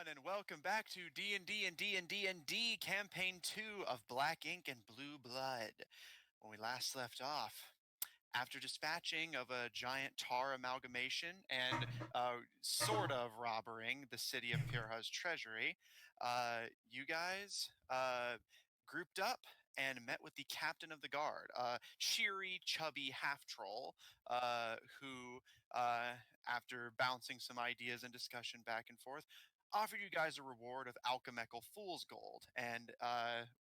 everyone, and welcome back to D&D&D&D&D Campaign 2 of Black Ink and Blue Blood. When we last left off, after dispatching of a giant tar amalgamation and sort of robbering the city of Pirha's treasury, you guys grouped up and met with the captain of the guard, a cheery, chubby half-troll who, after bouncing some ideas and discussion back and forth, offered you guys a reward of alchemical fool's gold, and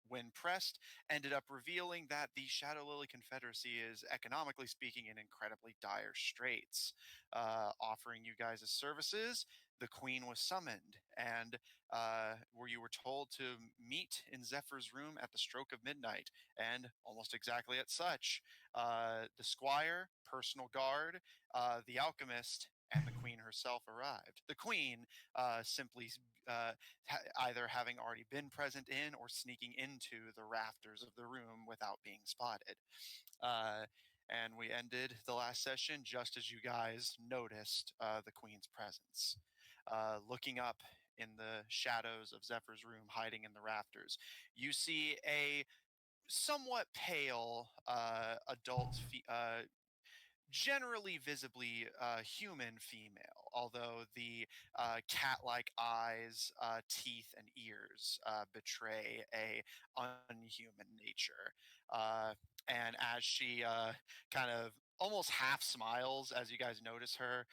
when pressed, ended up revealing that the Shadowlily Confederacy is, economically speaking, in incredibly dire straits. Offering you guys his services, the queen was summoned, and where you were told to meet in Zephyr's room at the stroke of midnight, and almost exactly at such, the squire, personal guard, the alchemist, and the queen herself arrived. The queen simply either having already been present in or sneaking into the rafters of the room without being spotted. And we ended the last session just as you guys noticed the queen's presence. Looking up in the shadows of Zephyr's room, hiding in the rafters, you see a somewhat pale generally visibly human female, although the cat-like eyes, teeth, and ears betray a unhuman nature. And as she kind of almost half smiles as you guys notice her,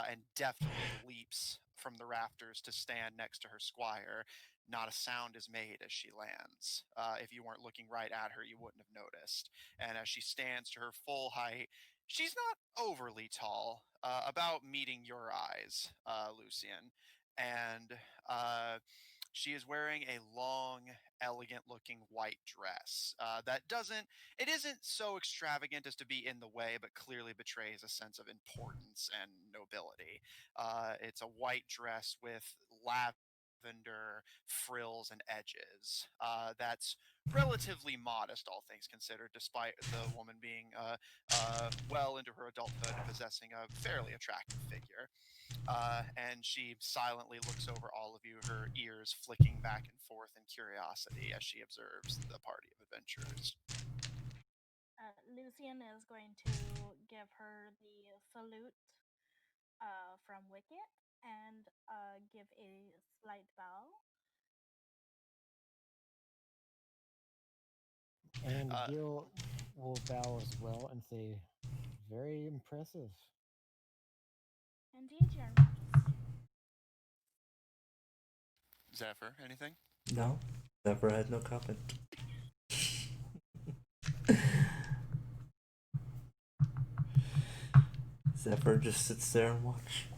and deftly leaps from the rafters to stand next to her squire, not a sound is made as she lands. If you weren't looking right at her, you wouldn't have noticed. And as she stands to her full height, she's not overly tall, about meeting your eyes, Lucian. And she is wearing a long, elegant looking white dress it isn't so extravagant as to be in the way, but clearly betrays a sense of importance and nobility. It's a white dress with lavender frills and edges. That's relatively modest, all things considered, despite the woman being well into her adulthood and possessing a fairly attractive figure. And she silently looks over all of you, her ears flicking back and forth in curiosity as she observes the party of adventurers. Lucian is going to give her the salute from Wicket and give a slight bow. And Uh, Gil will bow as well and say, "Very impressive." Indeed, Your Majesty. Zephyr, anything? No, never had no comment. Zephyr just sits there and watch.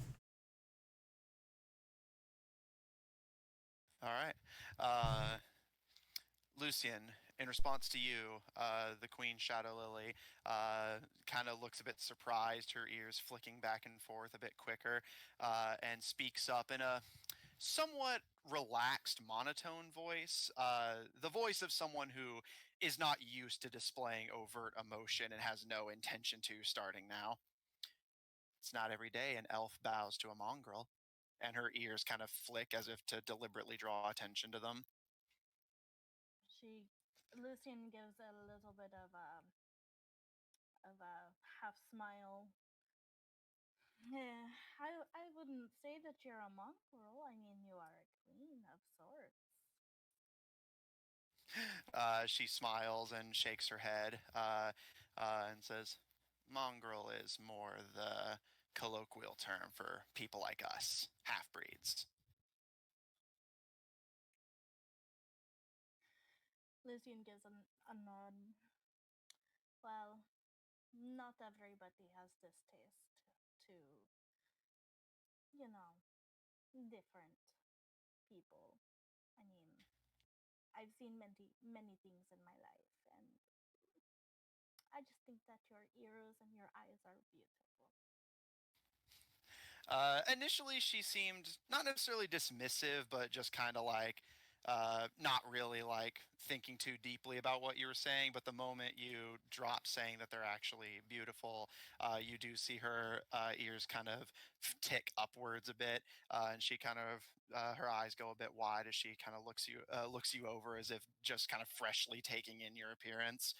All right. Lucian, in response to you, the Queen Shadowlily kind of looks a bit surprised, her ears flicking back and forth a bit quicker, and speaks up in a somewhat relaxed monotone voice, the voice of someone who is not used to displaying overt emotion and has no intention to starting now. It's not every day an elf bows to a mongrel, and her ears kind of flick as if to deliberately draw attention to them. She Lucian gives a little bit of a half smile. Yeah, I wouldn't say that you're a mongrel. I mean, you are a queen of sorts. She smiles and shakes her head and says, mongrel is more the colloquial term for people like us, half breeds. Lucian gives a nod. Well, not everybody has this taste to, you know, different people. I mean, I've seen many things in my life, and I just think that your ears and your eyes are beautiful. Initially, she seemed not necessarily dismissive, but just kind of like, not really like thinking too deeply about what you were saying, but the moment you drop saying that they're actually beautiful, you do see her ears kind of tick upwards a bit, and she kind of her eyes go a bit wide as she kind of looks you over as if just kind of freshly taking in your appearance,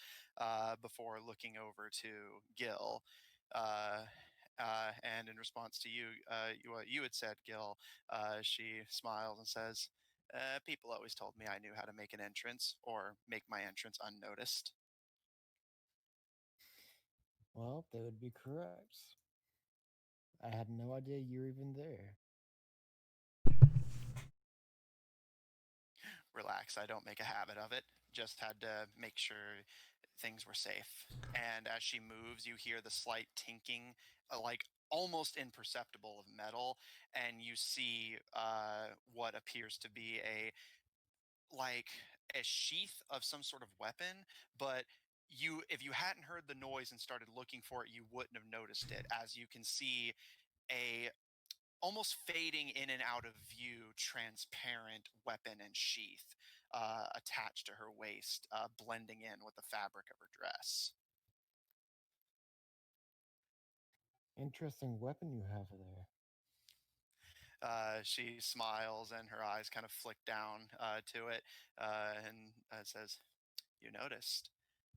before looking over to Gil. Uh, and in response to what you had said, Gil, she smiles and says, people always told me I knew how to make an entrance or make my entrance unnoticed. Well, they would be correct. I had no idea you were even there. Relax, I don't make a habit of it. Just had to make sure things were safe. And as she moves, you hear the slight tinking, like almost imperceptible of metal, and you see what appears to be like a sheath of some sort of weapon, but if you hadn't heard the noise and started looking for it, you wouldn't have noticed it, as you can see a almost fading in and out of view transparent weapon and sheath attached to her waist, blending in with the fabric of her dress. Interesting weapon you have there. She smiles and her eyes kind of flick down to it, and says, "You noticed.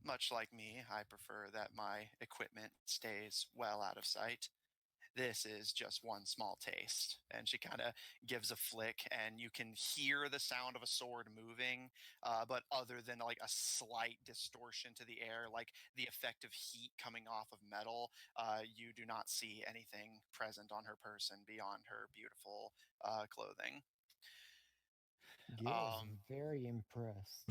Much like me, I prefer that my equipment stays well out of sight. This is just one small taste." And she kind of gives a flick, and you can hear the sound of a sword moving, but other than like a slight distortion to the air, like the effect of heat coming off of metal, you do not see anything present on her person beyond her beautiful clothing. Gil's Um, very impressed.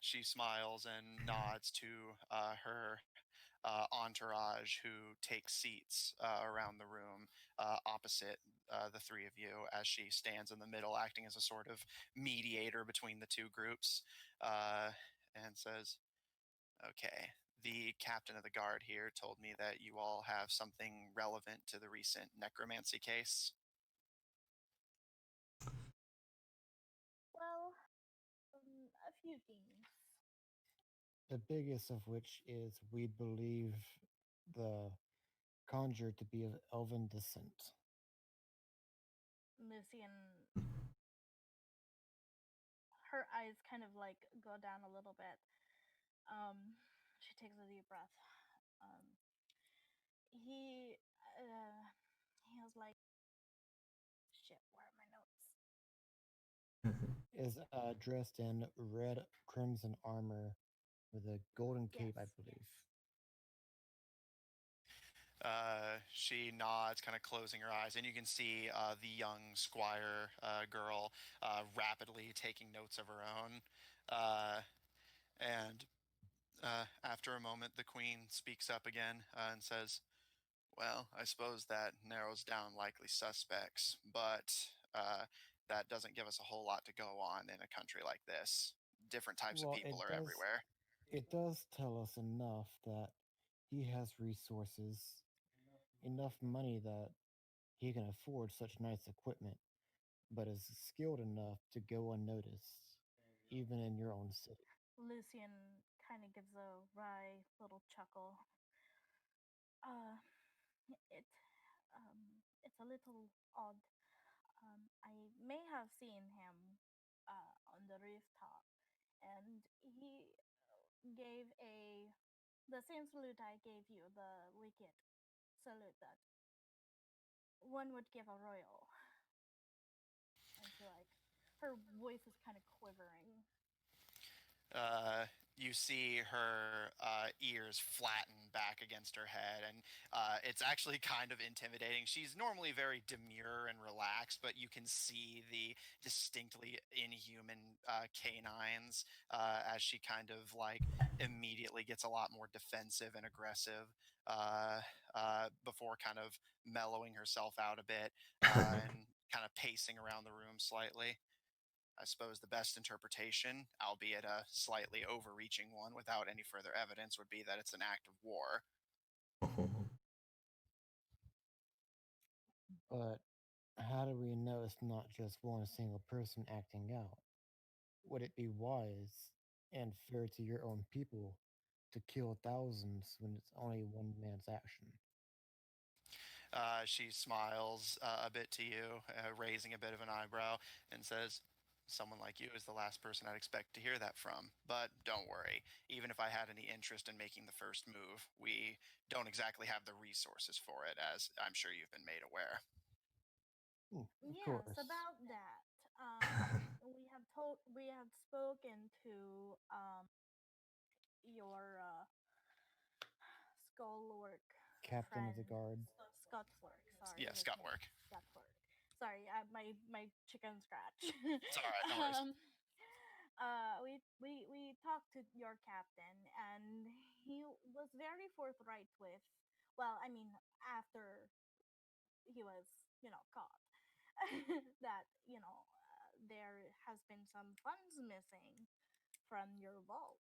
she smiles and nods to her entourage, who take seats around the room opposite the three of you, as she stands in the middle, acting as a sort of mediator between the two groups, uh, and says, "Okay, the captain of the guard here told me that you all have something relevant to the recent necromancy case." Well, a few things. The biggest of which is we believe the conjured to be of elven descent. Lucian, her eyes kind of like go down a little bit. She takes a deep breath. Um, he, he was like, shit, where are my notes? Is dressed in red crimson armor with a golden cape, I Yes, believe. She nods, kind of closing her eyes, and you can see the young squire girl rapidly taking notes of her own. And after a moment, the queen speaks up again and says, "Well, I suppose that narrows down likely suspects, but that doesn't give us a whole lot to go on in a country like this. Different types of Well, people are everywhere." it does tell us enough that he has resources, enough money that he can afford such nice equipment, but is skilled enough to go unnoticed, even in your own city. Lucian kind of gives a wry little chuckle. Uh, it, it's a little odd. I may have seen him on the rooftop, and he gave the same salute I gave you, the wicked salute that one would give a royal. And she like, her voice is kind of quivering. You see her ears flatten back against her head, and it's actually kind of intimidating. She's normally very demure and relaxed, but you can see the distinctly inhuman canines as she kind of like immediately gets a lot more defensive and aggressive, before kind of mellowing herself out a bit, and kind of pacing around the room slightly. "I suppose the best interpretation, albeit a slightly overreaching one without any further evidence, would be that it's an act of war." But How do we know it's not just one single person acting out? Would it be wise and fair to your own people to kill thousands when it's only one man's action? She smiles a bit to you, raising a bit of an eyebrow, and says, "Someone like you is the last person I'd expect to hear that from. But don't worry, even if I had any interest in making the first move, we don't exactly have the resources for it, as I'm sure you've been made aware." Of Yes, course. about that. We have spoken to your skullwork Captain of friend, the guard. Scottwork. Sorry, Yeah, his scut name work. Scottwork. Sorry, my chicken scratch. It's all right, no worries. um, we talked to your captain, and he was very forthright with. Well, I mean, after he was, caught, that there has been some funds missing from your vault,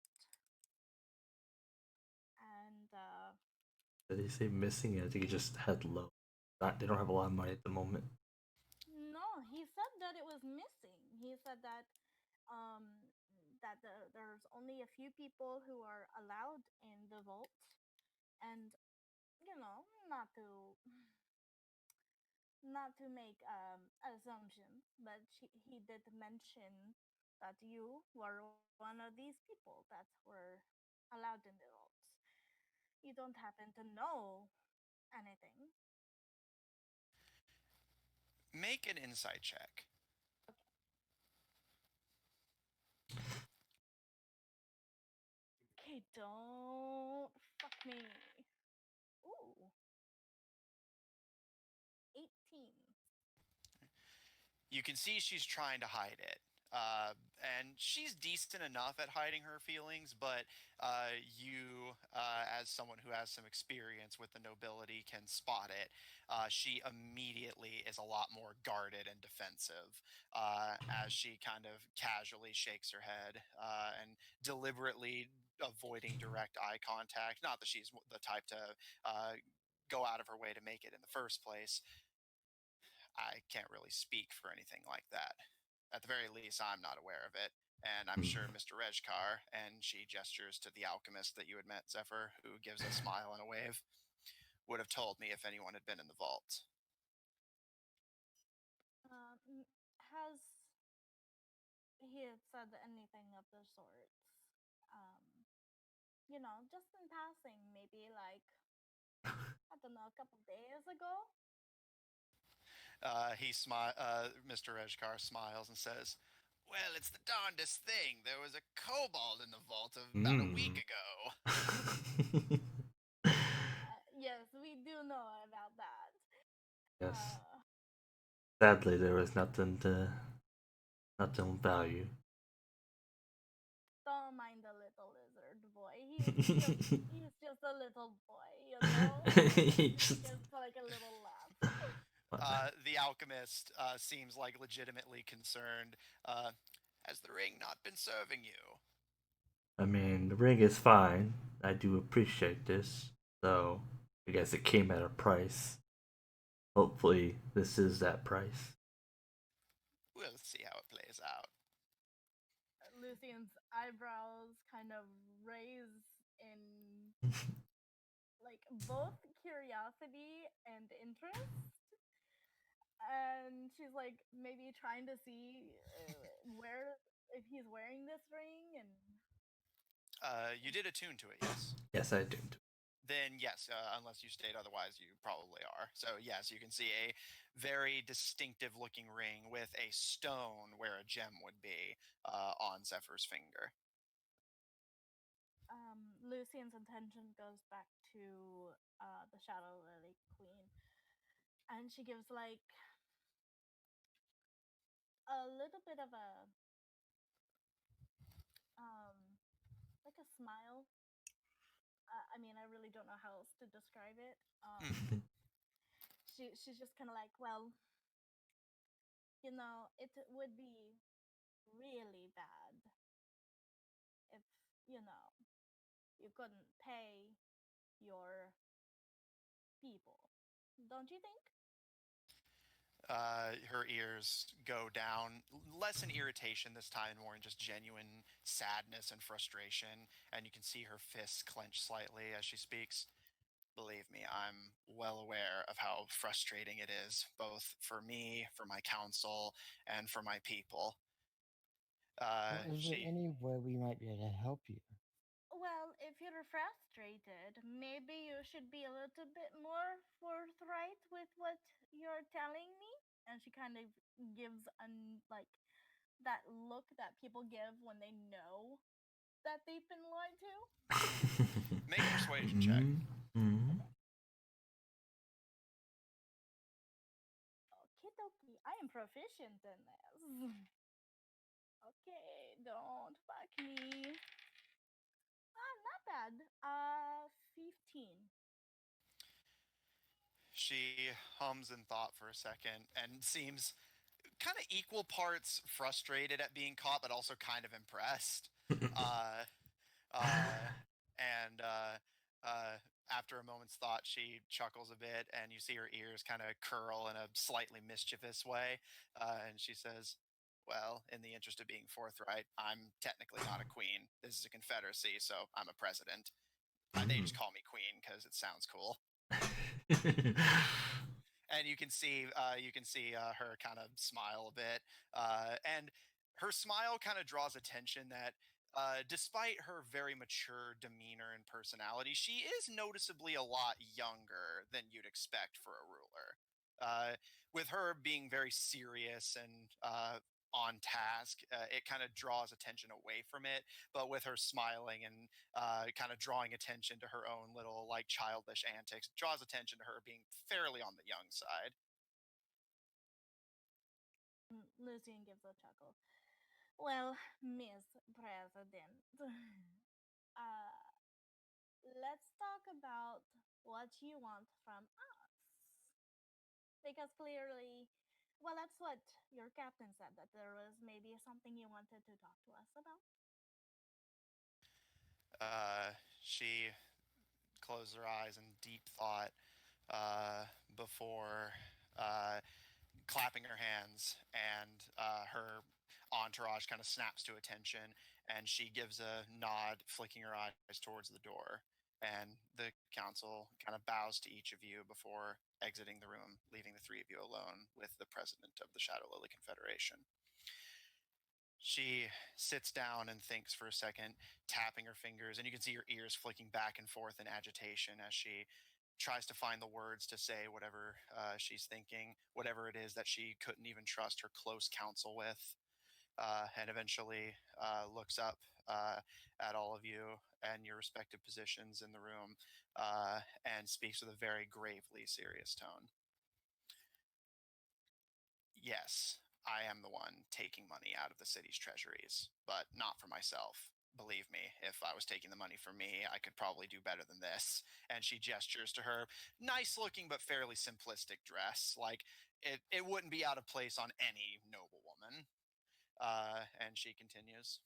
and Did he say missing? I think he just had low. They don't have a lot of money at the moment. no, he said that it was missing. He said that um there's only a few people who are allowed in the vault, and not to make assumption, but he did mention that you were one of these people that were allowed in the vaults. You don't happen to know anything. Make an insight check. Okay, don't fuck me. Ooh, 18. You can see she's trying to hide it. And she's decent enough at hiding her feelings, but you, as someone who has some experience with the nobility, can spot it. She immediately is a lot more guarded and defensive as she kind of casually shakes her head and deliberately avoiding direct eye contact. Not that she's the type to go out of her way to make it in the first place. I can't really speak for anything like that. At the very least, I'm not aware of it. And I'm Hmm. sure Mr. Rejkar, and she gestures to the alchemist that you had met, Zephyr, who gives a smile and a wave, would have told me if anyone had been in the vault. Has he had said anything of the sorts? Just in passing, maybe like, I don't know, a couple days ago. Mr. Rejkar smiles and says, "Well, it's the darndest thing. There was a kobold in the vault about a week Mm. ago." Yes, we do know about that. Yes. Uh, Sadly, there was nothing of value. don't mind the little lizard boy. He's just a little boy, you know. He He just gets like a little laugh. The alchemist seems like legitimately concerned. Has the ring not been serving you? I mean, the ring is fine. I do appreciate this, though. I guess it came at a price. Hopefully, this is that price. We'll see how it plays out. Lucian's eyebrows kind of raise in like both curiosity and interest, and she's like maybe trying to see where if he's wearing this ring, and You did attune to it, yes? Yes, I did. Then yes, unless you state otherwise, you probably are. So yes, you can see a very distinctive looking ring with a stone where a gem would be on Zephyr's finger. Lucian's attention goes back to the Shadowlily Queen, and she gives a little bit of like a smile. I mean, I really don't know how else to describe it. She's just kind of like, well, it would be really bad if you know you couldn't pay your people, don't you think? Her ears go down, less in irritation this time, more in just genuine sadness and frustration. And you can see her fists clench slightly as she speaks. Believe me, I'm well aware of how frustrating it is, both for me, for my council, and for my people. Well, is there any way we might be able to help you? Well, if you're frustrated, maybe you should be a little bit more forthright with what you're telling me. And she kind of gives like that look that people give when they know that they've been lied to. Make a persuasion check. Mm-hmm. Okie dokie, I am proficient in this. Okay, don't fuck me. Not bad. 15. She hums in thought for a second and seems kind of equal parts frustrated at being caught, but also kind of impressed. Uh, uh, and after a moment's thought, she chuckles a bit, and you see her ears kind of curl in a slightly mischievous way. And she says, "Well, in the interest of being forthright, I'm technically not a queen. This is a confederacy, so I'm a president. They just call me queen because it sounds cool." And you can see her kind of smile a bit, and her smile kind of draws attention that despite her very mature demeanor and personality, she is noticeably a lot younger than you'd expect for a ruler. With her being very serious and on task, it kind of draws attention away from it. But with her smiling and kind of drawing attention to her own little like childish antics, draws attention to her being fairly on the young side. Lucian gives a chuckle. Well, Miss President, let's talk about what you want from us. Because clearly, well, that's what your captain said, that there was maybe something you wanted to talk to us about. She closed her eyes in deep thought before clapping her hands, and her entourage kind of snaps to attention, and she gives a nod, flicking her eyes towards the door. And the council kind of bows to each of you before exiting the room, leaving the three of you alone with the president of the Shadowlily Confederation. She sits down and thinks for a second, tapping her fingers, and you can see her ears flicking back and forth in agitation as she tries to find the words to say whatever she's thinking, whatever it is that she couldn't even trust her close counsel with, and eventually looks up at all of you and your respective positions in the room and speaks with a very gravely serious tone. Yes, I am the one taking money out of the city's treasuries, but not for myself. Believe me, if I was taking the money for me, I could probably do better than this. And she gestures to her nice looking but fairly simplistic dress. Like, it wouldn't be out of place on any noble woman. And she continues,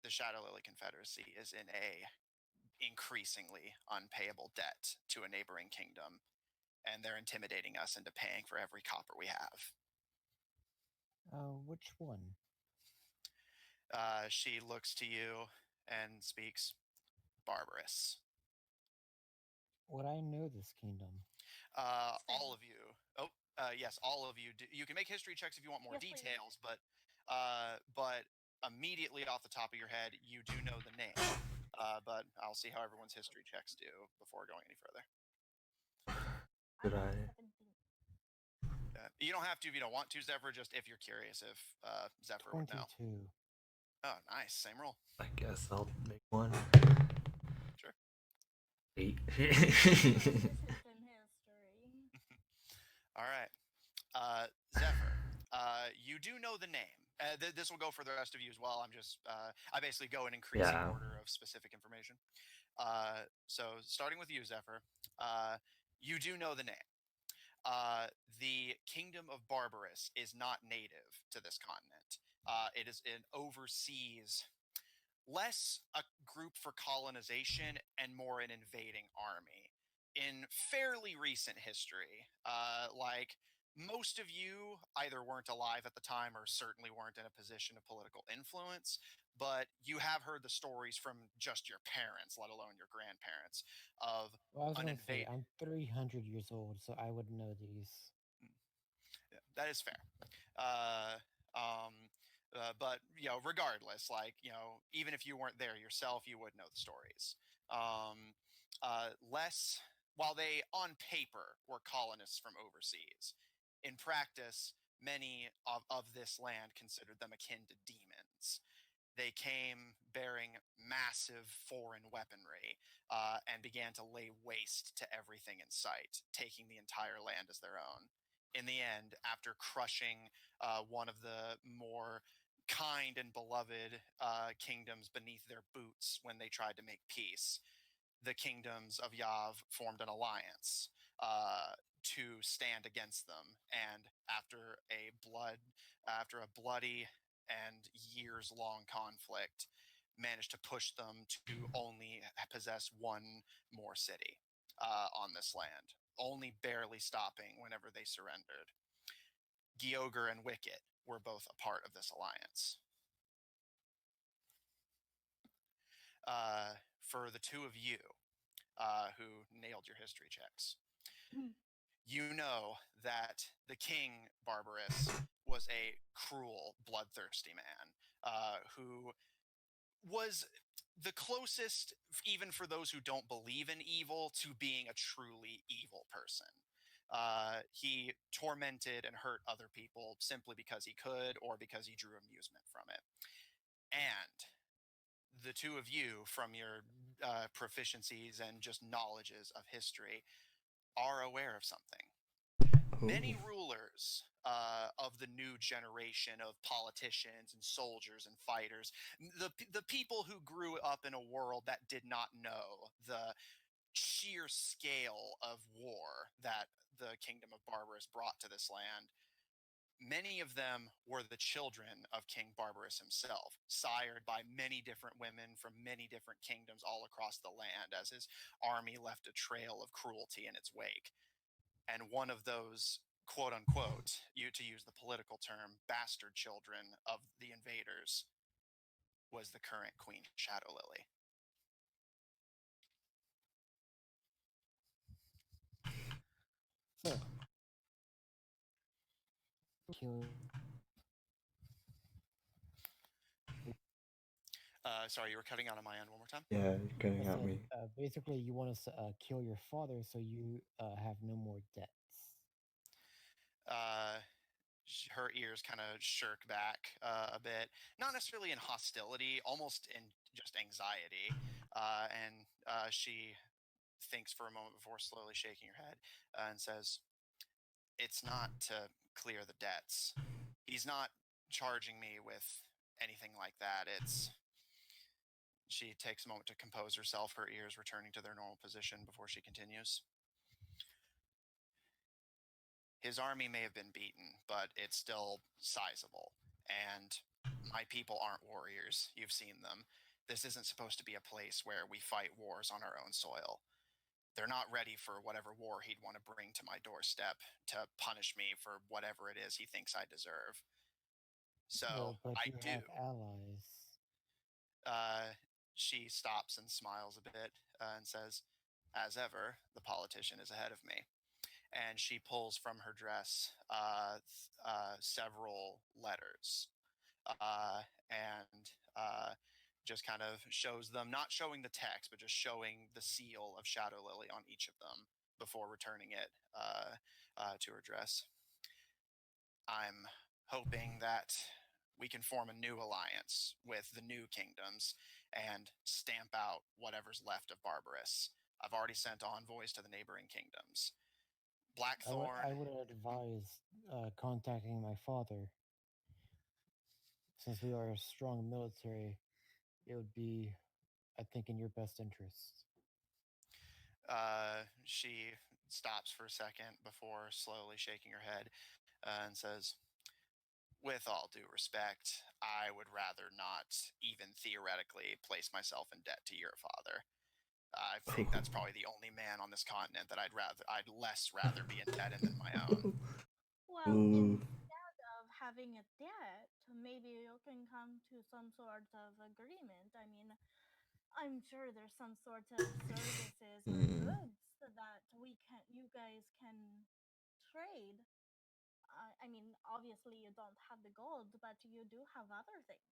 the Shadowlily Confederacy is in a increasingly unpayable debt to a neighboring kingdom, and they're intimidating us into paying for every copper we have. Which one? She looks to you and speaks, barbarous. Would I know this kingdom? All of you. Oh, yes, all of you. You can make history checks if you want more Yes, please. details, but immediately off the top of your head, you do know the name. But I'll see how everyone's history checks do before going any further. Did got I? 17. You don't have to if you don't want to, Zephyr. Just if you're curious, if Zephyr would know. 22. Oh, nice. Same roll. I guess I'll make one. Sure. 8. Proficient in history. All right. Zephyr, you do know the name. This will go for the rest of you as well. I basically go in increasing Yeah. order of specific information. So starting with you, Zephyr, you do know the name. The Kingdom of Barbarous is not native to this continent. It is an overseas, less a group for colonization and more an invading army. in fairly recent history. Like, most of you either weren't alive at the time or certainly weren't in a position of political influence, but you have heard the stories from just your parents, let alone your grandparents, of Well, I was an going to say, invade. I'm 300 years old, so I would know these. Yeah, that is fair. Uh, um, but regardless, like even if you weren't there yourself, you would know the stories. Less, while they on paper were colonists from overseas, in practice, many of this land considered them akin to demons. They came bearing massive foreign weaponry and began to lay waste to everything in sight, taking the entire land as their own. In the end, after crushing one of the more kind and beloved kingdoms beneath their boots when they tried to make peace, the kingdoms of Yav formed an alliance to stand against them. And after a bloody and years-long conflict, managed to push them to only possess one more city on this land, only barely stopping whenever they surrendered. Gyogre and Wicket were both a part of this alliance. For the two of you who nailed your history checks, you know that the king Barbarous was a cruel, bloodthirsty man who was the closest, even for those who don't believe in evil, to being a truly evil person. He tormented and hurt other people simply because he could or because he drew amusement from it. And the two of you, from your proficiencies and just knowledges of history, are aware of something. Many Ooh. rulers of the new generation of politicians and soldiers and fighters, the people who grew up in a world that did not know the sheer scale of war that the Kingdom of Barbarous brought to this land, many of them were the children of King Barbarous himself, sired by many different women from many different kingdoms all across the land, as his army left a trail of cruelty in its wake. And one of those, quote unquote, to use the political term, bastard children of the invaders was the current Queen Shadowlily. So, kill. Sorry, you were cutting out on my end one more time. Yeah, you're I cutting out said, me. basically, you want to kill your father so you have no more debts. Uh, her ears kind of shirk back a bit, not necessarily in hostility, almost in just anxiety. And she thinks for a moment before slowly shaking her head and says, "It's not to clear the debts. He's not charging me with anything like that. It's." She takes a moment to compose herself, her ears returning to their normal position before she continues. His army may have been beaten, but it's still sizable. And my people aren't warriors. You've seen them. This isn't supposed to be a place where we fight wars on our own soil. They're not ready for whatever war he'd want to bring to my doorstep to punish me for whatever it is he thinks I deserve. So But I you do. have allies. Uh, she stops and smiles a bit and says, "As ever, the politician is ahead of me." And she pulls from her dress several letters and just kind of shows them, not showing the text, but just showing the seal of Shadowlily on each of them before returning it to her dress. "I'm hoping that we can form a new alliance with the new kingdoms and stamp out whatever's left of Barbarous. I've already sent envoys to the neighboring kingdoms. I Blackthorn." would advise contacting my father. Since we are a strong military, it would be, I think, in your best interest. She stops for a second before slowly shaking her head and says, "With all due respect, I would rather not even theoretically place myself in debt to your father. I think that's probably the only man on this continent that I'd less rather be in debt in than my own. Well, Ooh. instead of having a debt, maybe you can come to some sort of agreement. I mean, I'm sure there's some sort of services or goods that you guys can trade. I mean, obviously you don't have the gold, but you do have other things.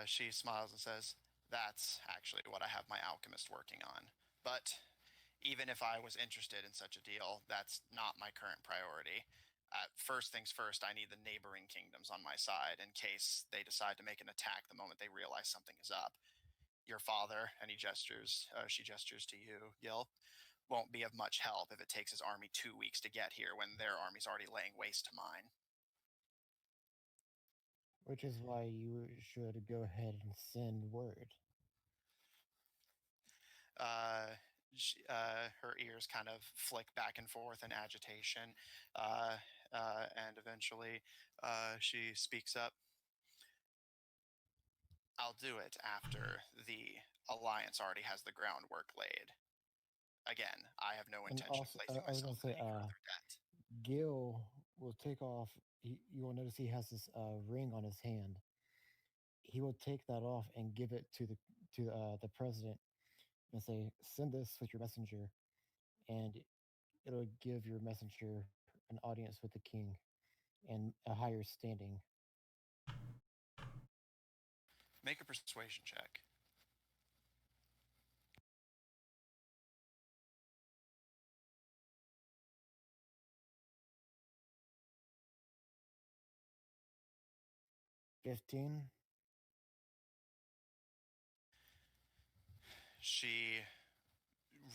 She smiles and says, "That's actually what I have my alchemist working on. But even if I was interested in such a deal, that's not my current priority. First things first, I need the neighboring kingdoms on my side in case they decide to make an attack the moment they realize something is up. Your father," and she gestures to you, Gil, "won't be of much help if it takes his army 2 weeks to get here when their army's already laying waste to mine." Which is why you should go ahead and send word. Uh, her ears kind of flick back and forth in agitation, and eventually she speaks up. "I'll do it after the Alliance already has the groundwork laid. Again, I have no And intention of also, placing I was gonna myself in say, any further debt." Gil will take off. You will notice he has this ring on his hand. He will take that off and give it to the president and say, "Send this with your messenger," and it'll give your messenger an audience with the king and a higher standing. Make a persuasion check. $15. She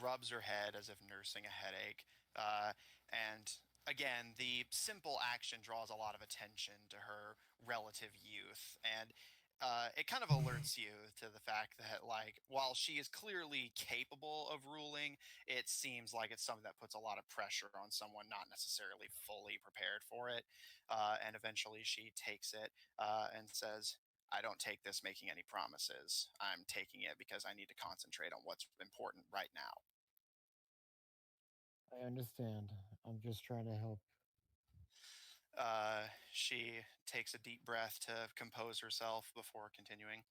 rubs her head as if nursing a headache. And again, the simple action draws a lot of attention to her relative youth. And it kind of alerts you to the fact that, like, while she is clearly capable of ruling, it seems like it's something that puts a lot of pressure on someone not necessarily fully prepared for it. And eventually she takes it and says, "I don't take this making any promises. I'm taking it because I need to concentrate on what's important right now." I understand. I'm just trying to help. She takes a deep breath to compose herself before continuing.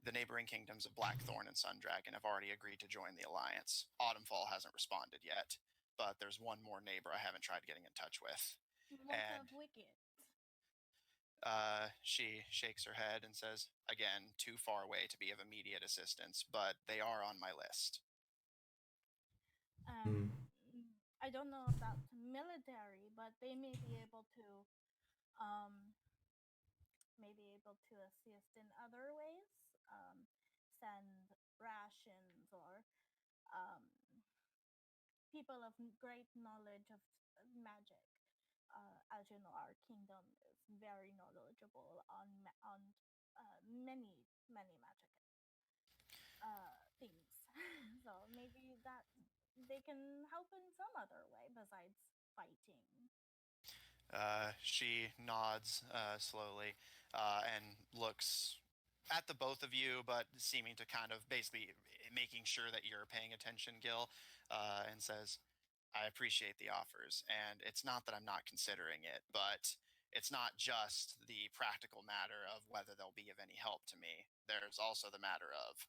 "The neighboring kingdoms of Blackthorn and Sundragon have already agreed to join the alliance. Autumnfall hasn't responded yet, but there's one more neighbor I haven't tried getting in touch with." What And of Wicked? she shakes her head and says, "Again, too far away to be of immediate assistance, but they are on my list." Um, I don't know about military, but they may be able to um, assist in other ways. Send rations or um, people of great knowledge of magic. As you know, our kingdom is very knowledgeable on many magic things. So maybe that they can help in some other way besides fighting. She nods slowly and looks at the both of you, but seeming to kind of basically making sure that you're paying attention, Gil, and says, "I appreciate the offers, and it's not that I'm not considering it, but it's not just the practical matter of whether they'll be of any help to me. There's also the matter of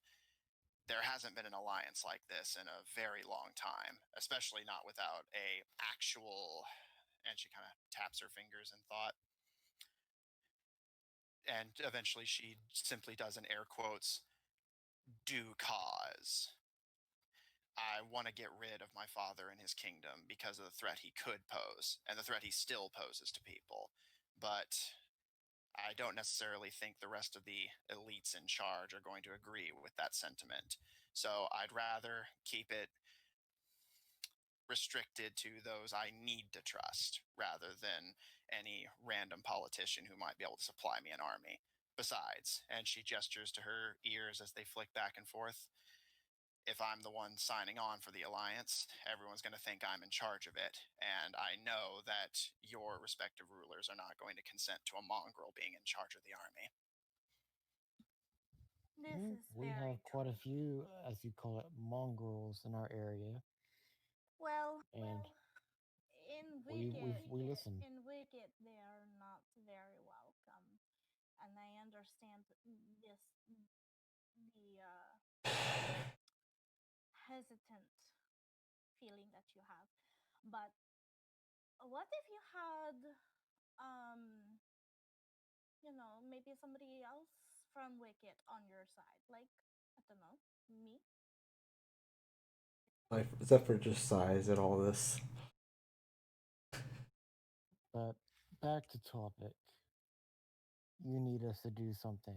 there hasn't been an alliance like this in a very long time, especially not without a actual," and she kind of taps her fingers in thought, and eventually she simply does an air quotes, "due cause. I want to get rid of my father and his kingdom because of the threat he could pose and the threat he still poses to people. But I don't necessarily think the rest of the elites in charge are going to agree with that sentiment. So I'd rather keep it restricted to those I need to trust rather than any random politician who might be able to supply me an army. Besides," and she gestures to her ears as they flick back and forth, "if I'm the one signing on for the alliance, everyone's going to think I'm in charge of it. And I know that your respective rulers are not going to consent to a mongrel being in charge of the army." This is We very have quite a true. few, as you call it, mongrels in our area, Well, and in we listen. They are not very welcome, and I understand this the hesitant feeling that you have. But what if you had, maybe somebody else from Wicked on your side? Like, I don't know, me? Like Zephyr just sighs at all this. But back to topic. You need us to do something,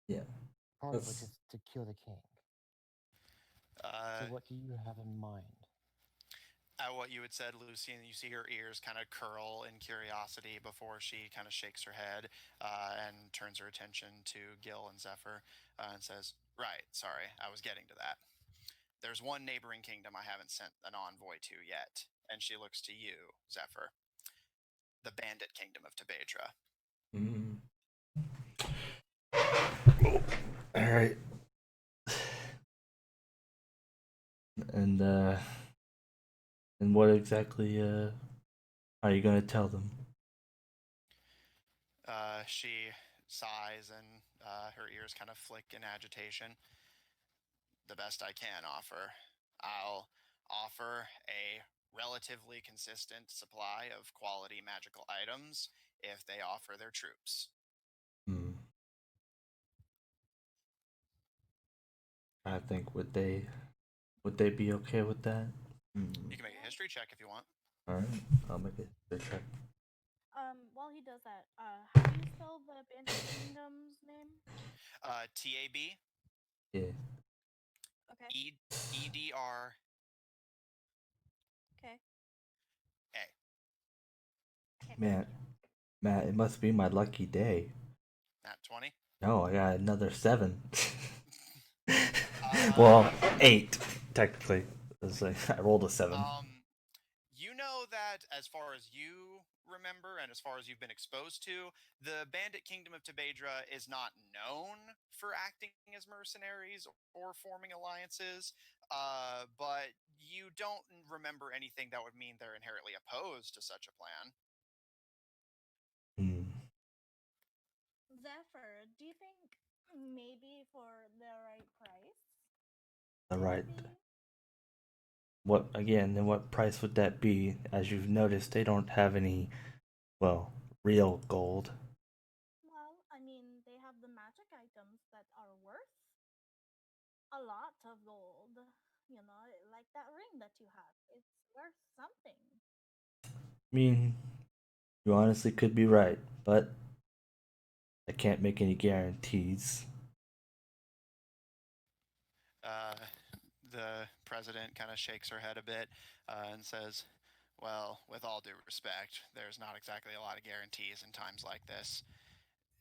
Yeah, part of which that's is to kill the king. So, Uh, what do you have in mind? at what you had said, Lucy, and you see her ears kind of curl in curiosity before she kind of shakes her head and turns her attention to Gil and Zephyr and says, "Right, sorry, I was getting to that. There's one neighboring kingdom I haven't sent an envoy to yet." And she looks to you, Zephyr. The bandit kingdom of Tabedra. mm. All right. And what exactly are you gonna tell them? She sighs and her ears kind of flick in agitation. The best I can offer. I'll offer a relatively consistent supply of quality magical items if they offer their troops. Hmm. I think would they be okay with that? Hmm. You can make a history check if you want. All right, I'll make it a check. While he does that, how do you spell the Bandit Kingdom's name? TAB Yeah, Okay. EDRA. Okay. Okay. man, Thank you. Matt, it must be my lucky day. Nat 20. No, I got another 7. Uh, Well, 8 technically. I rolled a 7. you know that as far as you remember and as far as you've been exposed to, the bandit kingdom of Tabedra is not known for acting as mercenaries or forming alliances, but you don't remember anything that would mean they're inherently opposed to such a plan. Hmm. Zephyr, do you think maybe for the right price? All right. Maybe? What again? And what price would that be? As you've noticed, they don't have any, well, real gold. Well, I mean, they have the magic items that are worth a lot of gold. Like that ring that you have. It's worth something. I mean, you honestly could be right, but I can't make any guarantees. Uh, the president kind of shakes her head a bit and says, "Well, with all due respect, there's not exactly a lot of guarantees in times like this.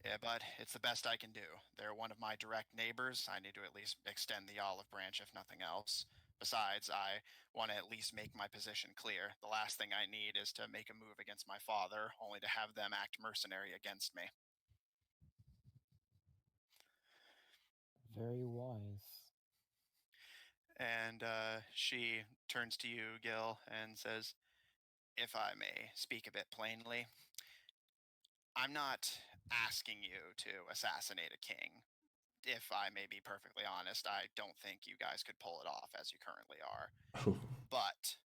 Yeah, but it's the best I can do. They're one of my direct neighbors. I need to at least extend the olive branch, if nothing else. Besides, I want to at least make my position clear. The last thing I need is to make a move against my father, only to have them act mercenary against me." Very wise. And she turns to you, Gil, and says, "If I may speak a bit plainly, I'm not asking you to assassinate a king. If I may be perfectly honest, I don't think you guys could pull it off as you currently are. But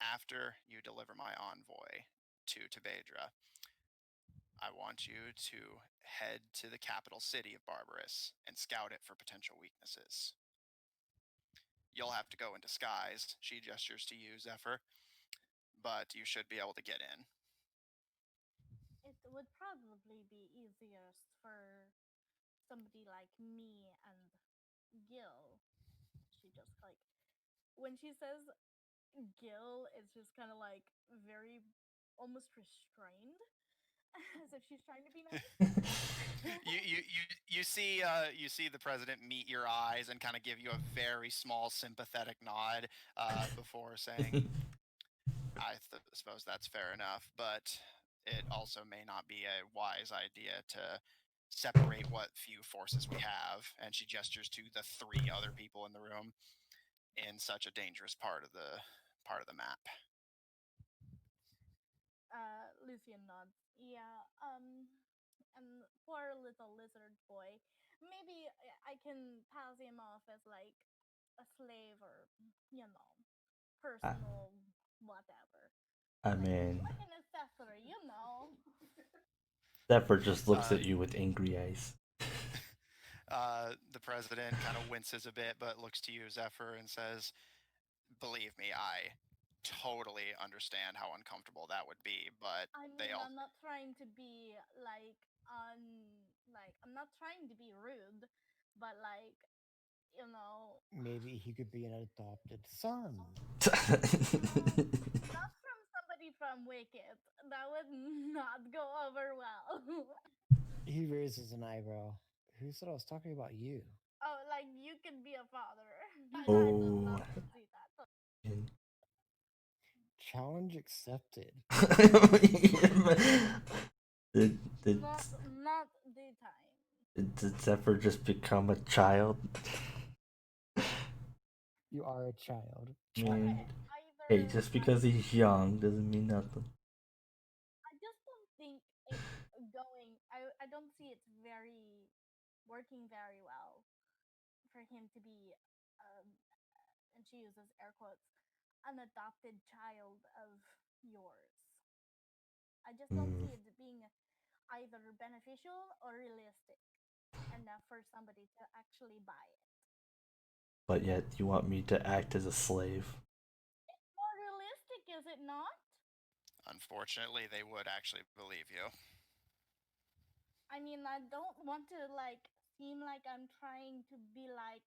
after you deliver my envoy to Tabedra, I want you to head to the capital city of Barbarous and scout it for potential weaknesses. You'll have to go in disguise," she gestures to you, Zephyr, "but you should be able to get in." It would probably be easiest for somebody like me and Gil. She just like when she says Gil, it's just kind of like very almost restrained, as if she's trying to be nice. You see the president meet your eyes and kind of give you a very small sympathetic nod before saying, suppose that's fair enough, but it also may not be a wise idea to separate what few forces we have, and she gestures to the 3 other people in the room in such a dangerous part of the map. Lucian nods. Yeah, and poor little lizard boy. Maybe I can pass him off as like a slave or, you know, I, personal whatever. I mean, Like an accessory, you know. Zephyr just looks Uh, at you with angry eyes. the president kind of winces a bit, but looks to you, Zephyr, and says, "Believe me, I totally understand how uncomfortable that would be, but I they mean, all." I'm not trying to be like I'm not trying to be rude, but like, you know, Maybe he could be an adopted son. not from somebody from Wicked. That would not go over well. He raises an eyebrow. Who said I was talking about you? Oh, like you can be a father. I would Oh. love to see that. Challenge accepted. did, did, Not the time. did Zephyr just become a child? You are a child. I Child. mean, Either hey, just because like he's young doesn't mean nothing. I just don't think it's going. I don't see it's very working very well for him to be, um, and she uses air quotes, an adopted child of yours. I just don't Mm, see it being either beneficial or realistic enough for somebody to actually buy it. but yet you want me to act as a slave? It's more realistic, is it not? Unfortunately, they would actually believe you. I mean, I don't want to like seem like I'm trying to be like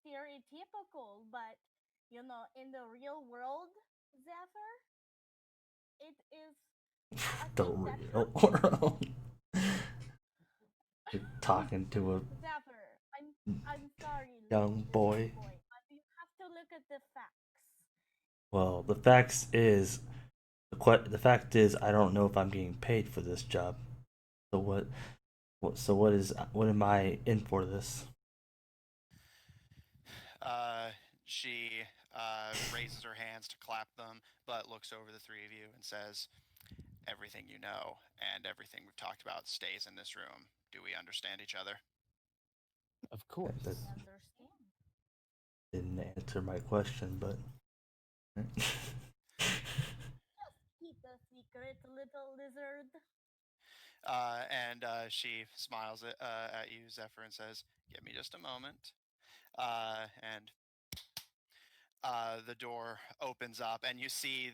stereotypical, but you know, in the real world, Zephyr, it is a The thing that real happens. world. You're talking to a Zephyr, I'm sorry, little young lizard boy. boy, but you have to look at the facts. Well, the facts is the fact is I don't know if I'm getting paid for this job. So what am I in for this? She raises her hands to clap them, but looks over the 3 of you and says, "Everything you know and everything we've talked about stays in this room. Do we understand each other?" Of That We course. understand. didn't answer my question, but Just keep a secret, little lizard. And she smiles at you, Zephyr, and says, "Give me just a moment." And the door opens up, and you see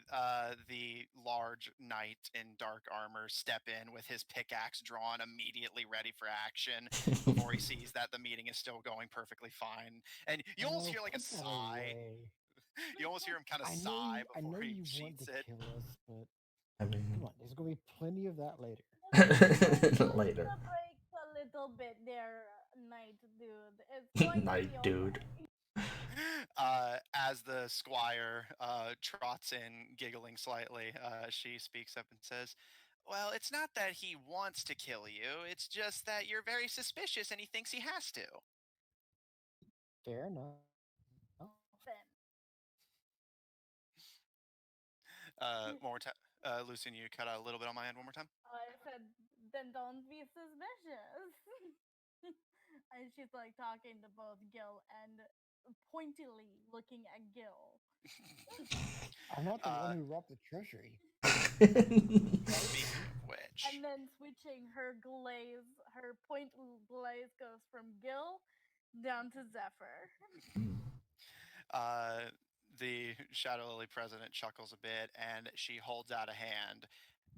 the large knight in dark armor step in with his pickaxe drawn, immediately ready for action, before he sees that the meeting is still going perfectly fine. And you almost Oh, hear like a put that sigh. away. You almost hear him kind of sigh I know before he you want to sheets it. kill us, but I mean, come on, there's gonna be plenty of that later. Pump later. the brakes a little bit there, night dude. It's going to Night be dude. okay. As the squire trots in, giggling slightly, she speaks up and says, "Well, it's not that he wants to kill you, it's just that you're very suspicious and he thinks he has to." Fair enough. Then, One more time. Lucian, you cut out a little bit on my end one more time. I said, then don't be suspicious. And she's like talking to both Gil and pointedly looking at Gil. I'm not the one Uh, who robbed the treasury. Speaking of which, And then switching her point glaze goes from Gil down to Zephyr. uh, the Shadowlily president chuckles a bit and she holds out a hand,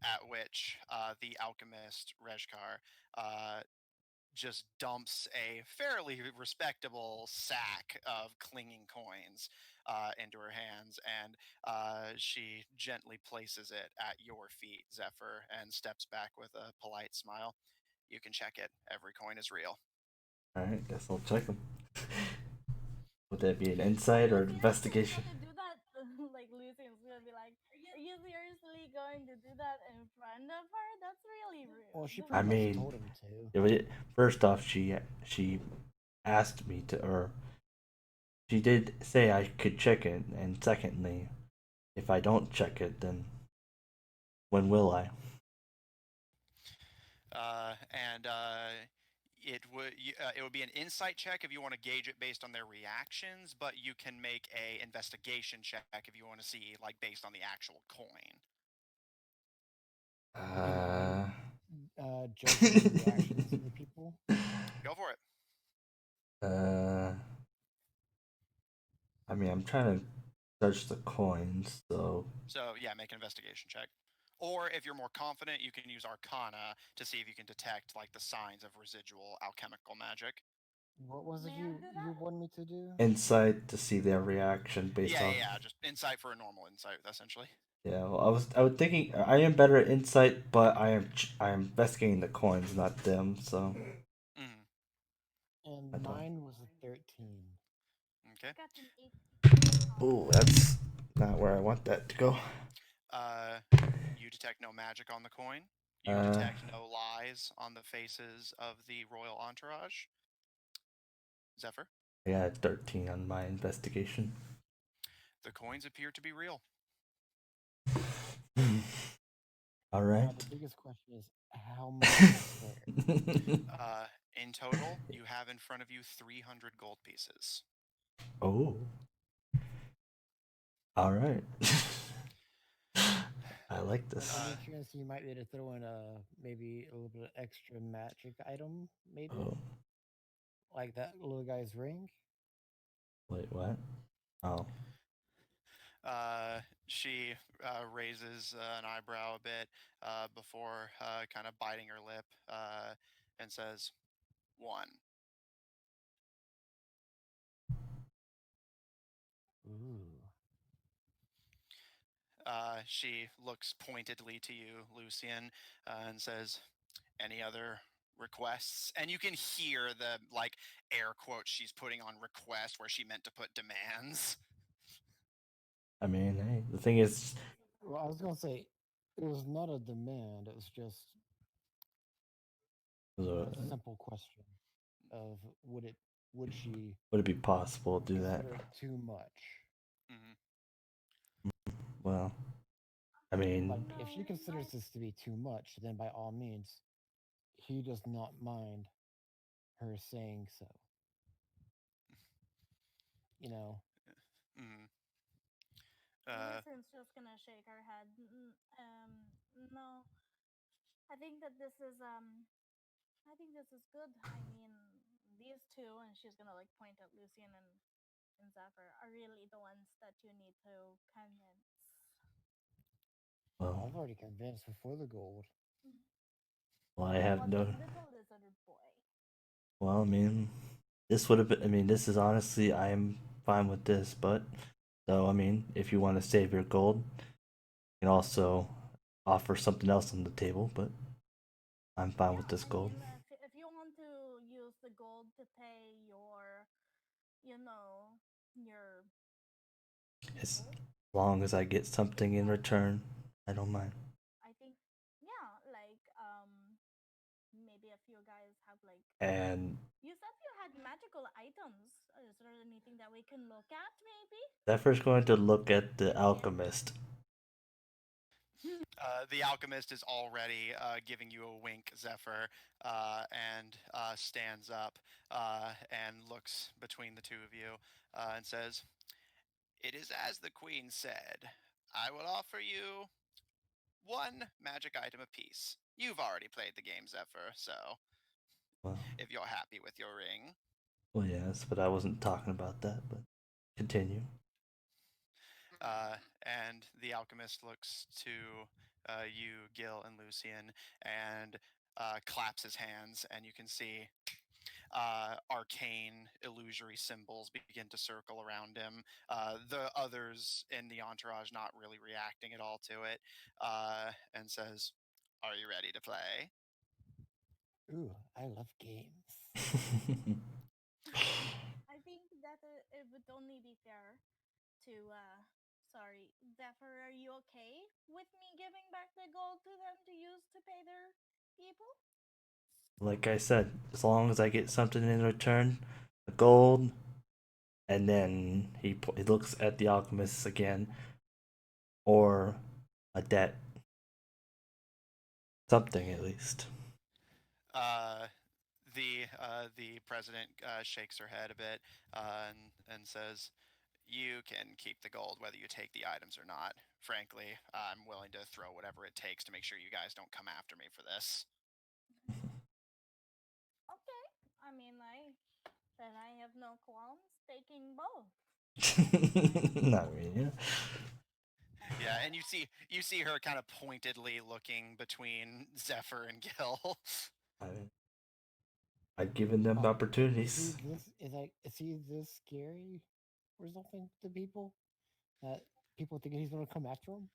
at which the alchemist Rejkar just dumps a fairly respectable sack of clinging coins into her hands, and she gently places it at your feet, Zephyr, and steps back with a polite smile. "You can check it. Every coin is real." Alright, guess I'll check them. Would that be an Are insight you or an seriously investigation? gonna do that? Like Lucian's gonna be like, are you seriously going to do that in front of her? That's really rude. Well, she I pretty much mean, told him to. first off, she asked me to, or she did say I could check it, and secondly, if I don't check it, then when will I? And it would be an insight check if you want to gauge it based on their reactions, but you can make a investigation check if you want to see like based on the actual coin. Can you judge the reactions of the people? Go for it. I mean, I'm trying to judge the coins, so So yeah, make an investigation check. Or if you're more confident, you can use Arcana to see if you can detect like the signs of residual alchemical magic. What was it May I you do that? wanted me to do? insight to see their reaction based Yeah, off. yeah, just insight for a normal insight, essentially. Yeah, well, I was thinking I am better at insight, but I am investigating the coins, not them. So Mm-hmm. I And don't. mine was a 13. Okay. Got an 18 Oh, Arcana. that's not where I want that to go. Uh, you detect no magic on the coin. You Uh, detect no lies on the faces of the royal entourage. Zephyr, I got a 13 on my investigation. the coins appear to be real. All Now, right. the biggest question is how much is there? In total, you have in front of you 300 gold pieces. Oh. All right. I like And this. any chance you might be able to throw in maybe a little bit of extra magic item, maybe? Oh, Like that little guy's ring? wait, what? Oh, She raises an eyebrow a bit before kind of biting her lip and says, "One." Ooh. She looks pointedly to you, Lucian, and says, "Any other requests?" And you can hear the like air quotes she's putting on request where she meant to put demands. I mean, hey, the thing is, Well, I was gonna say it was not a demand. It was just uh, a simple question of would she would it be possible to do that? consider it too much? Mm-hmm. Well, I mean, Like if she No, considers this to be too much, then by all means, he does not mind her saying so. You know, Mm-hmm. Lucian's just gonna shake her head. No, I think that this is I think this is good. I mean, these two, and she's gonna like point at Lucian and Zephyr, are really the ones that you need to convince. well, I've already convinced before the gold. well, I have What no. of little lizard boy? Well, I mean, this would have been. I mean, this is honestly, I am fine with this, but so I mean, if you want to save your gold, you can also offer something else on the table, but I'm fine with Yeah, this I gold. mean, if you want to use the gold to pay your, you know, your As people, long as I get something in return, I don't mind. I think, yeah, like maybe a few guys have like. And You said you had magical items. Is there anything that we can look at, maybe? Zephyr's going to look at the alchemist. The alchemist is already giving you a wink, Zephyr, and stands up and looks between the two of you and says, "It is as the queen said. I will offer you one magic item apiece. You've already played the game, Zephyr, so Well, if you're happy with your ring." well, yes, but I wasn't talking about that. But continue. And the alchemist looks to you, Gil, and Lucian, and claps his hands, and you can see arcane illusory symbols begin to circle around him. The others in the entourage not really reacting at all to it, and says, "Are you ready to play?" Ooh, I love games. I think that it would only be fair to sorry, Zephyr, are you okay with me giving back the gold to them to use to pay their people? Like I said, as long as I get something in return, a gold, and then he looks at the alchemists again, or a debt, something at least. Uh, the president shakes her head a bit and says, "You can keep the gold whether you take the items or not. Frankly, I'm willing to throw whatever it takes to make sure you guys don't come after me for this." Okay. I mean, I have no qualms taking both. Not really. Yeah, and you see her kind of pointedly looking between Zephyr and Gil. I mean, I've given them Is he opportunities. this is he this scary or something to people that people think he's gonna come after him?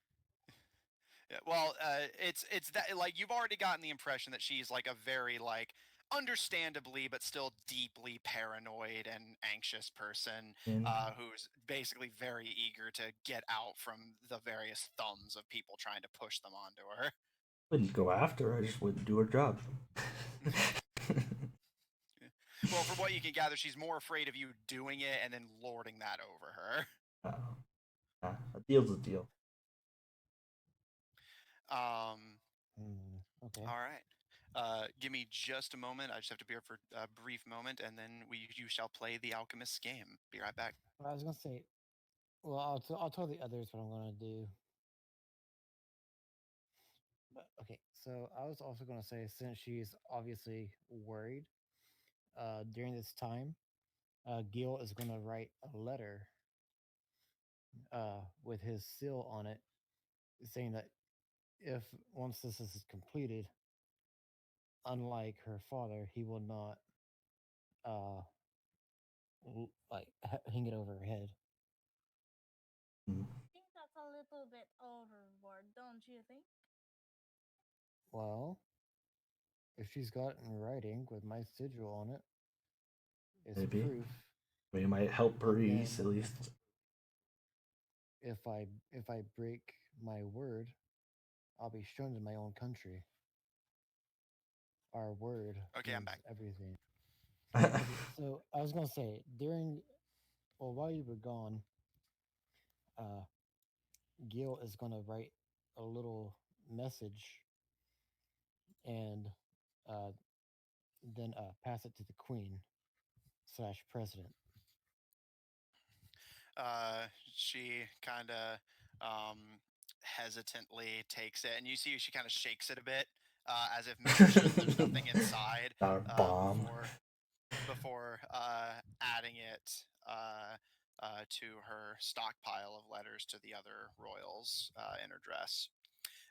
Yeah, well, it's that like you've already gotten the impression that she's like a very like understandably but still deeply paranoid and anxious person And who's basically very eager to get out from the various thumbs of people trying to push them onto her. wouldn't go after her. I just wouldn't do her job. Well, from what you can gather, she's more afraid of you doing it and then lording that over her. uh, a deal's a deal. Um, Okay. all right. Give me just a moment. I just have to be here for a brief moment, and then you shall play the alchemist's game. Be right back. Well, I was gonna say, well, I'll tell the others what I'm gonna do. But okay, so I was also gonna say, since she's obviously worried, during this time, Gil is gonna write a letter, with his seal on it, saying that if once this is completed, unlike her father, he will not uh hang it over her head. Mm, I think that's a little bit overboard, don't you think? Well, if she's got it in writing with my sigil on it, it's maybe. proof. I mean, it might help her And ease at then least. if I break my word, I'll be shunned in my own country. Our word Okay, I'm means back. everything. Okay, so I was gonna say while you were gone, uh, Gil is gonna write a little message and uh, then pass it to the queen slash president. She kind of hesitantly takes it, and you see she kind of shakes it a bit, as if making sure that there's nothing inside Our bomb. before adding it to her stockpile of letters to the other royals in her dress.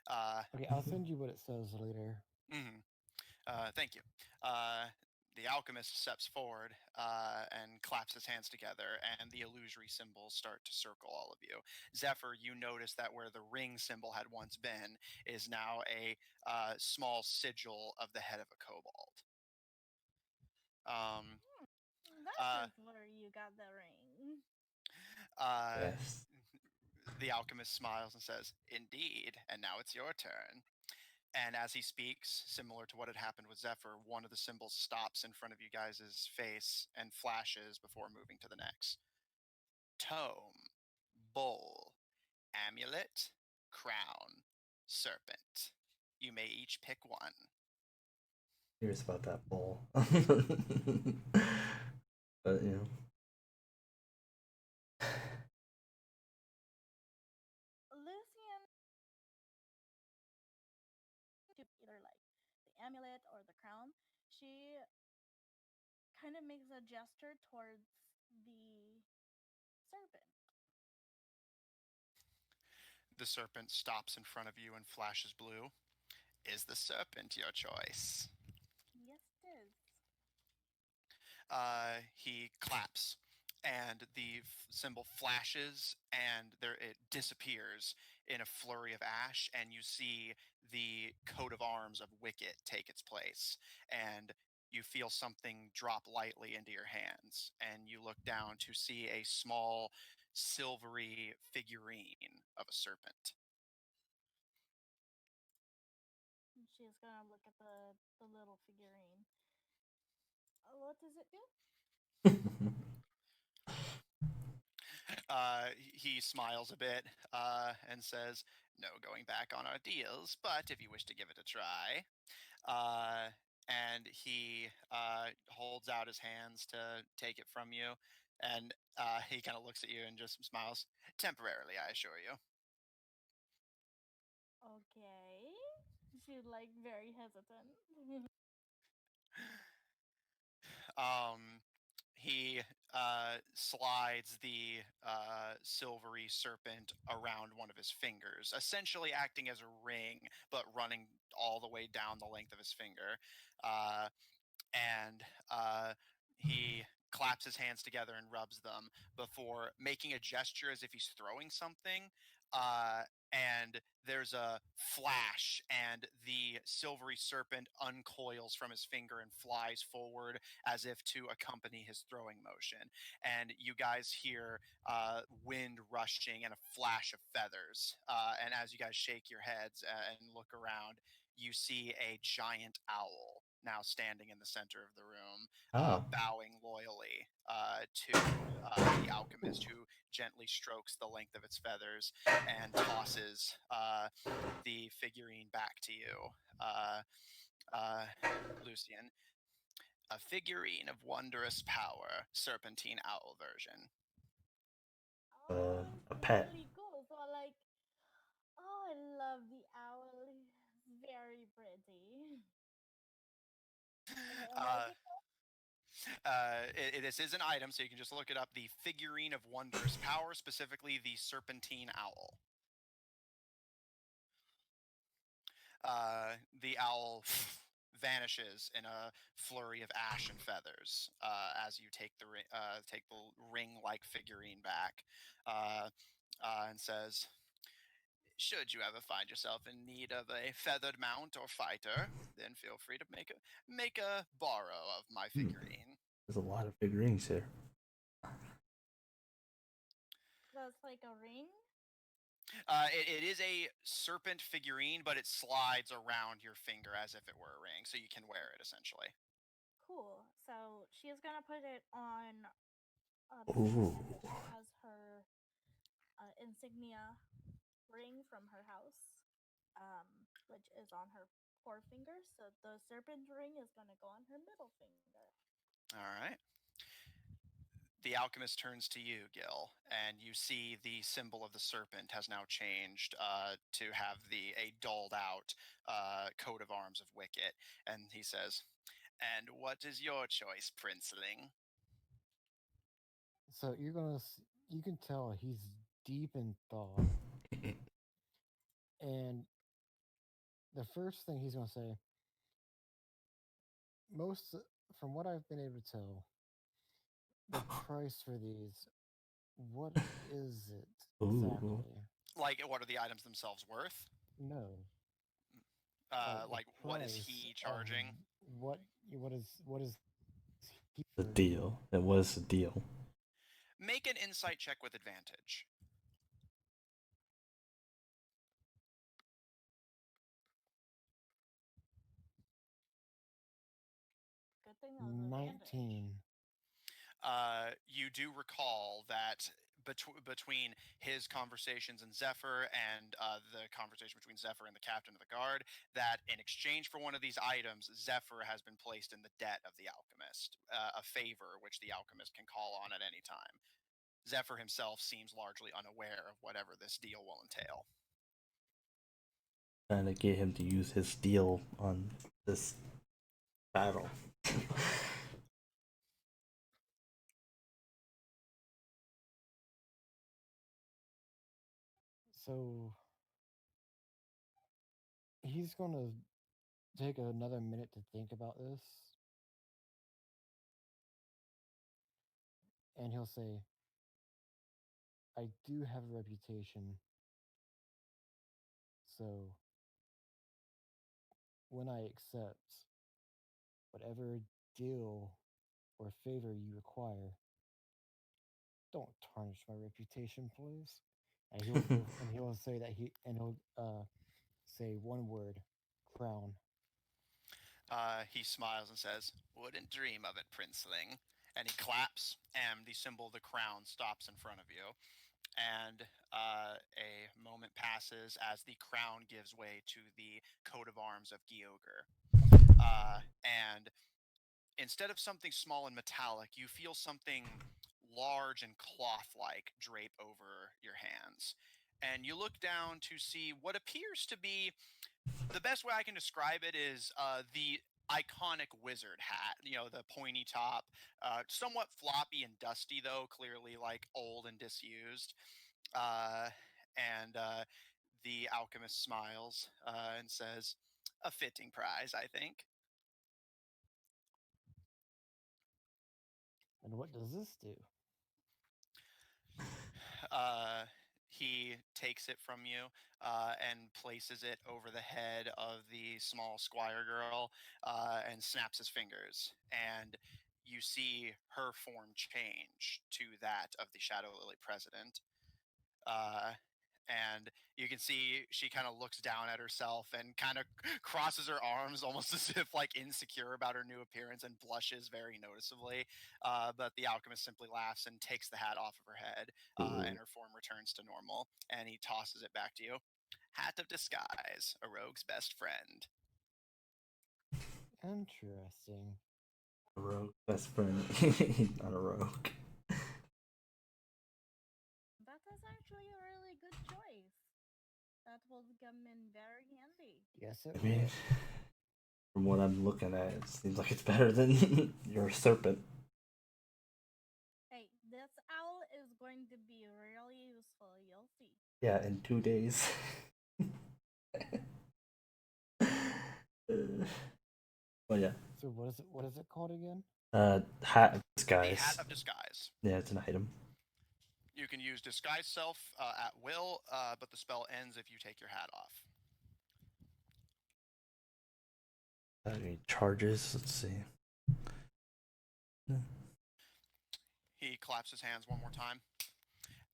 Uh, Okay, I'll send you what it says later. mhm. Thank you. The alchemist steps forward and claps his hands together, and the illusory symbols start to circle all of you. Zephyr, you notice that where the ring symbol had once been is now a small sigil of the head of a kobold. Um, That uh, is where you got the ring. uh, Yes. the alchemist smiles and says, "Indeed, and now it's your turn." And as he speaks, similar to what had happened with Zephyr, one of the symbols stops in front of you guys' face and flashes before moving to the next. Tome, bowl, amulet, crown, serpent. You may each pick one. Curious about that bowl. But you know. Lucian to either like the amulet or the crown. She kind of makes a gesture towards the serpent. The serpent stops in front of you and flashes blue. Is the serpent your choice? Yes, it is. He claps, and the symbol flashes, and there it disappears in a flurry of ash, and you see the coat of arms of Wicket take its place, and you feel something drop lightly into your hands, and you look down to see a small silvery figurine of a serpent. She's gonna look at the little figurine. What does it do? He smiles a bit and says, "No going back on our deals, but if you wish to give it a try." And he holds out his hands to take it from you, and he kind of looks at you and just smiles. "Temporarily, I assure you." Okay. She's like very hesitant. Um, he slides the silvery serpent around one of his fingers, essentially acting as a ring, but running all the way down the length of his finger. Uh, and he claps his hands together and rubs them before making a gesture as if he's throwing something. Uh, and there's a flash, and the silvery serpent uncoils from his finger and flies forward as if to accompany his throwing motion. And you guys hear wind rushing and a flash of feathers. And as you guys shake your heads and look around, you see a giant owl now standing in the center of the room, Oh. bowing loyally to the alchemist, who gently strokes the length of its feathers and tosses the figurine back to you, uh, uh, Lucian. "A figurine of wondrous power, serpentine owl version." Oh, A it's pet. really cool. So like, oh, I love the owl. It's very pretty. Okay, Uh, magical. this is an item, so you can just look it up. The figurine of wondrous power, specifically the serpentine owl. The owl vanishes in a flurry of ash and feathers as you take the ring-like figurine back, and says, "Should you ever find yourself in need of a feathered mount or fighter, then feel free to make a borrow of my figurine." There's a lot of figurines here. That's like a ring. It is a serpent figurine, but it slides around your finger as if it were a ring, so you can wear it essentially. Cool. So she is gonna put it on the Ooh. serpent, which has her insignia ring from her house, which is on her forefinger. So the serpent ring is gonna go on her middle finger. All right. The alchemist turns to you, Gil, and you see the symbol of the serpent has now changed to have a dulled out coat of arms of Wicket, and he says, "And what is your choice, Princeling?" So you can tell he's deep in thought, and the first thing he's gonna say, most from what I've been able to tell, the price for these, what is it Ooh. exactly? Like, what are the items themselves worth? No, like the Like, what is price he of charging? what is he The for? deal. It was a deal. Make an insight check with advantage. Good thing that was advantage. 19. You do recall that between his conversations and Zephyr and the conversation between Zephyr and the captain of the guard, that in exchange for one of these items, Zephyr has been placed in the debt of the alchemist, a favor which the alchemist can call on at any time. Zephyr himself seems largely unaware of whatever this deal will entail. Trying to get him to use his deal on this battle. So he's gonna take another minute to think about this, and he'll say, I do have a reputation, so when I accept whatever deal or favor you require, Don't tarnish my reputation, please. And he'll say that he'll say one word, crown. He smiles and says, "Wouldn't dream of it, Princeling." And he claps, and the symbol of the crown stops in front of you. And a moment passes as the crown gives way to the coat of arms of Gyogre. And instead of something small and metallic, you feel something large and cloth like drape over your hands. And you look down to see what appears to be the best way I can describe it is the iconic wizard hat. You know, the pointy top, somewhat floppy and dusty, though, clearly like old and disused. Uh, and the alchemist smiles and says, "A fitting prize, I think." And what does this do? Uh, he takes it from you and places it over the head of the small squire girl and snaps his fingers. And you see her form change to that of the Shadow Lily president. Uh, and you can see she kind of looks down at herself and kind of crosses her arms almost as if like insecure about her new appearance and blushes very noticeably. But the alchemist simply laughs and takes the hat off of her head, and her form returns to normal, and he tosses it back to you. Hat of disguise, a rogue's best friend. Interesting. A rogue best friend. Not a rogue. That is actually a really good choice. That will come in very handy. Yes, it I mean, will. from what I'm looking at, it seems like it's better than your serpent. Hey, this owl is going to be really useful. You'll see. Yeah, in 2 days. Well, yeah. So what is it called again? Hat of The hat disguise. of disguise. Yeah, it's an item. You can use disguise self at will, but the spell ends if you take your hat off. Any charges? Let's see. He claps his hands one more time,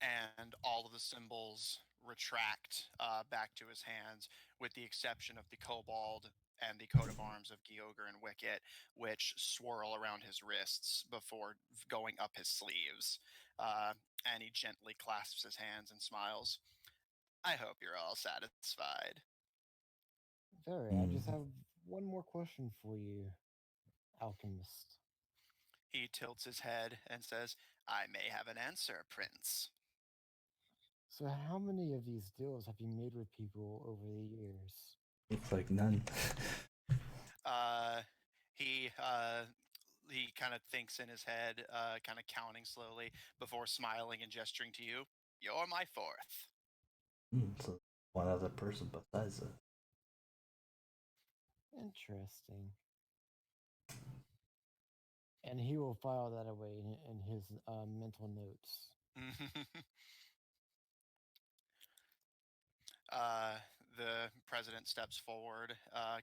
and all of the symbols retract back to his hands, with the exception of the kobold and the coat of arms of Gyogre and Wicket, which swirl around his wrists before going up his sleeves. And he gently clasps his hands and smiles. "I hope you're all satisfied." Very. I just Mm. have one more question for you, alchemist. He tilts his head and says, "I may have an answer, Prince." So how many of these deals have you made with people over the years? Looks like none. Uh, he kind of thinks in his head, kind of counting slowly before smiling and gesturing to you. "You're my fourth." So one other person besides us. Interesting. And he will file that away in his mental notes. uh, the president steps forward,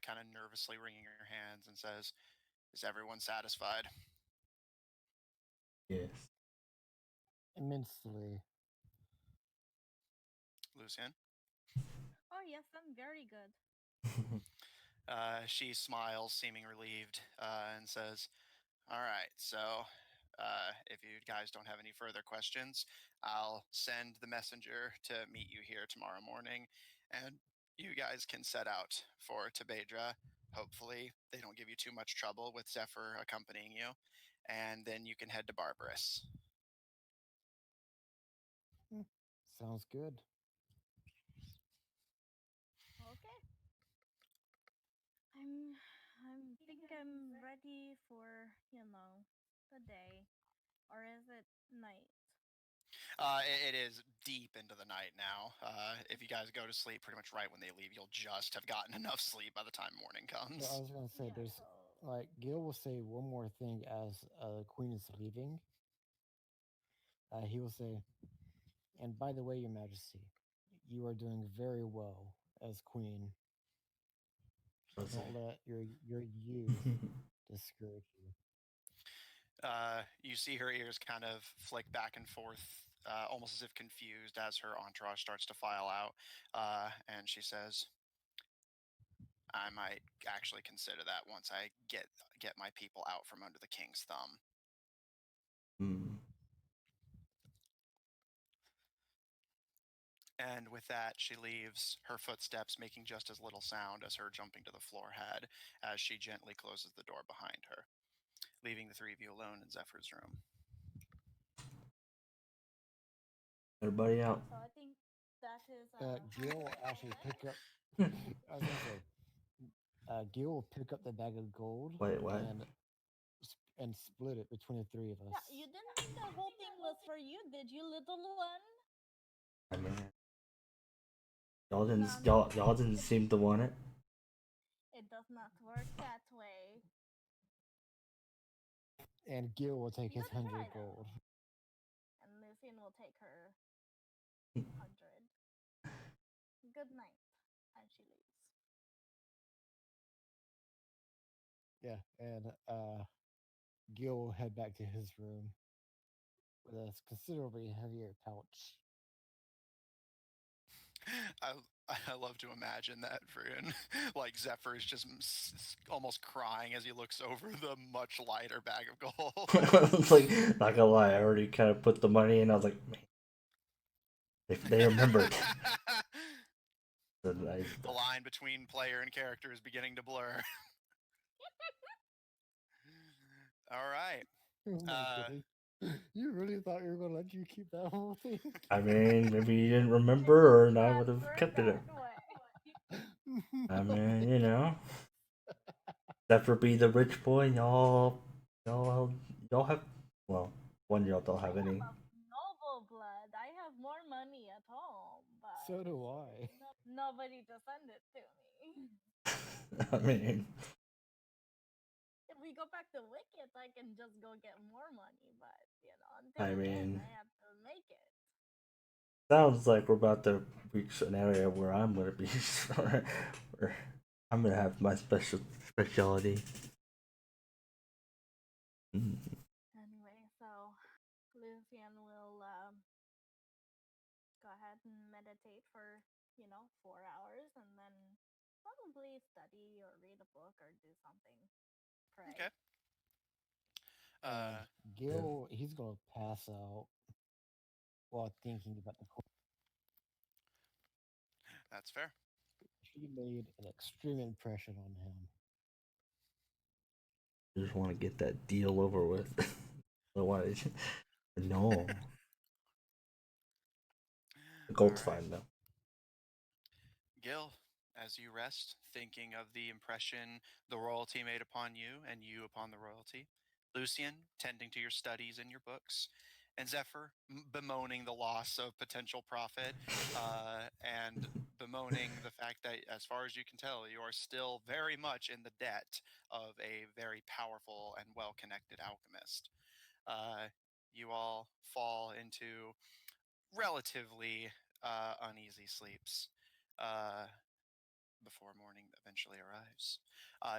kind of nervously wringing her hands, and says, "Is everyone satisfied?" Yes. Immensely. Lucian? Oh, yes, I'm very good. She smiles, seeming relieved, and says, "All right, so if you guys don't have any further questions, I'll send the messenger to meet you here tomorrow morning, and you guys can set out for Tabedra. Hopefully, they don't give you too much trouble with Zephyr accompanying you, and then you can head to Barbarous." Hmm, sounds good. Okay. I'm I'm think I'm ready for, the day. Or is it night? It is deep into the night now. If you guys go to sleep pretty much right when they leave, you'll just have gotten enough sleep by the time morning So I comes. was gonna say, Yeah, there's so like Gil will say one more thing as the queen is leaving. He will say, "And by the way, Your Majesty, you are doing very well as queen. Let's Don't see. let your youth discourage you." You see her ears kind of flick back and forth, almost as if confused, as her entourage starts to file out. And she says, "I might actually consider that once I get my people out from under the king's thumb." Hmm. And with that, she leaves, her footsteps making just as little sound as her jumping to the floor had, as she gently closes the door behind her, leaving the three of you alone in Zephyr's room. Everybody out. So I think that is. Gil will actually pick up. I was gonna say, Gil will pick up the bag of gold Wait, what? and split it between the three of us. Yeah, you didn't think the whole thing was for you, did you, little one? I mean, y'all didn't No, y'all didn't seem to want it. it does not work that way. And Gil will take his Good try, 100 though. gold. And Lucian will take her 100. Good night. And she leaves. Yeah, and Gil will head back to his room with a considerably heavier pouch. I love to imagine that Vrian, like Zephyr is just almost crying as he looks over the much lighter bag of gold. It's like, not gonna lie, I already kind of put the money in. I was like, man, they remembered. The line between player and character is beginning to blur. All right. Oh my goodness. You really thought you were going to let you keep that whole thing? I mean, maybe you didn't remember, and I would have kept it. I mean, you know, Zephyr be the rich boy, and y'all have, well, one y'all don't have any. Noble blood. I have more money at home, but So do I. nobody to send it to me. I mean, If we go back to Wicked, I can just go get more money, but until I then, mean, I have to make it. sounds like we're about to reach an area where I'm gonna be, where I'm gonna have my specialty. Mm. Anyway, so Lucian will go ahead and meditate for 4 hours, and then probably study or read a book or do something. Pray. Okay. Gil, he's going to pass out while thinking about the court. That's fair. She made an extreme impression on him. I just want to get that deal over with. I want to. No. The gold's All right. fine though. Gil, as you rest, thinking of the impression the royalty made upon you and you upon the royalty, Lucian, tending to your studies and your books, and Zephyr, bemoaning the loss of potential profit, and bemoaning the fact that, as far as you can tell, you are still very much in the debt of a very powerful and well-connected alchemist. You all fall into relatively uneasy sleeps. Uh, before morning eventually arrives.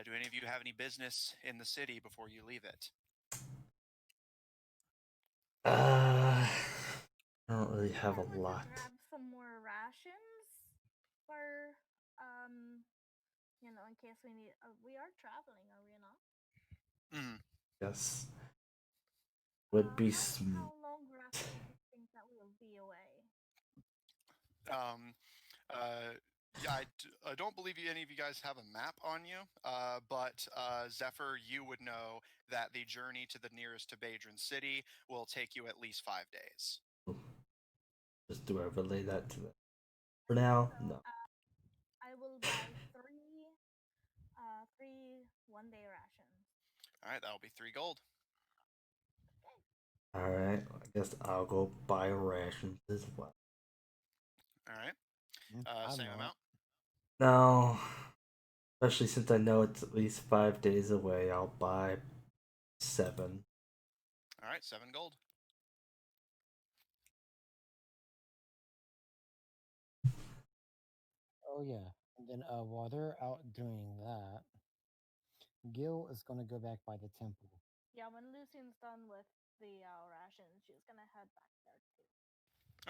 Do any of you have any business in the city before you leave it? I don't really have I a would lot. grab some more rations for in case we need. We are traveling, are we not? Mm. Yes. Would be How long roughly do you think that we'll be away? Um, yeah, I don't believe any of you guys have a map on you, but Zephyr, you would know that the journey to the nearest Tabedran city will take you at least 5 days. Just do I relay that to them? For now, So, no. I will buy three 1-day rations. All right, that'll be 3 gold. Okay. Alright, I guess I'll go buy rations as well. All right, I'm same not. amount. No. Especially since I know it's at least 5 days away, I'll buy 7. All right, 7 gold. Oh yeah. And then while they're out doing that, Gil is going to go back by the temple Yeah, when Lucian's done with the rations, she's gonna head back there too.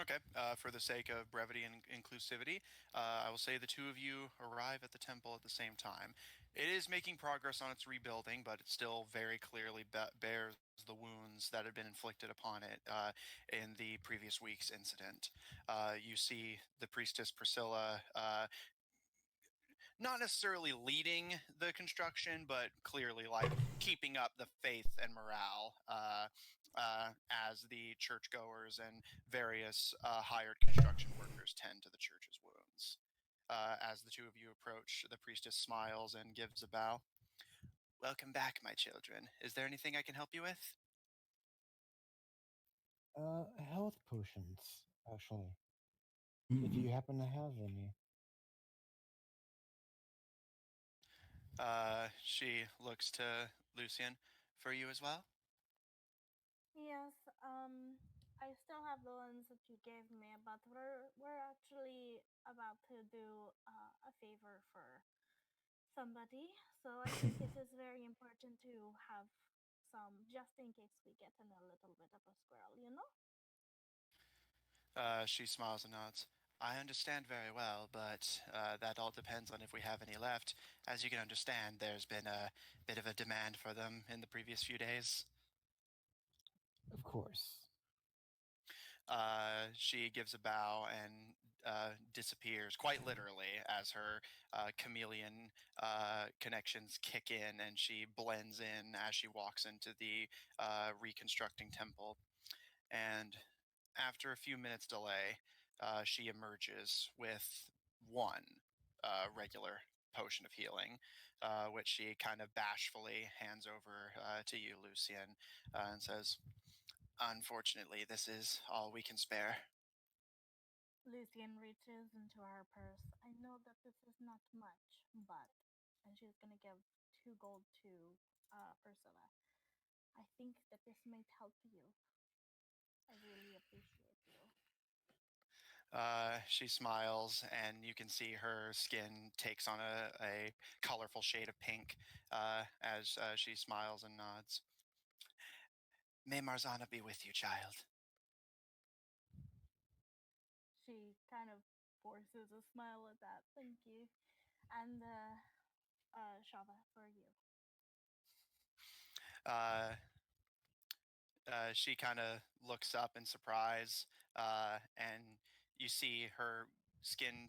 Okay, for the sake of brevity and inclusivity, I will say the two of you arrive at the temple at the same time. It is making progress on its rebuilding, but it still very clearly bears the wounds that had been inflicted upon it in the previous week's incident. You see the priestess Priscilla not necessarily leading the construction, but clearly like keeping up the faith and morale as the churchgoers and various hired construction workers tend to the church's wounds. As the two of you approach, the priestess smiles and gives a bow. Welcome back, my children. Is there anything I can help you with? Health potions, actually, if Hmm. you happen to have any. She looks to Lucian. For you as well? Yes, I still have the ones that you gave me, but we're actually about to do a favor for somebody, so I think it is very important to have some just in case we get in a little bit of a squirrel, you know? She smiles and nods. I understand very well, but that all depends on if we have any left. As you can understand, there's been a bit of a demand for them in the previous few days. Of course. She gives a bow and disappears, quite literally, as her chameleon connections kick in and she blends in as she walks into the reconstructing temple. And after a few minutes' delay, she emerges with one regular potion of healing, which she kind of bashfully hands over to you, Lucian, and says, "Unfortunately, this is all we can spare." Lucian reaches into her purse. I know that this is not much, but. And she's gonna give 2 gold to Ursula. I think that this might help you. I really appreciate you. She smiles, and you can see her skin takes on a colorful shade of pink as she smiles and nods. May Marzana be with you, child. She kind of forces a smile at that. Thank you. And Shava, for you. Uh, she kind of looks up in surprise, and you see her skin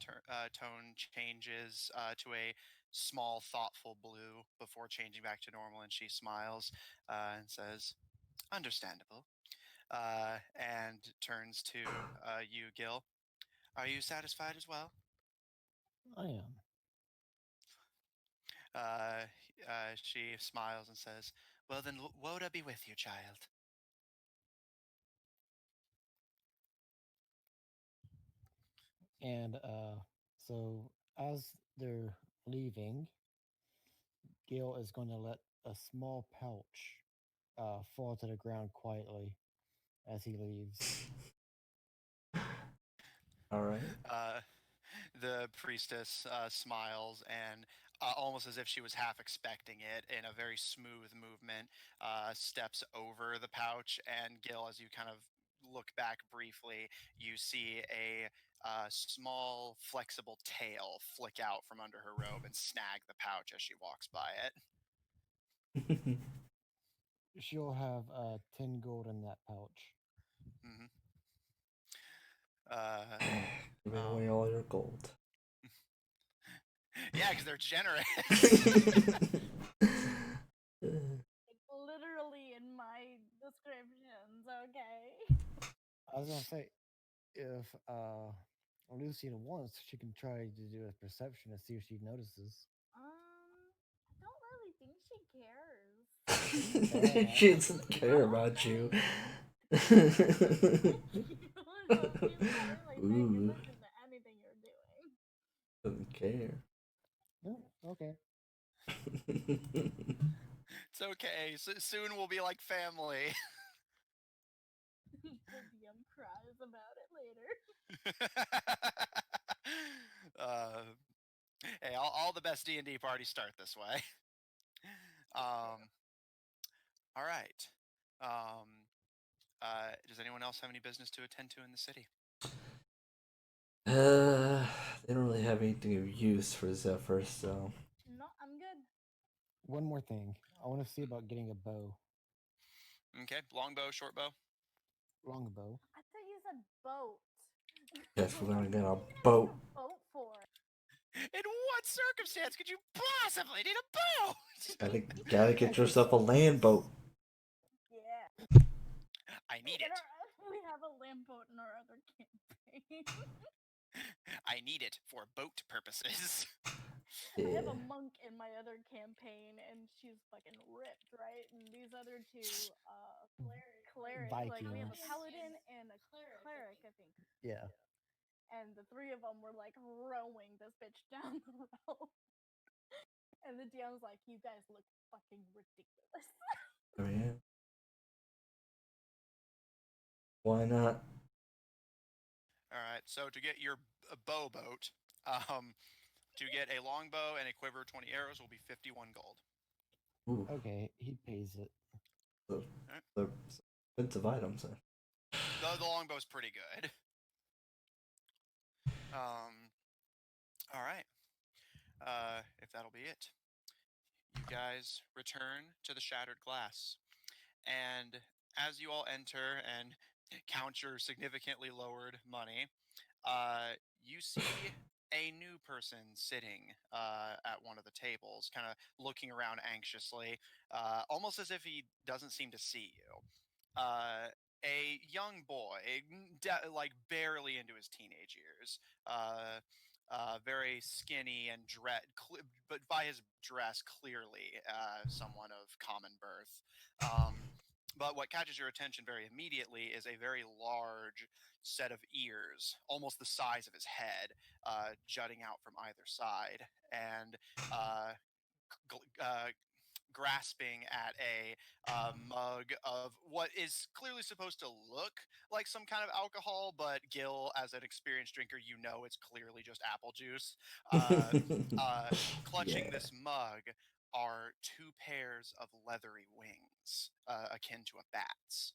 tone changes to a small, thoughtful blue before changing back to normal, and she smiles and says, "Understandable," and turns to you, Gil. Are you satisfied as well? I am. Uh, she smiles and says, "Well, then, Woda be with you, child." And so as they're leaving, Gail is going to let a small pouch fall to the ground quietly as he leaves. All right. Uh, the priestess smiles and almost as if she was half expecting it in a very smooth movement steps over the pouch, and Gil, as you kind of look back briefly, you see a small flexible tail flick out from under her robe and snag the pouch as she walks by it. She'll have 10 gold in that pouch. Mm-hmm. uh, Giving um, away all your gold. yeah, because they're generous. Like, literally in my descriptions, okay? I was going to say, if Lucian wants, she can try to do a perception to see if she notices. I don't really think she cares. Fair enough. She doesn't care No about you. So she's not really paying Ooh, attention to anything you're doing. doesn't care. Yeah, okay. It's okay. Soon we'll be like family. The DM cries about it later. uh, hey, all the best D&D parties start this way. It's Um, true. All right. Does anyone else have any business to attend to in the city? They don't really have anything of use for Zephyr, so No, I'm good. One more thing. I want to see about getting a bow, Okay, longbow, short bow. longbow. I thought you said boat. yes, we're gonna get a What do you boat. need a boat for? In what circumstance could you possibly need a boat? Gotta get yourself a land boat. Yeah. I need it. We have a land boat in our other campaign. I need it for boat purposes. I have Yeah. a monk in my other campaign, and she's fucking ripped, right? And these other two, cleric, like we have a Vikings. paladin and a cleric, I think. Yeah. And the three of them were like rowing this bitch down the road. And the DM's like, "You guys look fucking ridiculous." Oh yeah. Why not? All right, so to get your bow boat, to get a longbow and a quiver of 20 arrows will be 51 gold. Ooh, Okay, he pays it. they're expensive items. The longbow's pretty good. All right. If that'll be it, you guys return to the Shattered Glass, and as you all enter and count your significantly lowered money, you see a new person sitting at one of the tables, kind of looking around anxiously, almost as if he doesn't seem to see you. A young boy, like barely into his teenage years, very skinny and but by his dress, clearly someone of common birth. But what catches your attention very immediately is a very large set of ears, almost the size of his head, jutting out from either side, and grasping at a mug of what is clearly supposed to look like some kind of alcohol, but Gil, as an experienced drinker, you know it's clearly just apple juice. Clutching Yeah. this mug are two pairs of leathery wings, akin to a bat's.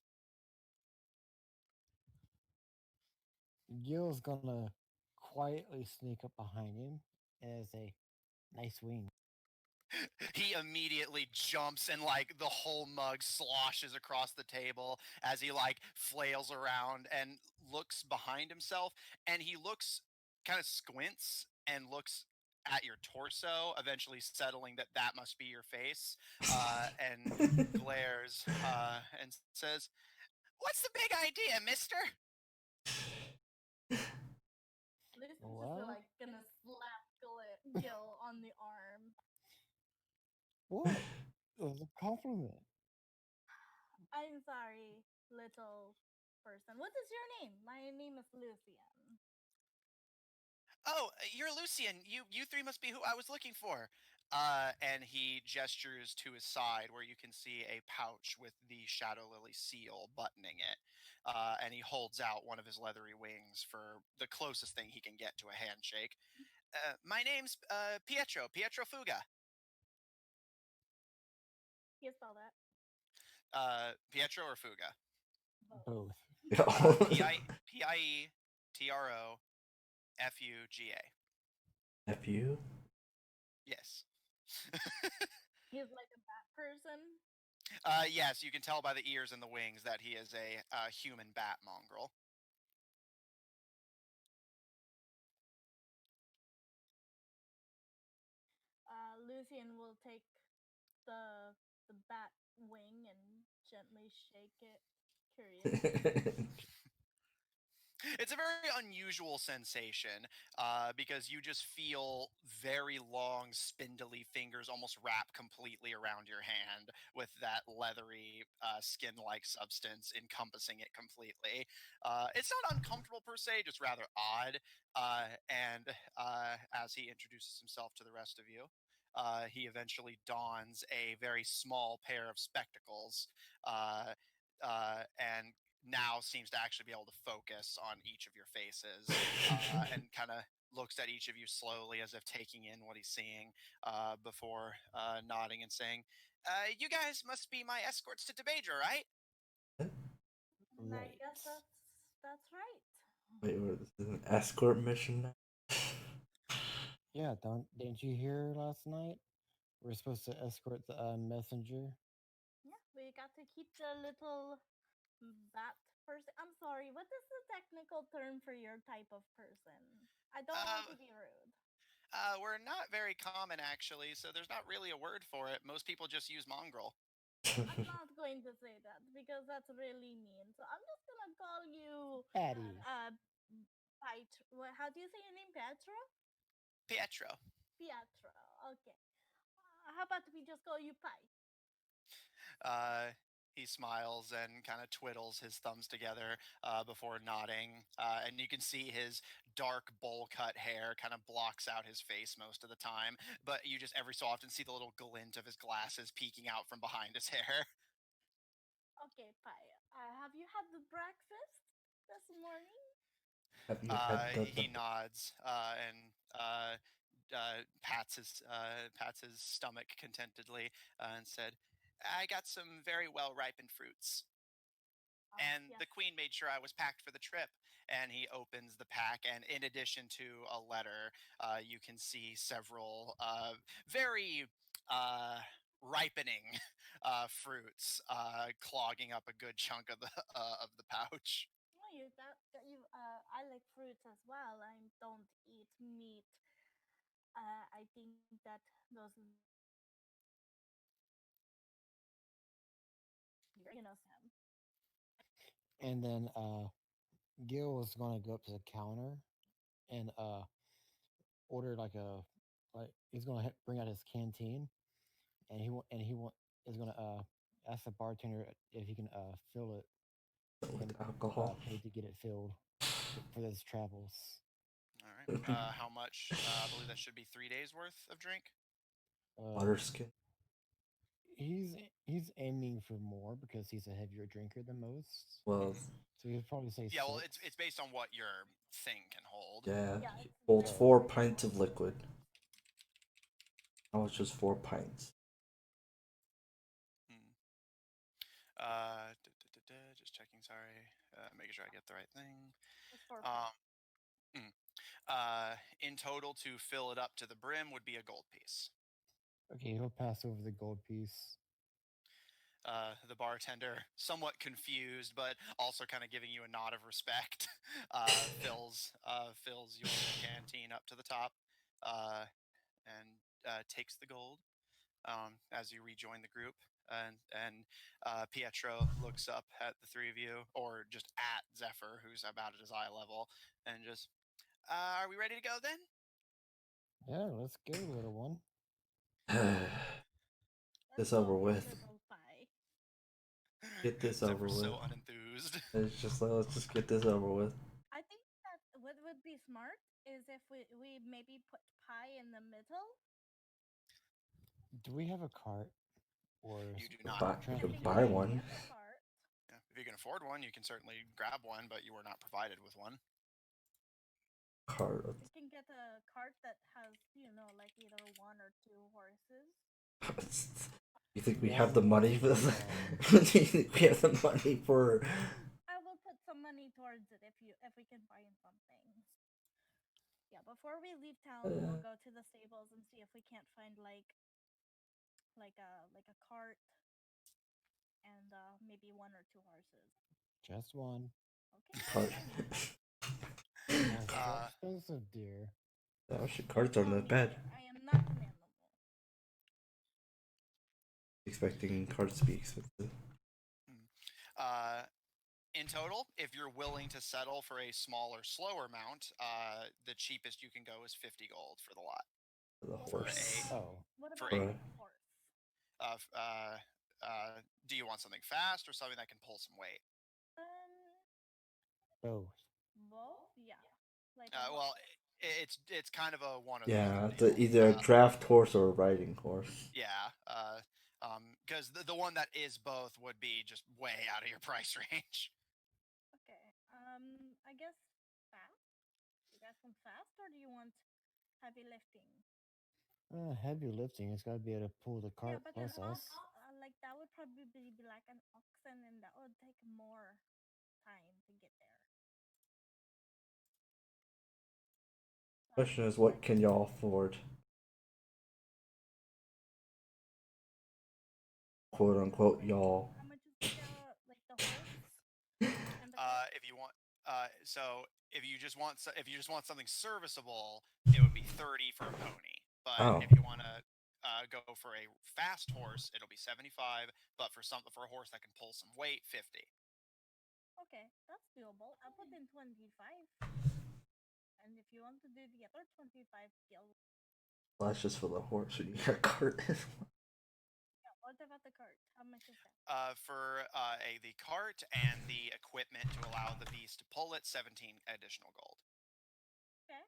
Gil's gonna quietly sneak up behind him and say, "Nice wing." He immediately jumps and like the whole mug sloshes across the table as he like flails around and looks behind himself, and he looks kind of squints and looks at your torso, eventually settling that that must be your face, and glares and says, "What's the big idea, mister?" This is just Well, like gonna slap Gil on the arm. what? It was a compliment. I'm sorry, little person. What is your name? My name is Lucian. Oh, you're Lucian. You three must be who I was looking for. And he gestures to his side where you can see a pouch with the Shadowlily seal buttoning it. And he holds out one of his leathery wings for the closest thing he can get to a handshake. My name's Pietro Fuga. Can you spell that? Pietro or Fuga? Both. Pietro F-U? Yes. He's like a bat person. Yes, you can tell by the ears and the wings that he is a human bat mongrel. Lucian will take the bat wing and gently shake it curiously. It's a very unusual sensation because you just feel very long, spindly fingers almost wrap completely around your hand with that leathery, skin-like substance encompassing it completely. It's not uncomfortable per se, just rather odd. And as he introduces himself to the rest of you, he eventually dons a very small pair of spectacles and now seems to actually be able to focus on each of your faces and kind of looks at each of you slowly as if taking in what he's seeing before nodding and saying, You guys must be my escorts to Tabedra, right? I guess Right. that's right. Wait, this is an escort mission now? Yeah, didn't you hear last night? We're supposed to escort the messenger. Yeah, we got to keep the little bat person. I'm sorry, what is the technical term for your type of person? I don't want Uh, to be rude. we're not very common, actually, so there's not really a word for it. Most people just use mongrel. I'm not going to say that because that's really mean. So I'm just gonna call you Patty. How do you say your name? Pietro? Pietro. Pietro. Okay. How about we just call you Pi? He smiles and kind of twiddles his thumbs together before nodding. And you can see his dark bowl cut hair kind of blocks out his face most of the time. But you just every so often see the little glint of his glasses peeking out from behind his hair. Okay, Pi. Have you had the breakfast this morning? Have you had He nods and pats his stomach contentedly and said, "I got some very well ripened fruits." And Yes. the queen made sure I was packed for the trip. And he opens the pack, and in addition to a letter, you can see several very ripening fruits clogging up a good chunk of the pouch. Oh, you that you. I like fruits as well. I don't eat meat. I think that those Sam. And then Gil was gonna go up to the counter and order he's gonna bring out his canteen and he want is gonna ask the bartender if he can fill it with and alcohol? pay to get it filled for his travels. All right. How much? I believe that should be 3 days worth of drink. Uh, Butterskin. he's he's aiming for more because he's a heavier drinker than most. Well, Hmm. So he'd probably say Yeah, well, six. it's based on what your thing can hold. yeah, Yeah, he it's holds very Oh, 4 pints of liquid. How much is 4 pints? Hmm. Just checking. Sorry, making sure I get the right thing. it's for Um, mm. In total, to fill it up to the brim would be a gold piece. okay, he'll pass over the gold piece. The bartender, somewhat confused, but also kind of giving you a nod of respect, fills your canteen up to the top, uh, and takes the gold as you rejoin the group. And Pietro looks up at the three of you, or just at Zephyr, who's about at his eye level, and just, "Are we ready to go then?" Yeah, let's go, little one. Let's This go, over with. little pie. Get this over Zephyr's with. so unenthused. It's just like, let's just get this over with. I think that what would be smart is if we maybe put pie in the middle. Do we have a cart or You do We not. buy, we I could think buy we can one. get a cart. Yeah. If you can afford one, you can certainly grab one, but you were not provided with one. Cart. We can get a cart that has, like either one or two horses. You think we yeah, have the let's money for this? Do you think we have the money for? I will put some money towards it if we can find something. Yeah, before we leave town, we'll go to the stables and see if we can't find like a cart and maybe one or two horses. just one. Okay, Cart. fine. Oh, so Uh, expensive, dear. Oh shit, Don't cards are in call the me bed. dear. I am not an animal. Expecting cards to be expensive. hmm. uh, in total, if you're willing to settle for a smaller, slower mount, the cheapest you can go is 50 gold for the lot. The What For about a horse. Oh, what for about a Right. a horse? uh, f- uh, do you want something fast or something that can pull some weight? Um, both. both. Yeah, like a Well, horse. it's kind of a one or the other Yeah, deal. either a draft horse or a riding horse. Yeah, because the one that is both would be just way out of your price range. Okay. I guess fast. You guys want fast, or do you want heavy lifting? Heavy lifting. It's got to be able to pull the Yeah, cart but plus us. like that would probably be like an oxen, and that would take more time to get there. Question is, what can y'all afford? Quote unquote, y'all. How much is like the horse and the cart? If you want, so if you just want something serviceable, it would be 30 for a pony. But Oh. if you want to go for a fast horse, it'll be 75. But for a horse that can pull some weight, 50. Okay, that's doable. I'll put in 25. And if you want to do the other 25, Gil. Well, that's just for the horse. You got a cart. Yeah, what about the cart? How much is that? For the cart and the equipment to allow the beast to pull it, 17 additional gold. Okay.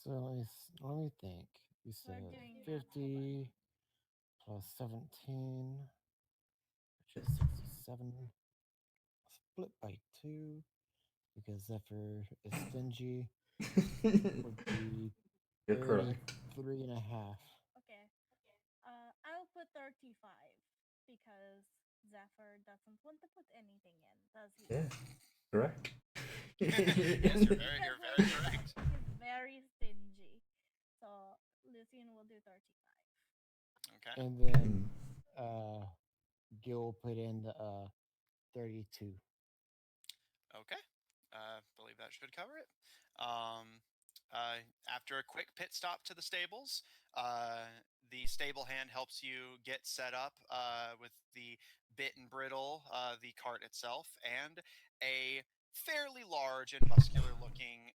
So let me think. You said doing that, 50 plus 17, which is 67. Split by 2 because Zephyr is stingy. Would be You're correct. 33 and a half. Okay. I'll put 35 because Zephyr doesn't want to put anything in, does he? Yeah, correct. Yes, you're very correct. He's very stingy. So Lucian will do 35. Okay. And then Gil put in the 32. Okay. Believe that should cover it. After a quick pit stop to the stables, the stable hand helps you get set up with the bit and bridle, the cart itself, and a fairly large and muscular looking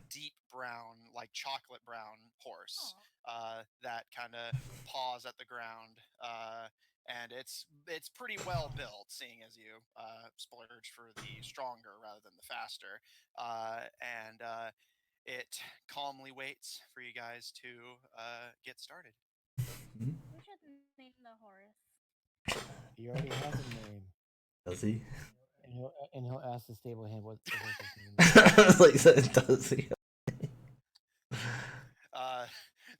deep brown, like chocolate brown horse that kind of paws at the ground. And it's pretty well built, seeing as you splurge for the stronger rather than the faster. And it calmly waits for you guys to get started. We should name the horse. He already has a name. Does he? And he'll ask the stable hand what the horse's name is. Like that, does he?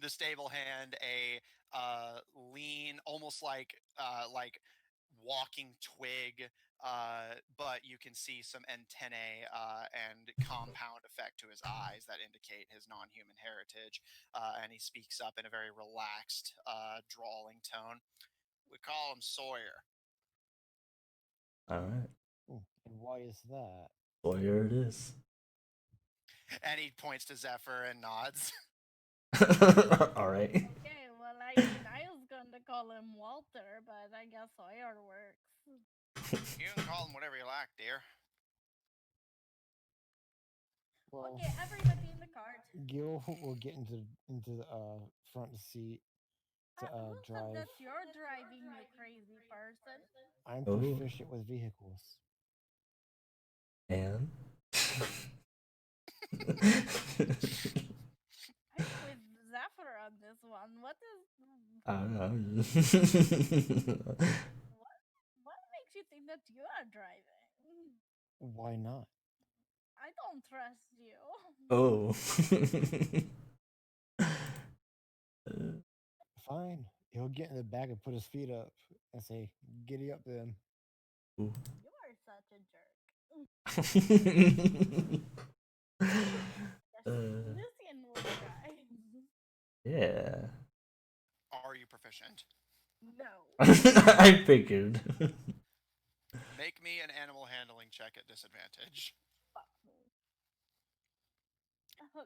The stable hand, a lean, almost like walking twig, but you can see some antennae and compound effect to his eyes that indicate his non-human heritage. And he speaks up in a very relaxed, drawling tone. We call him Sawyer. All right. And why is that? Well, here it is. And he points to Zephyr and nods. All right. Okay, well, I mean, I was going to call him Walter, but I guess Sawyer works. You can call him whatever you like, dear. Well, Okay, everybody in the cart. Gil will get into the front seat to Who said drive. that you're driving, you crazy person? I'm Oh. proficient with vehicles. And I'm with Zephyr on this one. What makes you think that you are driving? Why not? I don't trust you. Oh. Fine. He'll get in the back and put his feet up and say, "Giddy up, then." You are such a jerk. Lucian will drive. Yeah. Are you proficient? No. I figured. Make me an animal handling check at disadvantage. Fuck me. Okay.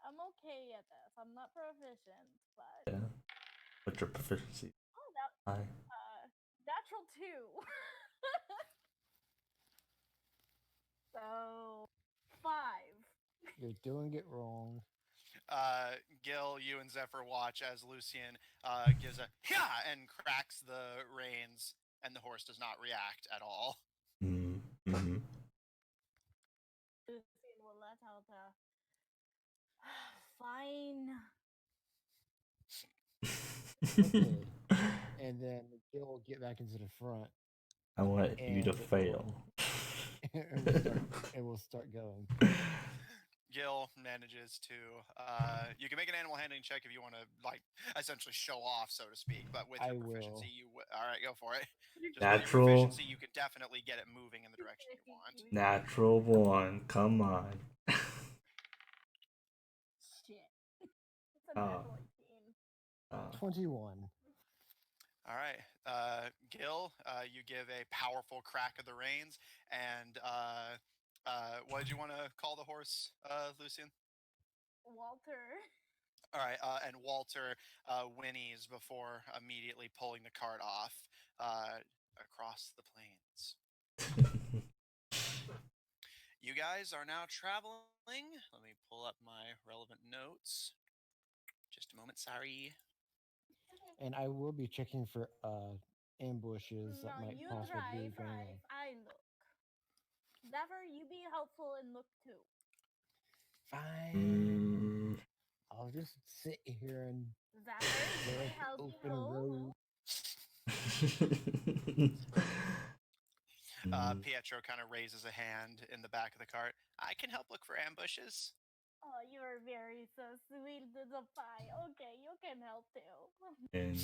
I'm okay at this. I'm not proficient, but Yeah. What's your proficiency? oh, that High. natural 2. So 5. You're doing it wrong. Gil, you and Zephyr watch as Lucian gives a "Hya!" and cracks the reins, and the horse does not react at all. Mm-hmm. Lucian will let out a fine. Okay. And then Gil will get back into the front. I want you to And fail. and we'll start going. Gil manages to. You can make an animal handling check if you want to, like, essentially show off, so to speak. But with your I proficiency, will. all right, go for it. Just with your Natural. proficiency, you can definitely get it moving in the direction you want. Natural one. Come on. Shit. It's a Oh. nat 14. 21. All right, Gil, you give a powerful crack of the reins, and what did you want to call the horse, Lucian? Walter. All right, and Walter whinnies before immediately pulling the cart off across the plains. You guys are now traveling. Let me pull up my relevant notes. Just a moment, sorry. And I will be checking for ambushes that No, might you possibly be drive, going right? I look. Zephyr, you be helpful and look too. on. Fine. Mm. I'll just sit here and Zephyr, you be look open helpful. road. Pietro kind of raises a hand in the back of the cart. I can help look for ambushes. Oh, you're very so sweet, little pie. Okay, you can help too. And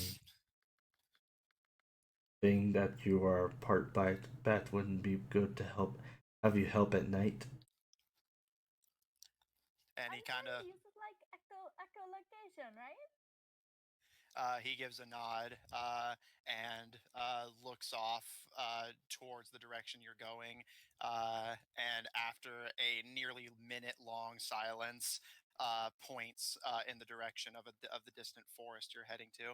being that you are part bat wouldn't be good to help. Have you help at night? And he kind of uses like echolocation, right? he gives a nod and looks off towards the direction you're going. And after a nearly minute-long silence, points in the direction of the distant forest you're heading to.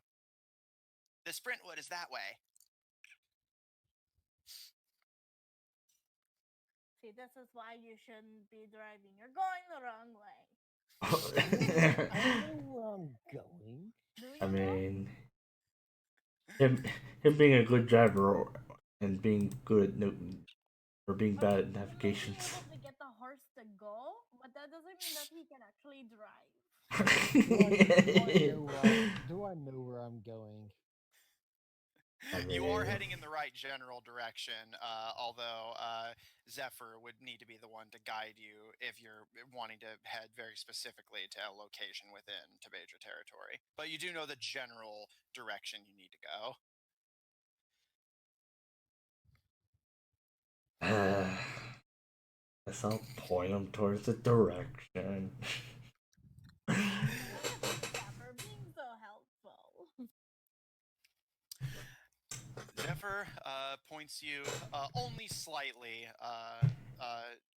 The Sprintwood is that way. See, this is why you shouldn't be driving. You're going the wrong way. I know where I'm going. Do you I know? mean, him being a good driver and being good at or being bad at He may navigation. be able to get the horse to go, but that doesn't mean that he can actually drive. Do I know where I'm going? You are heading in the right general direction, although Zephyr would need to be the one to guide you if you're wanting to head very specifically to a location within Tabedra territory. But you do know the general direction you need to go. Guess I'll point him towards the direction. Zephyr being so helpful. Zephyr points you only slightly,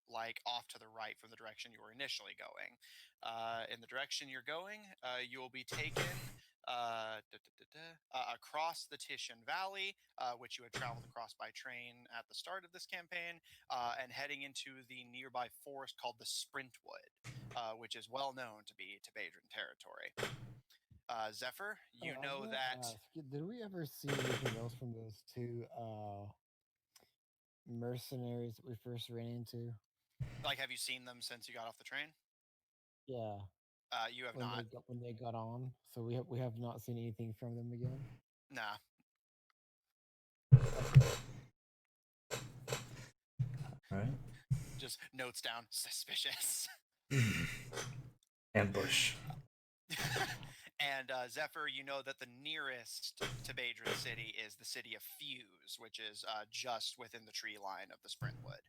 like off to the right from the direction you were initially going. In the direction you're going, you will be taken across the Titian Valley, which you had traveled across by train at the start of this campaign, and heading into the nearby forest called the Sprintwood, which is well known to be Tabedran territory. Zephyr, you know that. Did we ever see anything else from those two mercenaries that we first ran into? Like, have you seen them since you got off the train? Yeah. You have not. When they got on, so we have not seen anything from them again. Nah. All right. Just notes down. Suspicious. Ambush. And Zephyr, you know that the nearest Tabedran city is the city of Fuse, which is just within the tree line of the Sprintwood.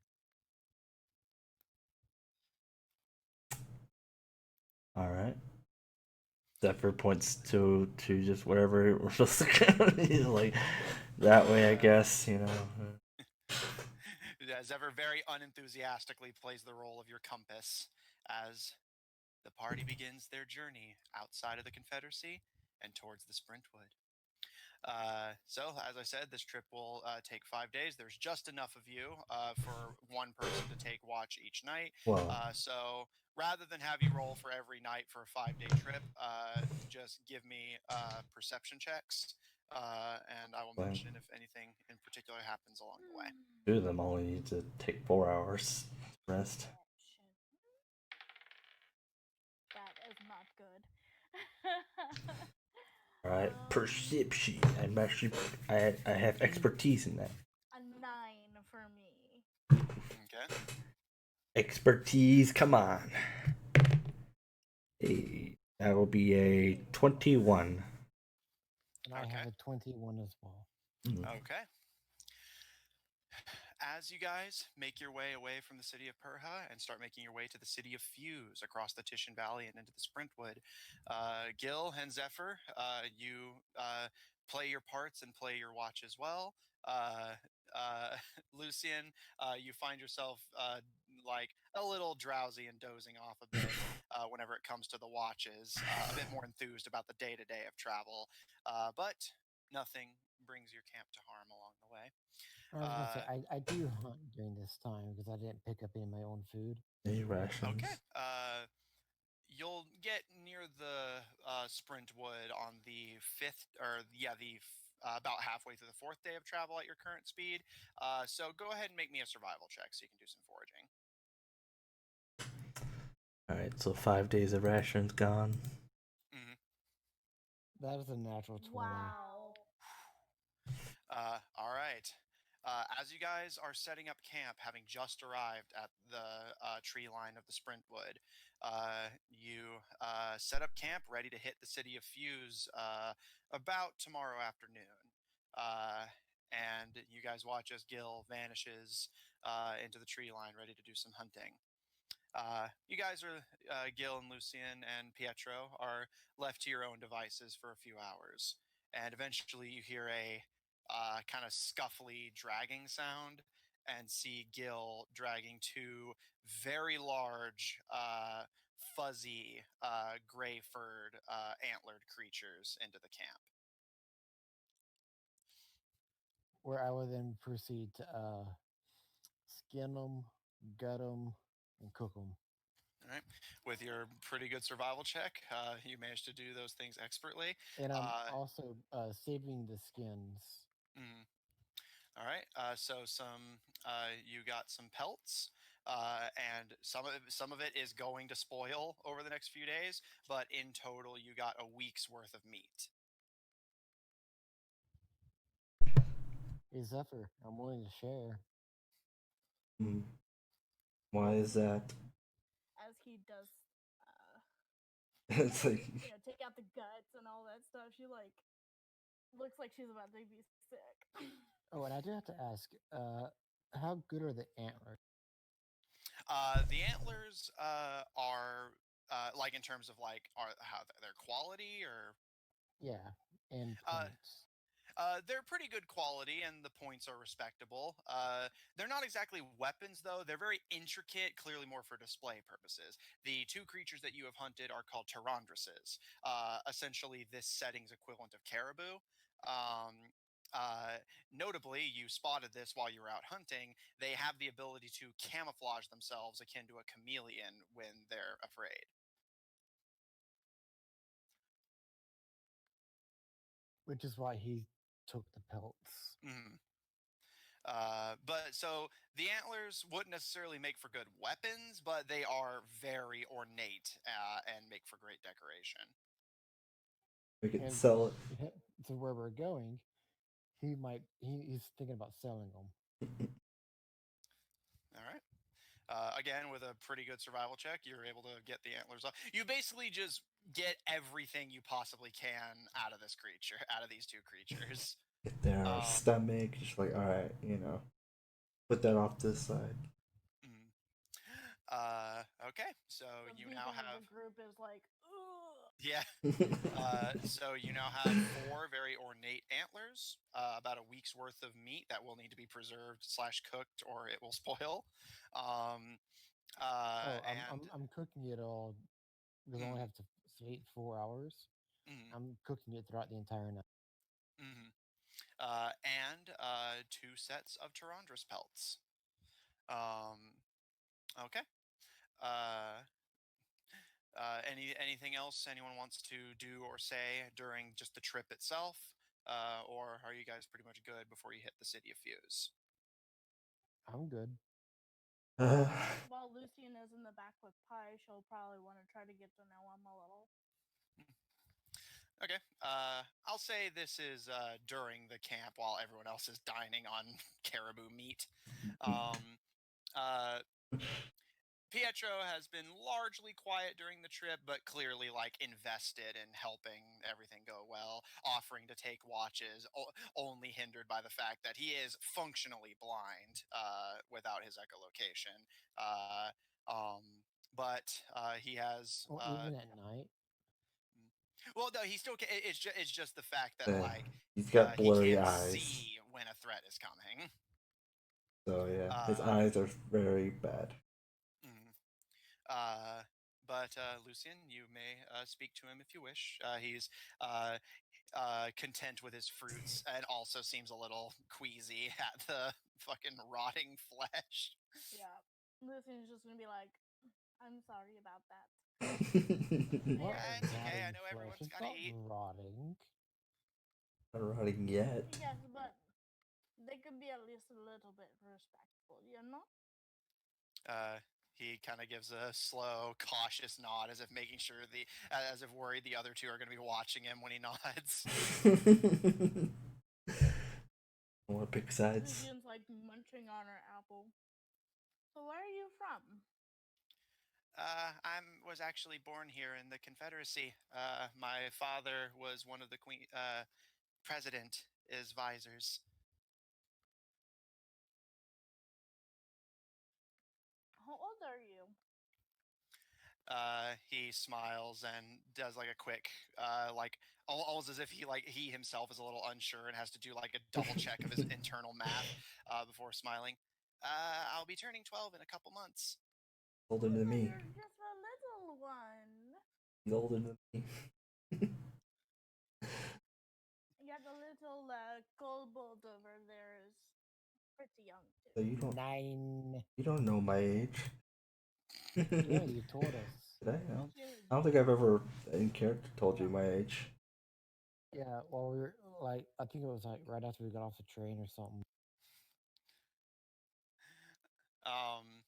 All right. Zephyr points to just wherever we're supposed to go. He's like, that way, I guess, you know. Yeah, Zephyr very unenthusiastically plays the role of your compass as the party begins their journey outside of the Confederacy and towards the Sprintwood. So, as I said, this trip will take 5 days. There's just enough of you for one person to take watch each night. Well, So, rather than have you roll for every night for a 5-day trip, just give me perception checks, and I will mention if anything in particular happens along the way. two of them only need to take 4 hours to rest. That is not good. All right, perception. I'm actually, I have expertise in that. A 9 for me. Okay. Expertise, come on. That will be a 21. And I have Okay. a 21 as well. Okay. As you guys make your way away from the city of Perha and start making your way to the city of Fuse across the Titian Valley and into the Sprintwood, Gil and Zephyr, you play your parts and play your watch as well. Lucian, you find yourself like a little drowsy and dozing off a bit whenever it comes to the watches, a bit more enthused about the day-to-day of travel, but nothing brings your camp to harm along the way. I was gonna say I do hunt during this time because I didn't pick up any of my own food. Any rations? Okay. You'll get near the Sprintwood on the fifth, or yeah, about halfway through the fourth day of travel at your current speed. So go ahead and make me a survival check so you can do some foraging. Alright, so 5 days of rations gone. Mm-hmm. That is a natural 20. Wow. All right. As you guys are setting up camp, having just arrived at the tree line of the Sprintwood, you set up camp ready to hit the city of Fuse about tomorrow afternoon. And you guys watch as Gil vanishes into the tree line, ready to do some hunting. You guys are, Gil and Lucien and Pietro, are left to your own devices for a few hours. And eventually you hear a kind of scuffly dragging sound and see Gil dragging two very large, fuzzy, gray furred, antlered creatures into the camp. Where I would then proceed to skin them, gut them, and cook them. All right. With your pretty good survival check, you managed to do those things expertly. And I'm also saving the skins. Mm. All right. So you got some pelts, and some of it is going to spoil over the next few days. But in total, you got a week's worth of meat. Hey Zephyr, I'm willing to share. Why is that? As he does, It's like take out the guts and all that stuff. She looks like she's about to be sick. Oh, and I do have to ask, how good are the antlers? The antlers are like in terms of like are how their quality or Yeah, and uh, points. they're pretty good quality, and the points are respectable. They're not exactly weapons, though. They're very intricate, clearly more for display purposes. The two creatures that you have hunted are called Tyrandruses, essentially this setting's equivalent of caribou. Um, Notably, you spotted this while you were out hunting. They have the ability to camouflage themselves akin to a chameleon when they're afraid. Which is why he took the pelts. Mm. But so the antlers wouldn't necessarily make for good weapons, but they are very ornate and make for great decoration. we can And sell it. to where we're going, he's thinking about selling them. All right. Again, with a pretty good survival check, you're able to get the antlers off. You basically just get everything you possibly can out of this creature, out of these two creatures. Get their stomach, just like, alright, put that off this side. Mm. Okay, so The you now have the group is like, ugh. yeah. So you now have four very ornate antlers, about a week's worth of meat that will need to be preserved / cooked, or it will spoil. I'm cooking it all because I only have to wait 4 hours. Mm, I'm cooking it throughout the entire night. mm, and two sets of Tyrandrus pelts. Okay. Uh, anything else anyone wants to do or say during just the trip itself, or are you guys pretty much good before you hit the city of Fuse? I'm good. While Lucian is in the back with Pie, she'll probably want to try to get to know him a little. Okay. I'll say this is during the camp while everyone else is dining on caribou meat. Um, uh, Pietro has been largely quiet during the trip, but clearly like invested in helping everything go well, offering to take watches, only hindered by the fact that he is functionally blind without his echolocation. Uh, um, but he has. Or even at night. Well, no, he still. It's just the fact that Yeah, like he's got he blurry can't eyes. see when a threat is coming. So yeah, his eyes are very bad. Mm. Uh, but Lucian, you may speak to him if you wish. He's uh, content with his fruits and also seems a little queasy at the fucking rotting flesh. Yeah. Lucian's just gonna be like, I'm sorry about that. What There. It's okay. I rotting know flesh? everyone's It's got to not eat. rotting. Not rotting yet. Yes, but they could be at least a little bit respectful, you know? Uh, he kind of gives a slow, cautious nod, as if making sure as if worried the other two are going to be watching him when he nods. I want to pick sides. Lucian's like munching on her apple. So where are you from? I was actually born here in the Confederacy. My father was one of the president advisors. How old are you? He smiles and does like a quick, like almost as if he himself is a little unsure and has to do like a double check of his internal math before smiling. I'll be turning 12 in a couple months. Older Oh, than so me. you're just a little one. He's older than me. Yeah, the little kobold over there is pretty young too. So 9. you don't know my age. Yeah, you told us. Did I? You're I don't think I've ever in character told you my age. Yeah, well, we were like, I think it was like right after we got off the train or something. Um,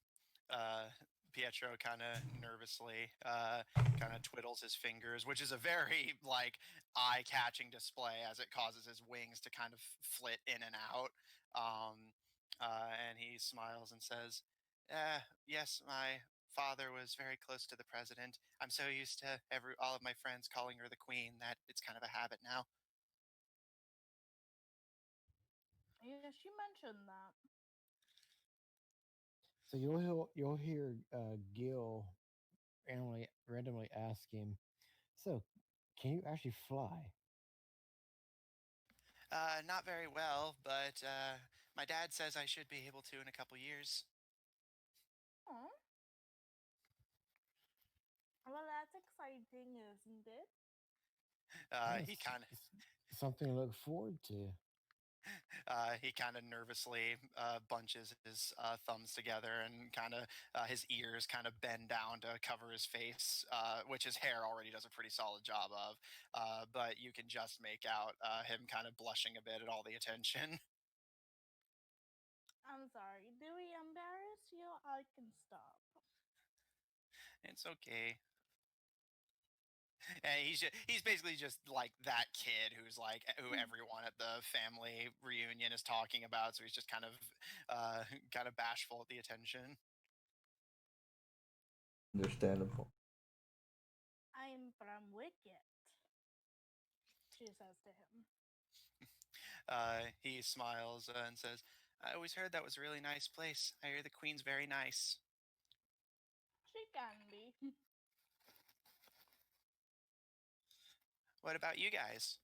Pietro kind of nervously kind of twiddles his fingers, which is a very like eye-catching display as it causes his wings to kind of flit in and out. And he smiles and says, "Yes, my father was very close to the president. I'm so used to all of my friends calling her the queen that it's kind of a habit now." yeah, she mentioned that. So you'll hear Gil randomly ask him, "So, can you actually fly?" Not very well, but my dad says I should be able to in a couple years. Oh, well, that's exciting, isn't it? Yeah, He kind of it's something to look forward to. he kind of nervously bunches his thumbs together and kind of his ears kind of bend down to cover his face, which his hair already does a pretty solid job of. But you can just make out him kind of blushing a bit at all the attention. I'm sorry. Do we embarrass you? I can stop. It's okay. And he's basically just like that kid who everyone at the family reunion is talking about. So he's just kind of bashful at the attention. Understandable. I'm from Wicket, she says to him. He smiles and says, "I always heard that was a really nice place. I hear the queen's very nice." She can be. What about you guys?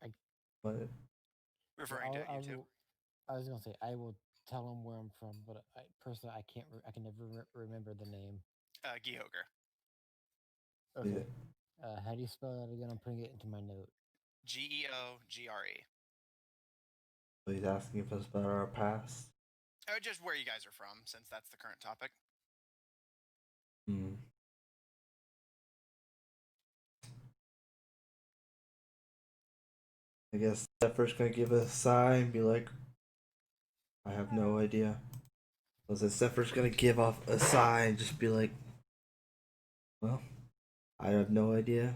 I, But Referring to you two. I was gonna say I will tell him where I'm from, but personally I can't. I can never remember the name. Gyogre. Okay. How do you spell that again? I'm putting it into my note. Geogre. so he's asking if us about our past. Just where you guys are from, since that's the current topic. Hmm. I guess Zephyr's gonna give a sigh and be like, I have no idea. So Zephyr's gonna give off a sigh and just be like, well, I have no idea,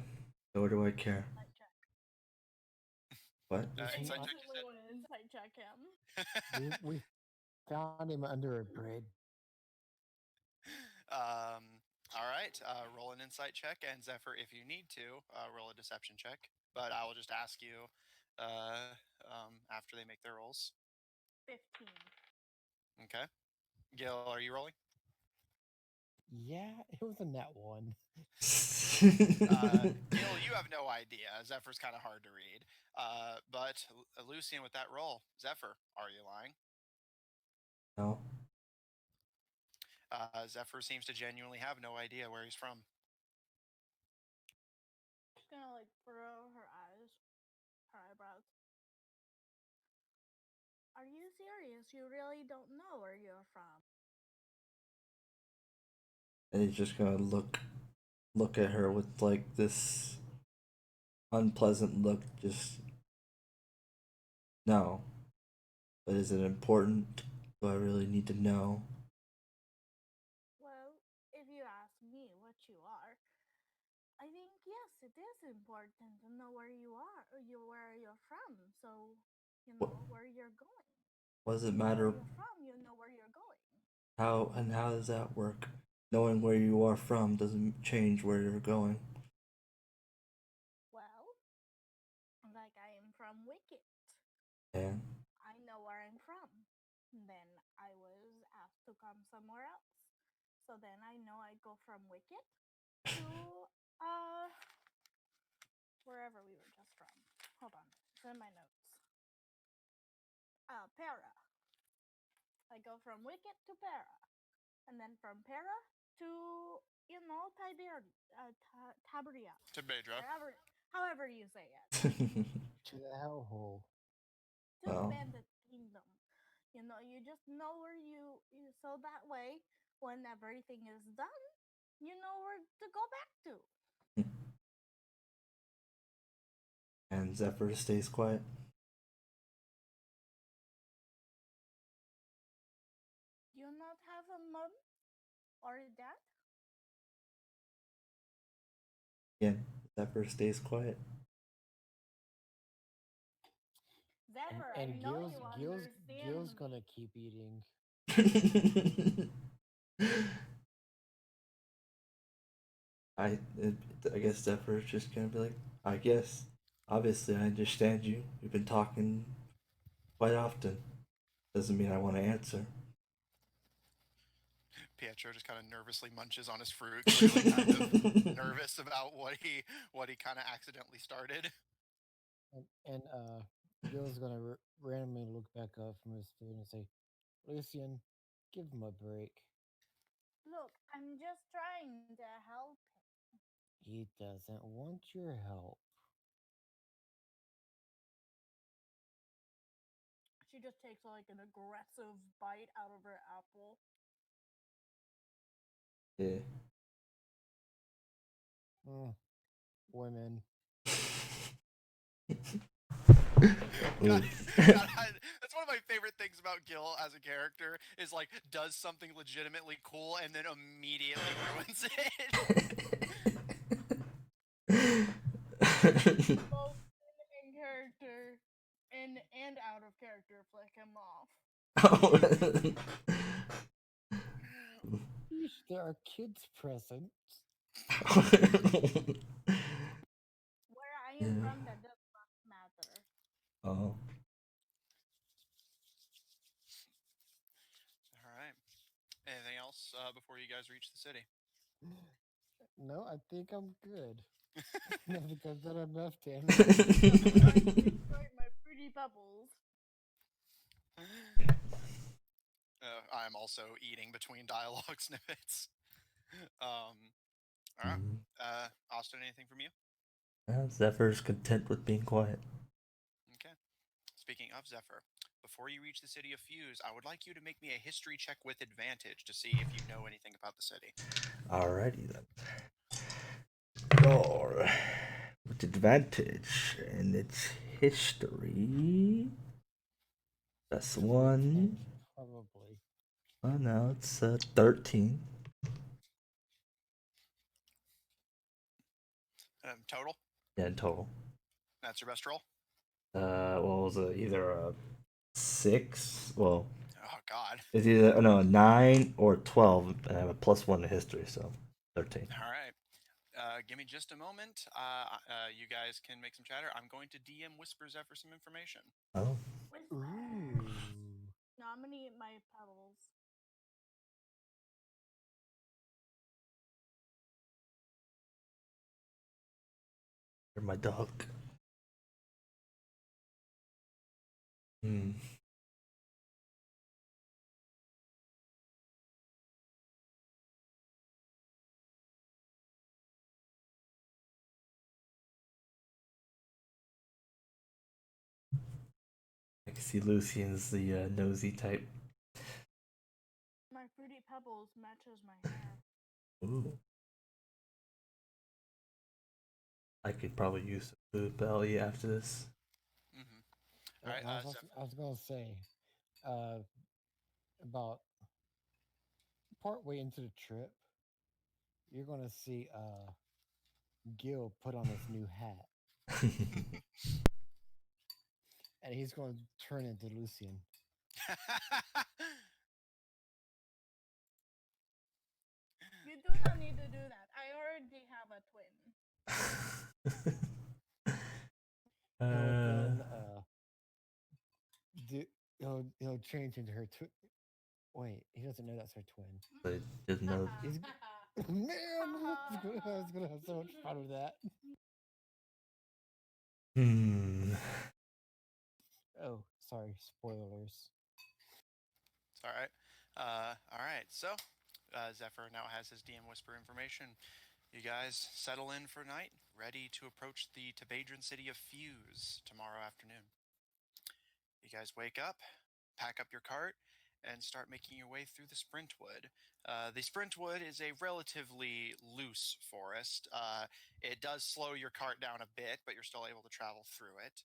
nor do I care. Insight check. What? Insight check, Instantly want to insight check him. we Found him under a bridge. All right. Roll an insight check, and Zephyr, if you need to, roll a deception check. But I will just ask you after they make their rolls. 15. Okay. Gil, are you rolling? Yeah, it was a net one. Gil, you have no idea. Zephyr's kind of hard to read. But Lucian, with that roll, Zephyr, are you lying? No. Zephyr seems to genuinely have no idea where he's from. She's gonna like furrow her eyebrows. Are you serious? You really don't know where you're from? And he's just gonna look at her with like this unpleasant look. Just no. But is it important? Do I really need to know? Well, if you ask me what you are, I think yes, it is important to know where you are, where you're from, so you What, know where you're going. what does it You know where matter? you're from, you know where you're going. How does that work? Knowing where you are from doesn't change where you're going. Well, like I am from Wicket. And I know where I'm from. Then I was asked to come somewhere else. So then I know I go from Wicket to wherever we were just from. Hold on, it's in my notes. Para. I go from Wicket to Para, and then from Para to Tabria. Tabedra. However you say it. To the hellhole. To the Bandit Kingdom. You know, you just know where you so that way when everything is done, you know where to go back to. and Zephyr stays quiet. Do you not have a mom or a dad? Again, Zephyr stays quiet. Zephyr, And I know Gil's, you Gil's, understand Gil's me. gonna keep eating. I I guess Zephyr's just gonna be like, I guess. Obviously, I understand you. We've been talking quite often. Doesn't mean I want to answer. Pietro just kind of nervously munches on his fruit, clearly kind of nervous about what he kind of accidentally started. And Gil's gonna randomly look back up from his food and say, Lucian, give him a break. Look, I'm just trying to help him. He doesn't want your help. She just takes like an aggressive bite out of her apple. Yeah. Women. God, that's one of my favorite things about Gil as a character is like does something legitimately cool and then immediately ruins it. Both in character and out of character flick him off. Yeesh, there are kids present. Where I am from, that does not matter. Oh. All right. Anything else before you guys reach the city? No, I think I'm good. I think I've done enough damage. I'm trying to enjoy my pretty bubbles. I'm also eating between dialogue snippets. All right. Austin, anything from you? Zephyr's content with being quiet. Okay. Speaking of Zephyr, before you reach the city of Fuse, I would like you to make me a history check with advantage to see if you know anything about the city. Alrighty then. Roar. With advantage and its history. That's one. Probably. Oh no, it's 13. Total? Yeah, in total. That's your best roll? What was it? Either a 6? Well, Oh God. It's either a 9 or 12, and I have a +1 to history, so 13. All right. Give me just a moment. You guys can make some chatter. I'm going to DM Whisper Zephyr some information. Oh, Ooh. No, I'm gonna eat my pebbles. you're my dog. Hmm. I can see Lucian's the nosy type. My fruity pebbles matches my hair. Ooh. I could probably use some food belly after this. Mm-hmm. All right, I was gonna say, about part way into the trip, you're gonna see Gil put on his new hat, and he's going to turn into Lucian. Zephyr. You do not need to do that. I already have a twin. He'll then uh, he'll change into her twin. Wait, he doesn't know that's her twin. but just know. He's man, I was gonna have so much fun with that. Hmm. Oh, sorry, spoilers. It's all right. All right. So, Zephyr now has his DM Whisper information. You guys settle in for night, ready to approach the Tabedran city of Fuse tomorrow afternoon. You guys wake up, pack up your cart, and start making your way through the Sprintwood. The Sprintwood is a relatively loose forest. It does slow your cart down a bit, but you're still able to travel through it.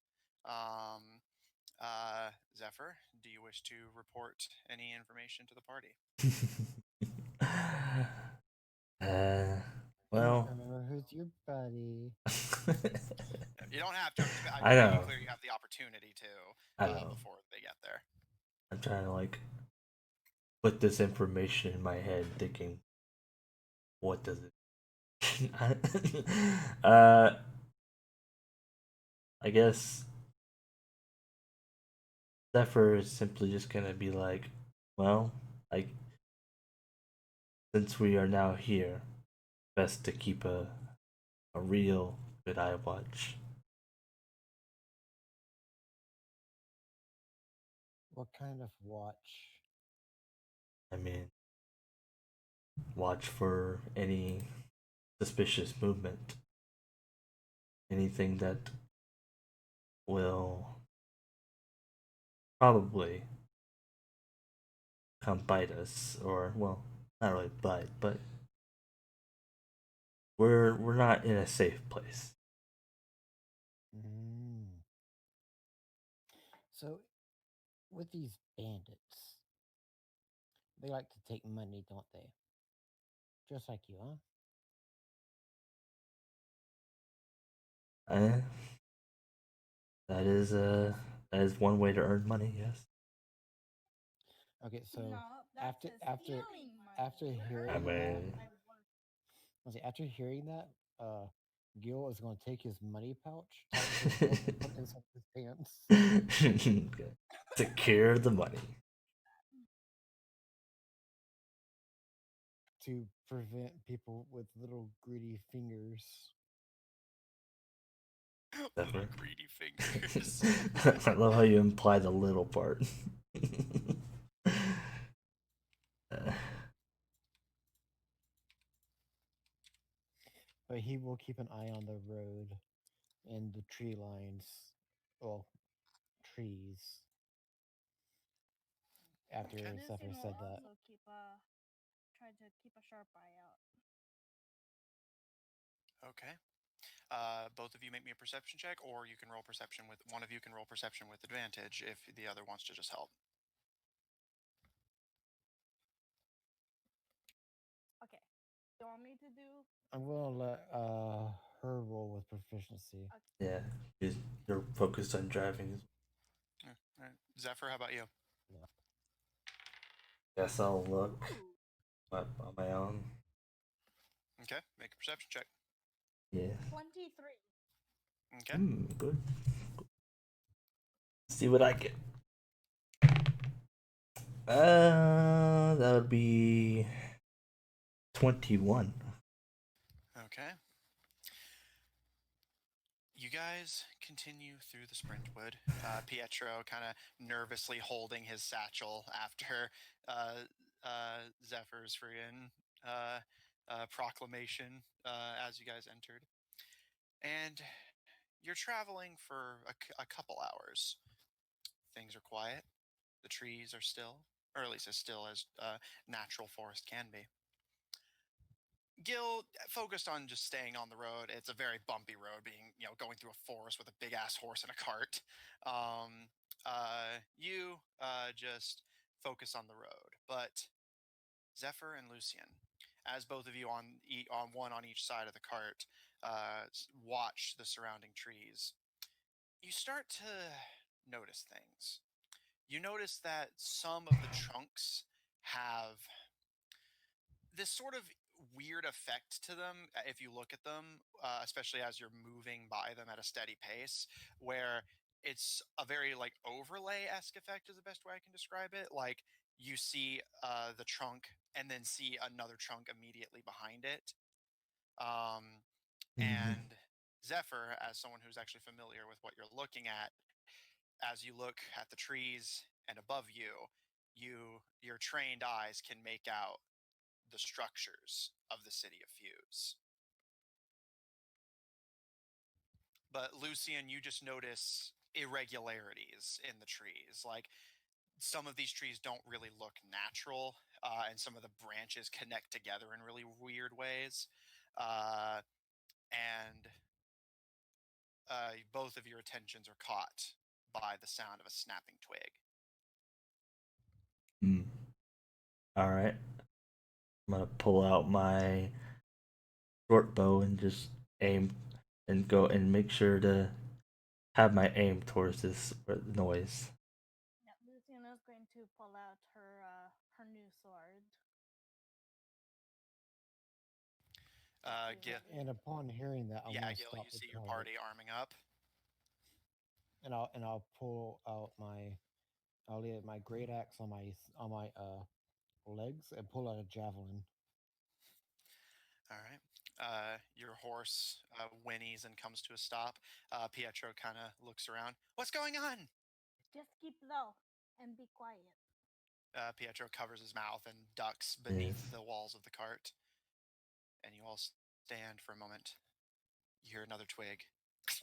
Zephyr, do you wish to report any information to the party? Well, Remember who's your buddy. You don't have to. I'm I making know. clear you have the opportunity to I know. before they get there. I'm trying to like put this information in my head, thinking, what does it? I guess Zephyr is simply just gonna be like, well, like since we are now here, best to keep a real good eye watch. What kind of watch? I mean, watch for any suspicious movement, anything that will probably come bite us, or well, not really bite, but we're not in a safe place. Mm. So, with these bandits, they like to take money, don't they? Just like you, huh? Eh, that is one way to earn money. Yes. Okay, so No, that's after just after stealing money. after You're hearing I earning that, money mean, by work. after hearing that, Gil is going to take his money pouch, tie it to his belt, and put it inside his pants secure the money. to prevent people with little greedy fingers. Little Zephyr. greedy fingers. I love how you imply the little part. But he will keep an eye on the road and the tree lines. Well, trees. After Okay. Zephyr Lucian will said that. also try to keep a sharp eye out. Okay. Both of you make me a perception check, or you can roll perception with one of you can roll perception with advantage if the other wants to just help. Okay. You want me to do? I'm gonna let her roll with proficiency. Okay. Yeah, you're focused on driving. Yeah, all right. Zephyr, how about you? No. Guess I'll look Ooh, on my own. Okay, make a perception check. Yeah. 23. Okay. Good. See what I get. That would be 21. Okay. You guys continue through the Sprintwood. Pietro kind of nervously holding his satchel after Zephyr's friggin' proclamation as you guys entered. And you're traveling for a couple hours. Things are quiet. The trees are still, or at least as still as natural forest can be. Gil focused on just staying on the road. It's a very bumpy road, being going through a forest with a big ass horse and a cart. You just focus on the road, but Zephyr and Lucian, as both of you on one on each side of the cart, watch the surrounding trees. You start to notice things. You notice that some of the trunks have this sort of weird effect to them if you look at them, especially as you're moving by them at a steady pace, where it's a very like overlay-esque effect is the best way I can describe it. Like you see the trunk and then see another trunk immediately behind it. Um, Mm-hmm. and Zephyr, as someone who's actually familiar with what you're looking at, as you look at the trees and above you, your trained eyes can make out the structures of the city of Fuse. But Lucian, you just notice irregularities in the trees. Like some of these trees don't really look natural, and some of the branches connect together in really weird ways. And both of your attentions are caught by the sound of a snapping twig. Mm. All right. I'm gonna pull out my short bow and just aim and go and make sure to have my aim towards this noise. Yeah, Luciana's going to pull out her new sword. Be Gil, ready. And upon hearing that, I'm yeah, gonna Gil, stop you the see your cart, party arming up. and I'll pull out I'll lay my great axe on my legs and pull out a javelin. All right. Your horse whinnies and comes to a stop. Pietro kind of looks around. What's going on? Just keep low and be quiet. Pietro covers his mouth and ducks beneath Yes. the walls of the cart. And you all stand for a moment. You hear another twig.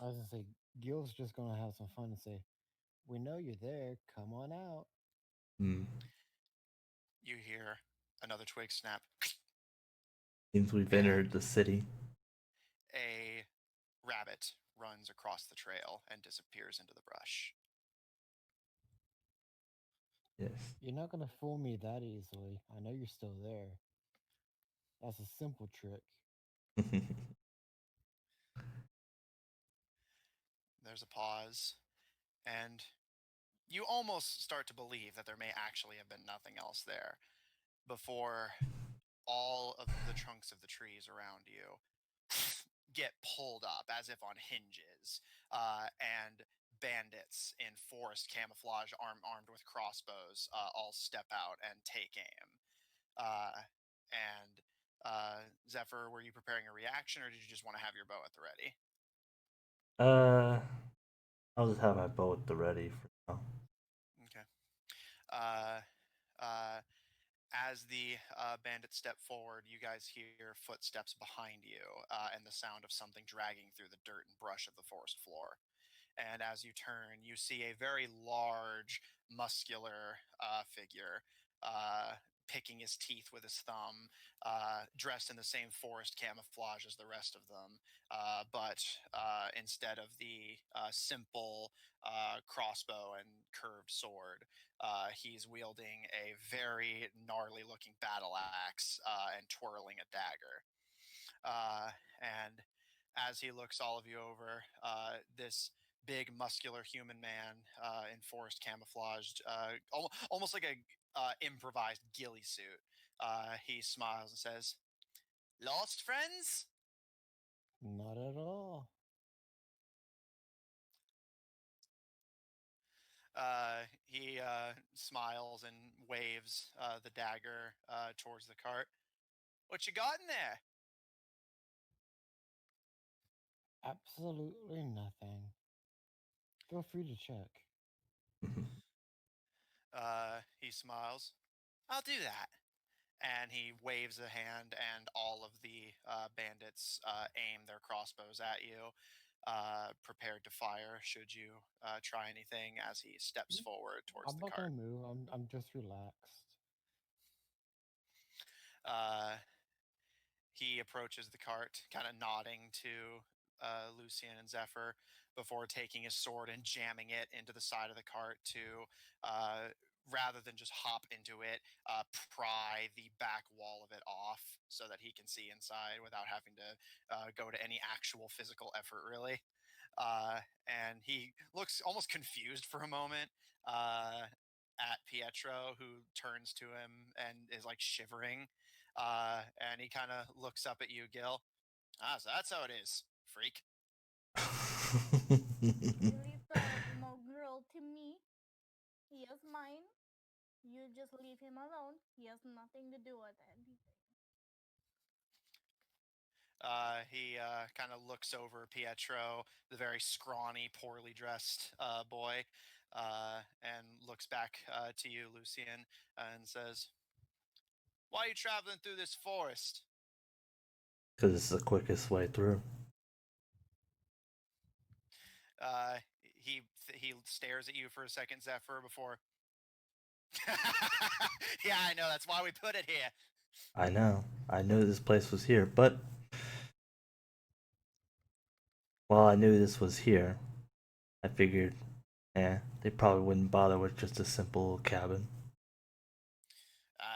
I was gonna say, Gil's just gonna have some fun and say, "We know you're there. Come on out." Hmm. You hear another twig snap. Seems we've And entered the city. a rabbit runs across the trail and disappears into the brush. Yes. You're not gonna fool me that easily. I know you're still there. That's a simple trick. There's a pause, and you almost start to believe that there may actually have been nothing else there before all of the trunks of the trees around you get pulled up as if on hinges, and bandits in forest camouflage, armed with crossbows, all step out and take aim. And Zephyr, were you preparing a reaction, or did you just want to have your bow at the ready? uh, I'll just have my bow at the ready for now. Okay. Uh, uh, as the bandits step forward, you guys hear footsteps behind you, and the sound of something dragging through the dirt and brush of the forest floor. And as you turn, you see a very large, muscular figure, picking his teeth with his thumb, dressed in the same forest camouflage as the rest of them, but instead of the simple crossbow and curved sword, he's wielding a very gnarly looking battle axe and twirling a dagger. And as he looks all of you over, this big, muscular human man in forest camouflaged, almost like a improvised ghillie suit. He smiles and says, "Lost friends?" Not at all. He smiles and waves the dagger towards the cart. "What you got in there?" Absolutely nothing. Feel free to check. He smiles. "I'll do that." And he waves a hand, and all of the bandits aim their crossbows at you, prepared to fire should you try anything as he steps forward towards I'm the not gonna cart. move. I'm just relaxed. Uh, he approaches the cart, kind of nodding to Lucian and Zephyr before taking his sword and jamming it into the side of the cart to, rather than just hop into it, pry the back wall of it off so that he can see inside without having to go to any actual physical effort, really. And he looks almost confused for a moment at Pietro, who turns to him and is like shivering. And he kind of looks up at you, Gil. "Ah, so that's how it is, freak." You leave the mongrel to me. He is mine. You just leave him alone. He has nothing to do with anything. He kind of looks over Pietro, the very scrawny, poorly dressed boy, and looks back to you, Lucian, and says, "Why are you traveling through this forest?" Because it's the quickest way through. Uh, he stares at you for a second, Zephyr, before. "Yeah, I know. That's why we put it here." I know. I knew this place was here, but while I knew this was here, I figured, they probably wouldn't bother with just a simple cabin.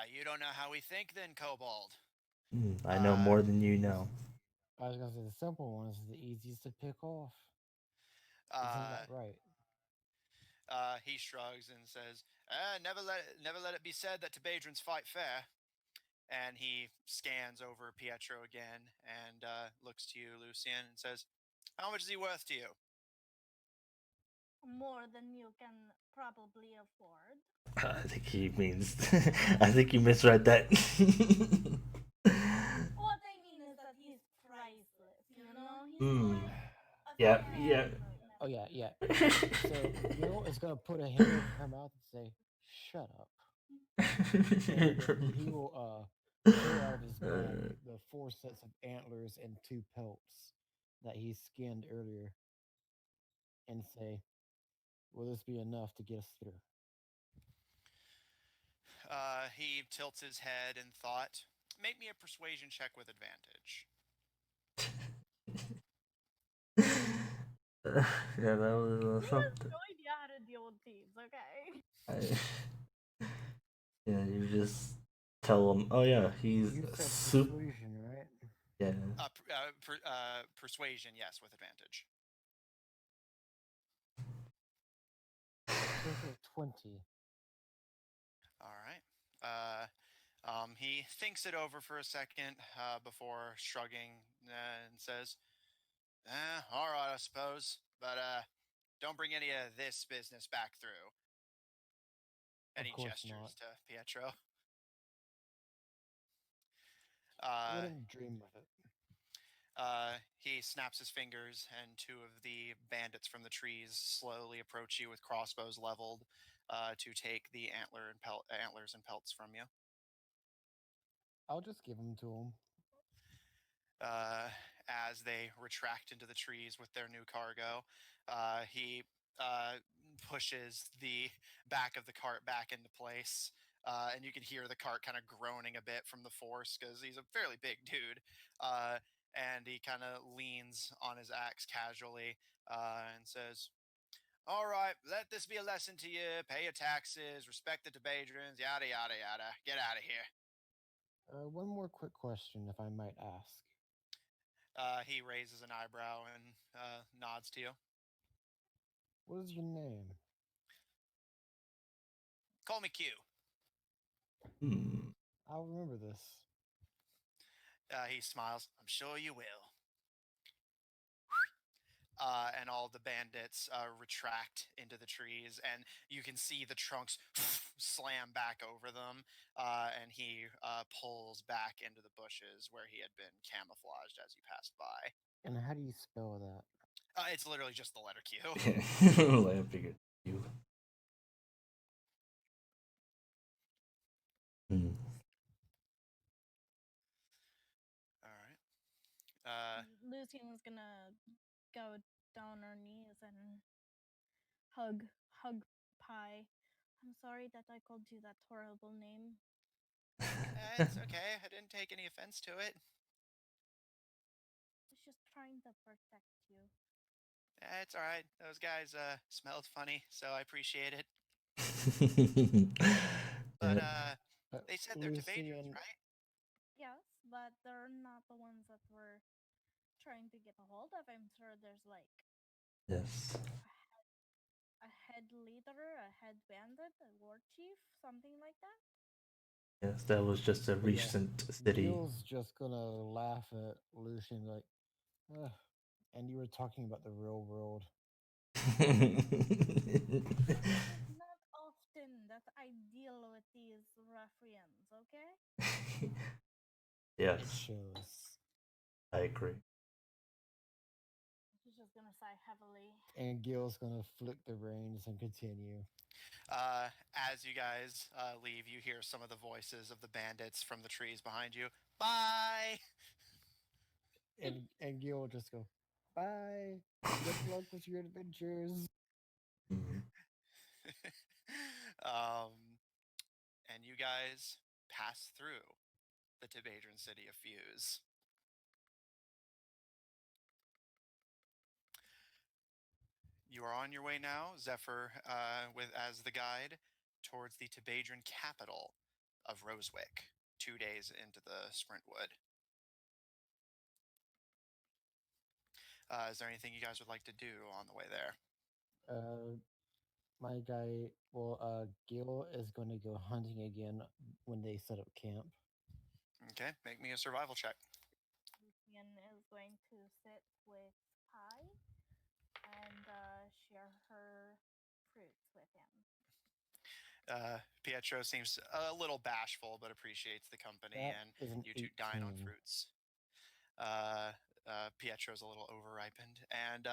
You don't know how we think, then, Kobold. I know more than you know. I was gonna say the simple one is the easiest to pick off. Isn't Uh, that right? he shrugs and says, never let it be said that Tabedrans fight fair." And he scans over Pietro again and looks to you, Lucian, and says, "How much is he worth to you?" More than you can probably afford. I think he means. I think you misread that. What I mean is that he's priceless, you know? He's Hmm. like a Yeah. Yeah. friend. Oh yeah, yeah. So Gil is gonna put a hand over her mouth and say, "Shut up," and then he will pull out of his bag the 4 sets of antlers and 2 pelts that he skinned earlier, and say, "Will this be enough to get us through?" He tilts his head in thought. "Make me a persuasion check with advantage." Yeah, that was He has something. no idea how to deal with thieves, okay? Yeah, you just tell him. Oh yeah, he's You said soup. persuasion, right? Yeah. Persuasion, yes, with advantage. Goes with 20. All right. He thinks it over for a second before shrugging and says, all right, I suppose. But don't bring any of this business back through." And Of he course not. gestures to Pietro. Uh, Wouldn't dream of it. he snaps his fingers, and two of the bandits from the trees slowly approach you with crossbows leveled to take the antlers and pelts from you. I'll just give them to him. As they retract into the trees with their new cargo, he pushes the back of the cart back into place. And you can hear the cart kind of groaning a bit from the force because he's a fairly big dude. And he kind of leans on his axe casually and says, "All right, let this be a lesson to you. Pay your taxes, respect the Tabedrans, yada, yada, yada. Get out of here." One more quick question, if I might ask. He raises an eyebrow and nods to you. What is your name? Call me Q. Hmm. I'll remember this. He smiles. I'm sure you will. And all the bandits retract into the trees, and you can see the trunks slam back over them. And he pulls back into the bushes where he had been camouflaged as you passed by. And how do you spell that? It's literally just the letter Q. I figured you. Hmm. All right. Uh, Lucian is gonna go down her knees and hug Pie. I'm sorry that I called you that horrible name. it's okay. I didn't take any offense to it. I was just trying to protect you. It's all right. Those guys smelled funny, so I appreciate it. But they said they're Tabedrans, Lucian, right? Yes, but they're not the ones that we're trying to get a hold of. I'm sure there's like Yes. a head leader, a head bandit, a war chief, something like that. Yes, that was just a but yeah, recent city. Gil's just gonna laugh at Lucian like, "Ugh, and you were talking about the real world. It is not often that I deal with these ruffians, okay? It Yes, shows." I agree. She's just gonna sigh heavily. And Gil's gonna flick the reins and continue. As you guys leave, you hear some of the voices of the bandits from the trees behind you. Bye. And Gil will just go, "Bye. Good luck with your adventures." Hmm. um, and you guys pass through the Tibadran city of Fuse. You are on your way now, Zephyr, with as the guide, towards the Tibadran capital of Rosewick. 2 days into the Sprintwood. Is there anything you guys would like to do on the way there? My guy, Gil is going to go hunting again when they set up camp. Okay, make me a survival check. Lucian is going to sit with Pie and share her fruits with him. Pietro seems a little bashful, but appreciates the company, That and is an you two dine on 18. fruits. Pietro's a little overripened, and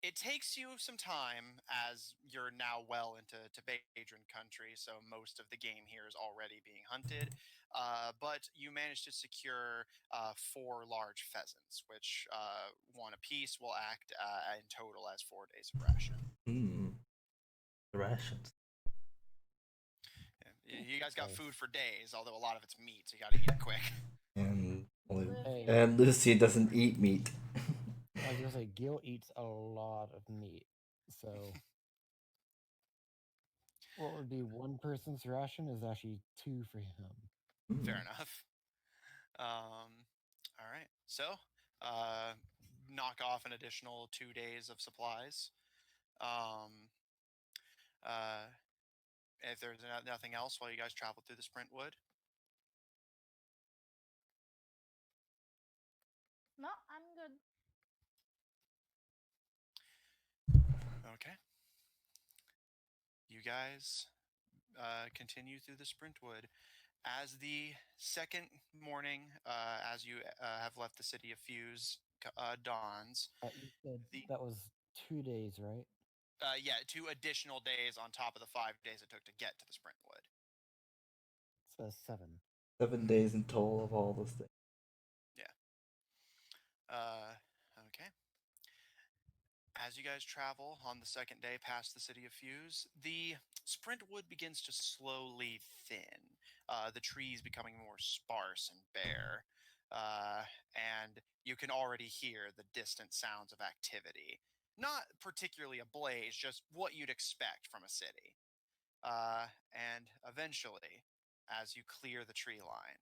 it takes you some time as you're now well into Tabadran country, so most of the game here is already being hunted. But you managed to secure 4 large pheasants, which one apiece will act in total as 4 days of ration. Hmm. The rations. You guys got Nice. food for days, although a lot of it's meat, so you got to eat it quick. And Hey. and Lucy doesn't eat meat. I was gonna say Gil eats a lot of meat, so what would be one person's ration is actually 2 for him. Fair enough. All right. So, uh, knock off an additional 2 days of supplies. Um, uh, if there's nothing else while you guys travel through the Sprintwood. No, I'm good. Okay. You guys continue through the Sprintwood. As the second morning, as you have left the city of Fuse, dawns, You said the that was 2 days, right? yeah, 2 additional days on top of the 5 days it took to get to the Sprintwood. So 7. 7 days in total of all those things. Yeah. Okay. As you guys travel on the second day past the city of Fuse, the Sprintwood begins to slowly thin, the trees becoming more sparse and bare, and you can already hear the distant sounds of activity. Not particularly ablaze, just what you'd expect from a city. And eventually, as you clear the tree line,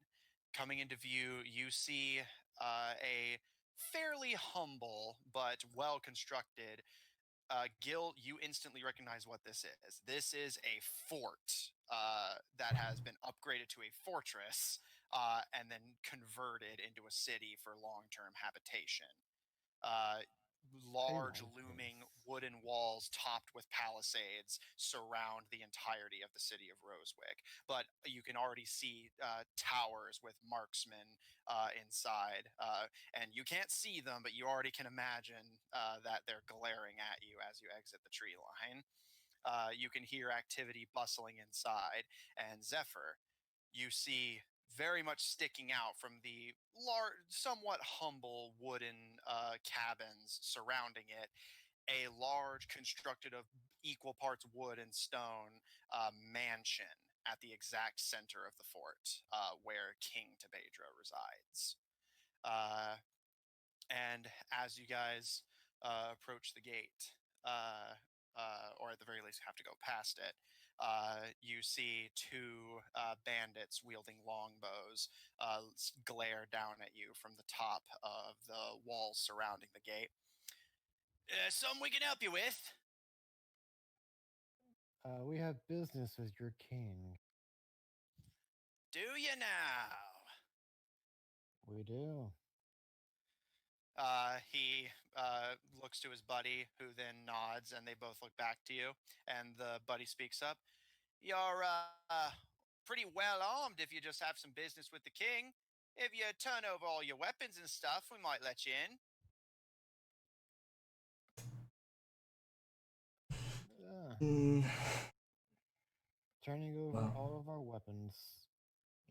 coming into view, you see a fairly humble but well constructed Gil, you instantly recognize what this is. This is a fort that has been upgraded to a fortress and then converted into a city for long-term habitation. Large like looming this. wooden walls topped with palisades surround the entirety of the city of Rosewick. But you can already see towers with marksmen inside. And you can't see them, but you already can imagine that they're glaring at you as you exit the tree line. You can hear activity bustling inside. And Zephyr, you see very much sticking out from the somewhat humble wooden cabins surrounding it, a large, constructed of equal parts wood and stone mansion at the exact center of the fort where King Tabedra resides. Uh, and as you guys approach the gate, or at the very least have to go past it, you see two bandits wielding longbows glare down at you from the top of the walls surrounding the gate. Something we can help you with? We have business with your king. Do you now? We do. He looks to his buddy, who then nods, and they both look back to you. And the buddy speaks up. You're pretty well armed if you just have some business with the king. If you turn over all your weapons and stuff, we might let you in. Mm, Turning over well, all of our weapons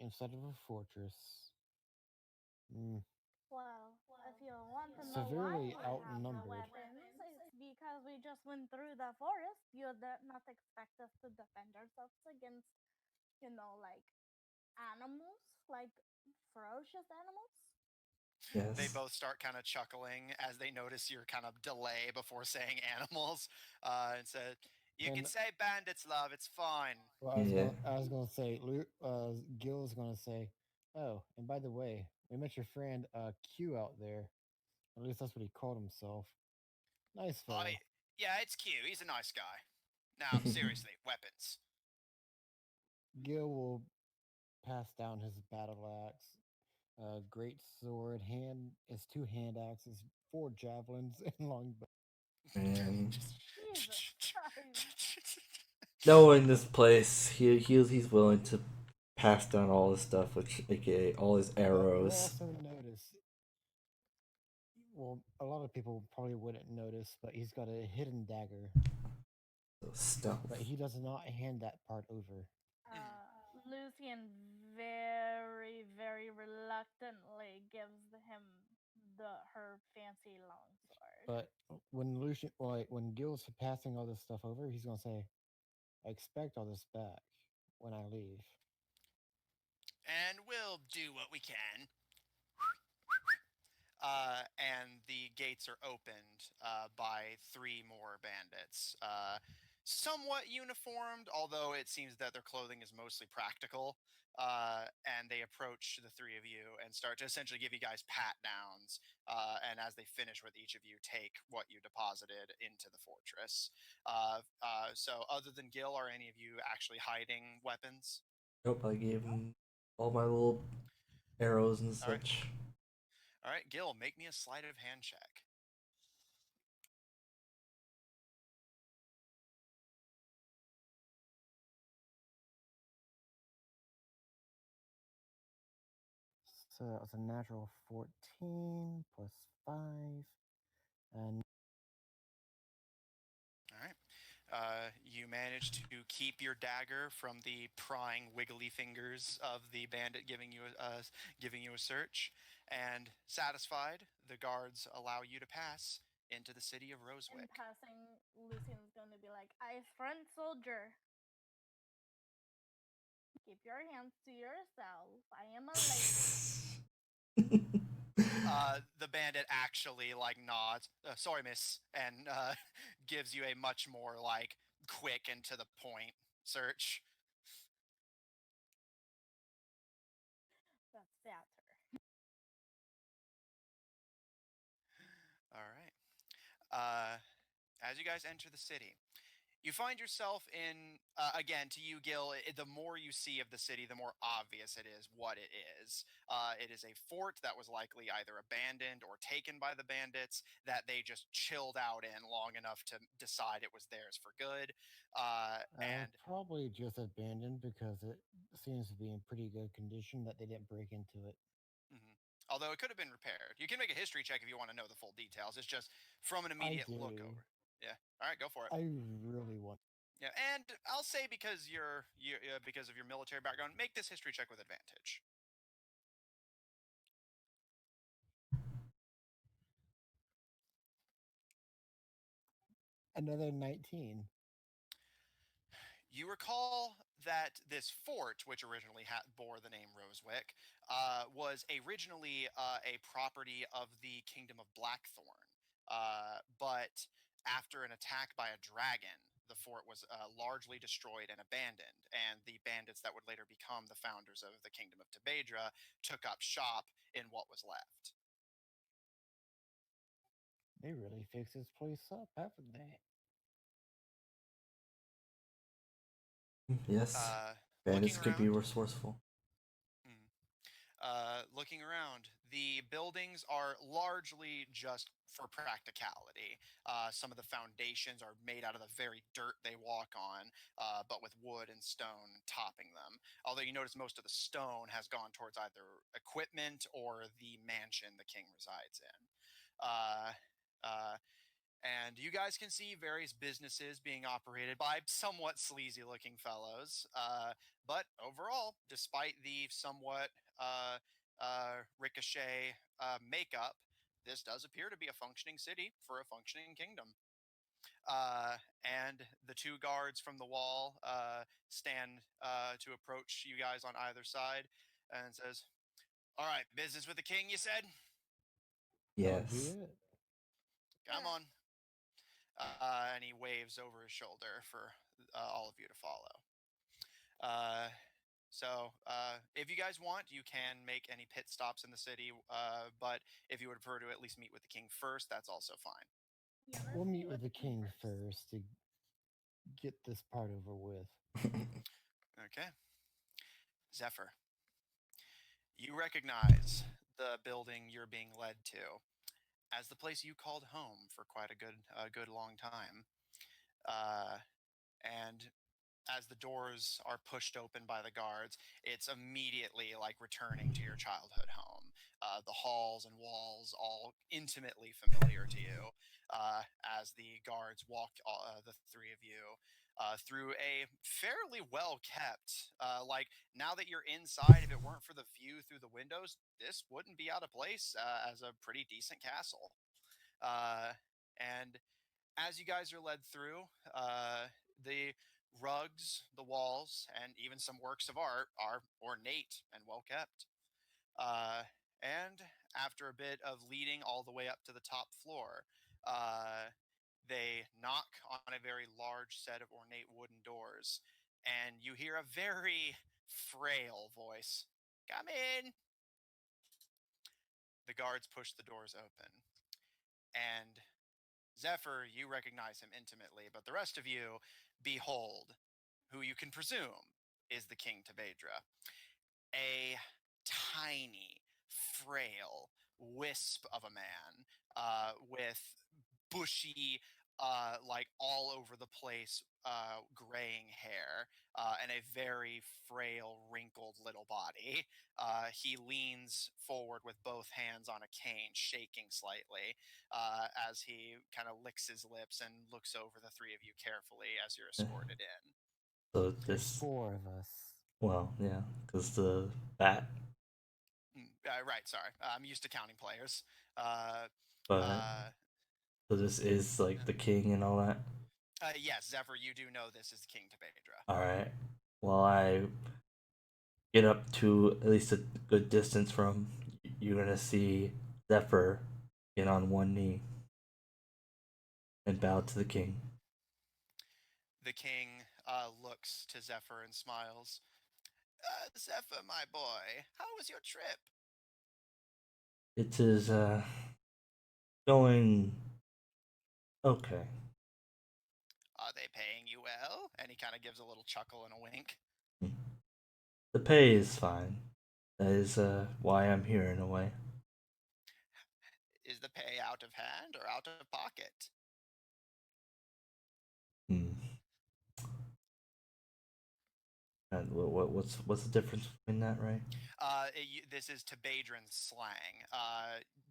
instead of a fortress. Mm, Well, if you want to know why severely we have the outnumbered. weapons, it's because we just went through the forest. You'd not expect us to defend ourselves against, like animals, like ferocious animals. They yes. both start kind of chuckling as they notice your kind of delay before saying animals, and said, "You can And say bandits, love. It's fine." well, Yeah. I was gonna say, Gil's gonna say, oh, and by the way, we met your friend Q out there. At least that's what he called himself. Nice Oh, fellow. yeah, it's Q. He's a nice guy. Now, seriously, weapons. Gil will pass down his battle axe, great sword, his two hand axes, four javelins, and longbow. And Jesus Christ. knowing this place, he's willing to pass down all his stuff, which aka all his But you'll arrows, also notice, well, a lot of people probably wouldn't notice, but he's got a hidden dagger, stuff. but he does not hand that part over. Lucian very, very reluctantly gives him her fancy longsword. But when when Gil's passing all this stuff over, he's gonna say, "I expect all this back when I leave." And we'll do what we can. And the gates are opened by three more bandits. Somewhat uniformed, although it seems that their clothing is mostly practical. And they approach the three of you and start to essentially give you guys pat downs. And as they finish with each of you, take what you deposited into the fortress. So, other than Gil, are any of you actually hiding weapons? Nope, I gave him all my little arrows and All right. such. All right, Gil, make me a sleight of hand check. So that was a natural 14 plus 5, and All right. You manage to keep your dagger from the prying, wiggly fingers of the bandit giving you a search, and satisfied, the guards allow you to pass into the city of In Rosewick. passing, Lucian's going to be like, "I front soldier. Keep your hands to yourself. I am a lady." The bandit actually like nods. Sorry, miss, and gives you a much more like quick and to the point search. That's fatter. All right. Uh, as you guys enter the city, you find yourself in, again, to you, Gil, the more you see of the city, the more obvious it is what it is. It is a fort that was likely either abandoned or taken by the bandits that they just chilled out in long enough to decide it was theirs for good. And Probably just abandoned because it seems to be in pretty good condition that they didn't break into it. mhm. Although it could have been repaired. You can make a history check if you want to know the full details. It's just from an I immediate look do. over. Yeah. All right, go for it. I really want. Yeah, and I'll say because because of your military background, make this history check with advantage. Another 19. You recall that this fort, which originally bore the name Rosewick, was originally a property of the Kingdom of Blackthorn. But after an attack by a dragon, the fort was largely destroyed and abandoned, and the bandits that would later become the founders of the Kingdom of Tabedra took up shop in what was left. They really fixed this place up, haven't they? Yes, Looking bandits could be around, resourceful. looking around, the buildings are largely just for practicality. Some of the foundations are made out of the very dirt they walk on, but with wood and stone topping them. Although you notice most of the stone has gone towards either equipment or the mansion the king resides in. Uh, uh, and you guys can see various businesses being operated by somewhat sleazy looking fellows. But overall, despite the somewhat ricochet makeup, this does appear to be a functioning city for a functioning kingdom. And the two guards from the wall stand to approach you guys on either side and says, "All right, business with the king, you said? That'll be Yes. it. Come Yeah. on." And he waves over his shoulder for all of you to follow. Uh, if you guys want, you can make any pit stops in the city. But if you would prefer to at least meet with the king first, that's also fine. Yeah, We'll let's meet meet with with the the king king first. first to get this part over with. Okay, Zephyr, you recognize the building you're being led to as the place you called home for quite a good long time. Uh, and as the doors are pushed open by the guards, it's immediately like returning to your childhood home. The halls and walls all intimately familiar to you as the guards walk the three of you through a fairly well kept, like now that you're inside, if it weren't for the view through the windows, this wouldn't be out of place as a pretty decent castle. And as you guys are led through, the rugs, the walls, and even some works of art are ornate and well kept. Uh, and after a bit of leading all the way up to the top floor, they knock on a very large set of ornate wooden doors, and you hear a very frail voice, "Come in." The guards push the doors open, and Zephyr, you recognize him intimately, but the rest of you behold who you can presume is the King Tabedra. A tiny, frail wisp of a man with bushy, like all over the place, graying hair and a very frail, wrinkled little body. He leans forward with both hands on a cane, shaking slightly as he kind of licks his lips and looks over the three of you carefully as you're escorted in. So There's this, 4 of us. well, yeah, because the bat, Right, sorry. I'm used to counting players. Uh, but uh, so this is like the king and all that. yes, Zephyr, you do know this is King Tabedra. All right. Well, I get up to at least a good distance from. You're gonna see Zephyr get on one knee and bow to the king. The king looks to Zephyr and smiles. Zephyr, my boy, how was your trip? It is going okay. Are they paying you well? And he kind of gives a little chuckle and a wink. The pay is fine. That is why I'm here in a way. Is the pay out of hand or out of pocket? Hmm. And what's the difference between that, right? This is Tabedran slang.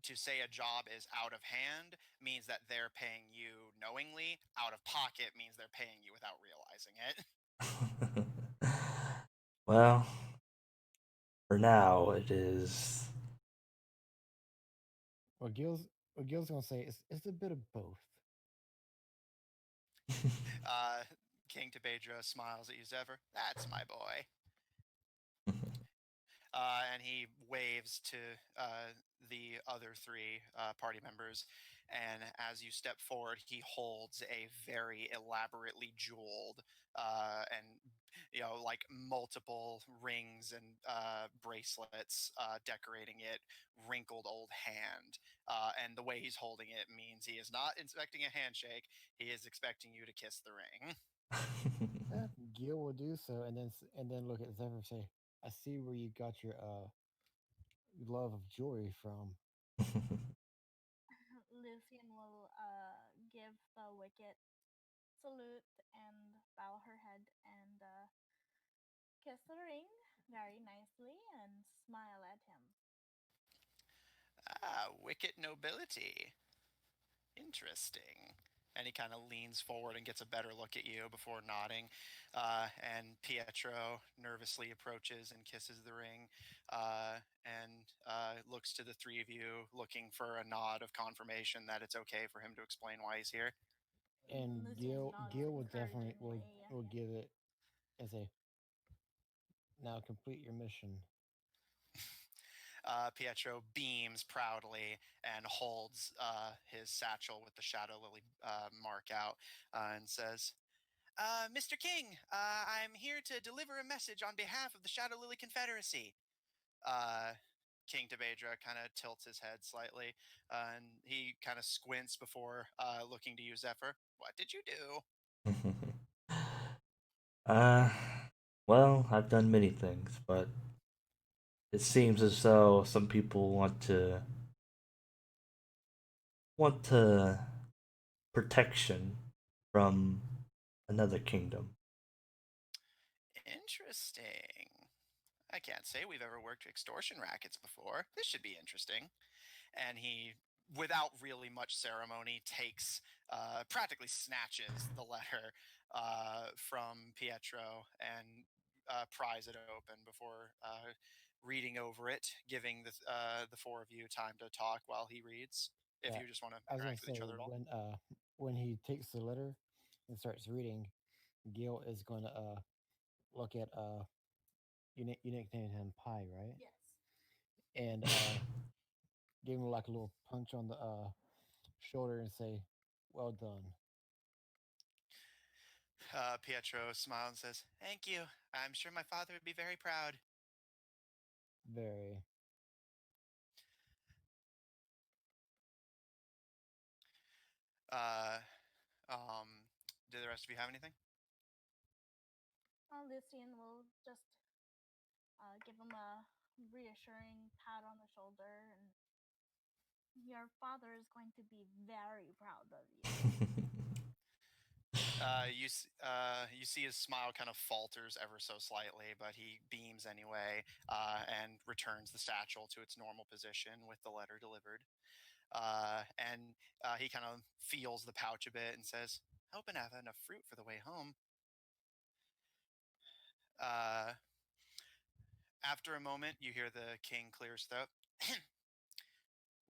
To say a job is out of hand means that they're paying you knowingly. Out of pocket means they're paying you without realizing it. Well, for now it is. What Gil's gonna say is it's a bit of both. uh, King Tabedra smiles at you, Zephyr. That's my boy. And he waves to the other three party members. And as you step forward, he holds a very elaborately jeweled and like multiple rings and bracelets decorating it, wrinkled old hand. And the way he's holding it means he is not expecting a handshake. He is expecting you to kiss the ring. Gil will do so, and then look at Zephyr and say, "I see where you got your love of jewelry from." Lucian will give the wicket salute and bow her head and kiss the ring very nicely and smile at him. Wicked nobility. Interesting. And he kind of leans forward and gets a better look at you before nodding. And Pietro nervously approaches and kisses the ring and looks to the three of you, looking for a nod of confirmation that it's okay for him to explain why he's here. And Lucian Gil nods Gil will definitely encouragingly. will give it as a now complete your mission. Pietro beams proudly and holds his satchel with the Shadowlily mark out and says, Mr. King, I'm here to deliver a message on behalf of the Shadowlily Confederacy. Uh, King Tabedra kind of tilts his head slightly, and he kind of squints before looking to you, Zephyr. What did you do? uh, well, I've done many things, but it seems as though some people want to protection from another kingdom. Interesting. I can't say we've ever worked extortion rackets before. This should be interesting. And he, without really much ceremony, takes, practically snatches the letter from Pietro and pries it open before reading over it, giving the four of you time to talk while he reads. If Yeah, you just want to I was gonna interact with each say other at all. when he takes the letter and starts reading, Gil is going to look at you nicknamed him Pie, right? Yes. And give him like a little punch on the shoulder and say, "Well done." Pietro smiles and says, Thank you. I'm sure my father would be very proud. Very. Uh, um, do the rest of you have anything? Lucian will just give him a reassuring pat on the shoulder, and your father is going to be very proud of you. You see his smile kind of falters ever so slightly, but he beams anyway and returns the satchel to its normal position with the letter delivered. And he kind of feels the pouch a bit and says, "Hoping I have enough fruit for the way home." Uh, After a moment, you hear the king clear his throat.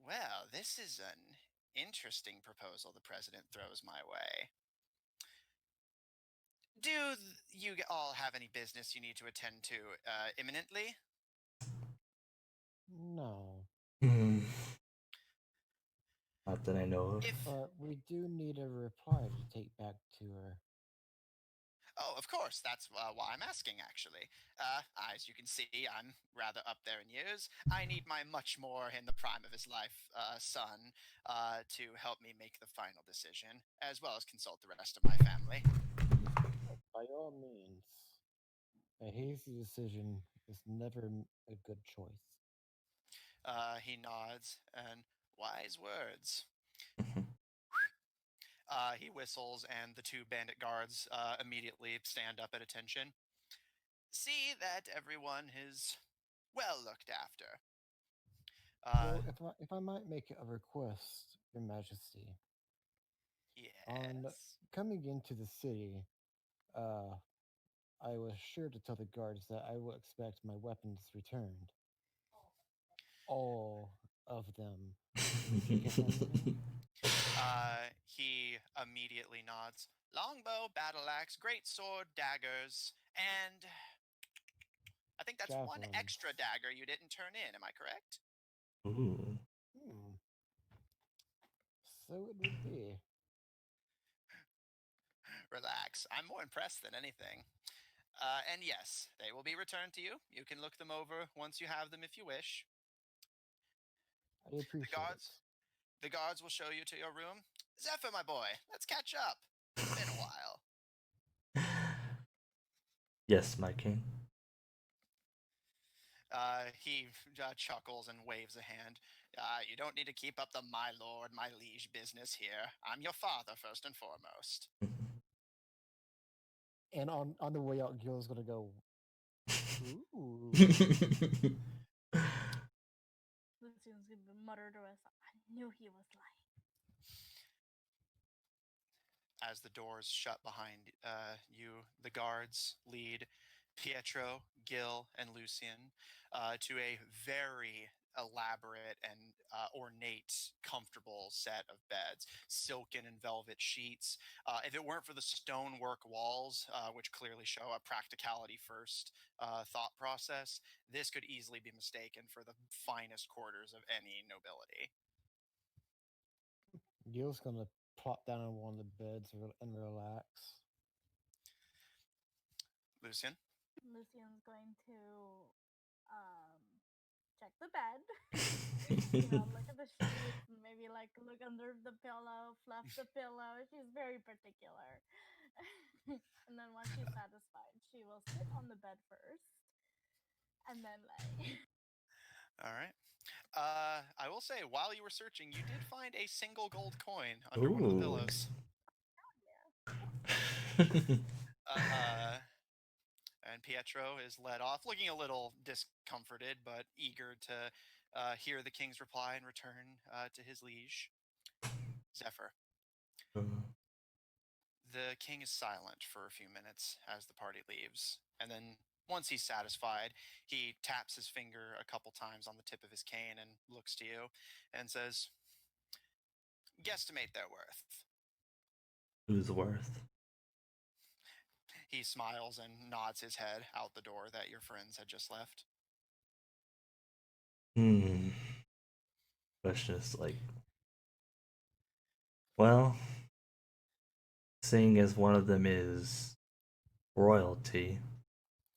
Well, this is an interesting proposal the president throws my way. Do you all have any business you need to attend to imminently? No, Hmm. Not that I know of. If but we do need a reply to take back to her. Oh, of course. That's why I'm asking, actually. As you can see, I'm rather up there in years. I need my much more in the prime of his life son to help me make the final decision, as well as consult the rest of my family. By all means, a hasty decision is never a good choice. He nods and wise words. He whistles, and the two bandit guards immediately stand up at attention. See that everyone is well looked after. Well, if I might make a request, Your Majesty, on Yes. coming into the city, uh, I was sure to tell the guards that I will expect my weapons returned. All of them. Did you get that, Mayor? He immediately nods. Longbow, battle axe, great sword, daggers, and I think that's one Javelins. extra dagger you didn't turn in. Am I correct? Ooh. Hmm. So it would be. Relax. I'm more impressed than anything. And yes, they will be returned to you. You can look them over once you have them if you wish. I The appreciate it. guards, the guards will show you to your room. Zephyr, my boy, let's catch up. It's been a while. Yes, my king. He chuckles and waves a hand. You don't need to keep up the my lord, my liege business here. I'm your father, first and foremost. And on the way out, Gil's gonna go, ooh. Lucian's gonna be muttered to us. I knew he was lying. As the doors shut behind you, the guards lead Pietro, Gil, and Lucian to a very elaborate and ornate, comfortable set of beds, silken and velvet sheets. If it weren't for the stonework walls, which clearly show a practicality first thought process, this could easily be mistaken for the finest quarters of any nobility. Gil's gonna plop down on one of the beds and relax. Lucian? Lucian's going to um check the bed. Look at the sheets, maybe like look under the pillow, fluff the pillow. She's very particular. And then once she's satisfied, she will sit on the bed first and then lay. All right. I will say, while you were searching, you did find a single gold coin under one of the Ooh. pillows. And Pietro is led off, looking a little discomforted, but eager to hear the king's reply and return to his liege. Zephyr. The king is silent for a few minutes as the party leaves, and then once he's satisfied, he taps his finger a couple times on the tip of his cane and looks to you and says, guesstimate their worth. Who's worth? He smiles and nods his head out the door that your friends had just left. Question is like, well, seeing as one of them is royalty,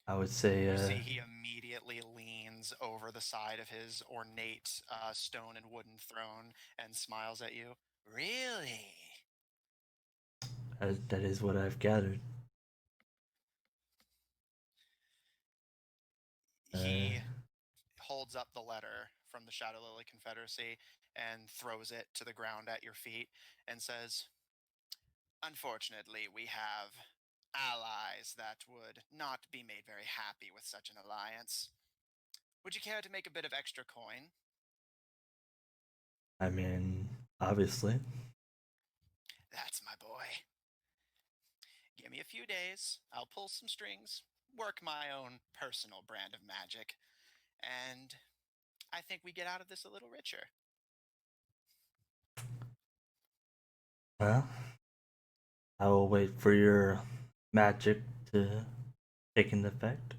I would say, You see, he immediately leans over the side of his ornate stone and wooden throne and smiles at you. Really? that is what I've gathered. He holds up the letter from the Shadowlily Confederacy and throws it to the ground at your feet and says, unfortunately, we have allies that would not be made very happy with such an alliance. Would you care to make a bit of extra coin? I mean, obviously. That's my boy. Give me a few days. I'll pull some strings, work my own personal brand of magic, and I think we get out of this a little richer. Well, I will wait for your magic to take an effect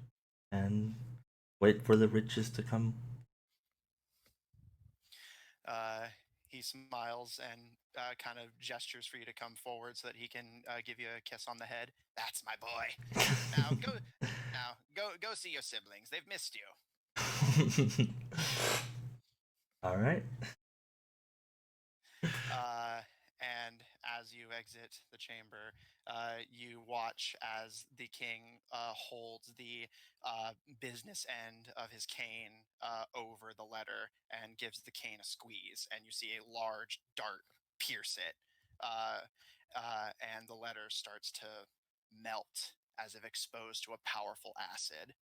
and wait for the riches to come. He smiles and kind of gestures for you to come forward so that he can give you a kiss on the head. That's my boy. Now go see your siblings. They've missed you. All right. And as you exit the chamber, you watch as the king holds the business end of his cane over the letter and gives the cane a squeeze, and you see a large dart pierce it, and the letter starts to melt as if exposed to a powerful acid.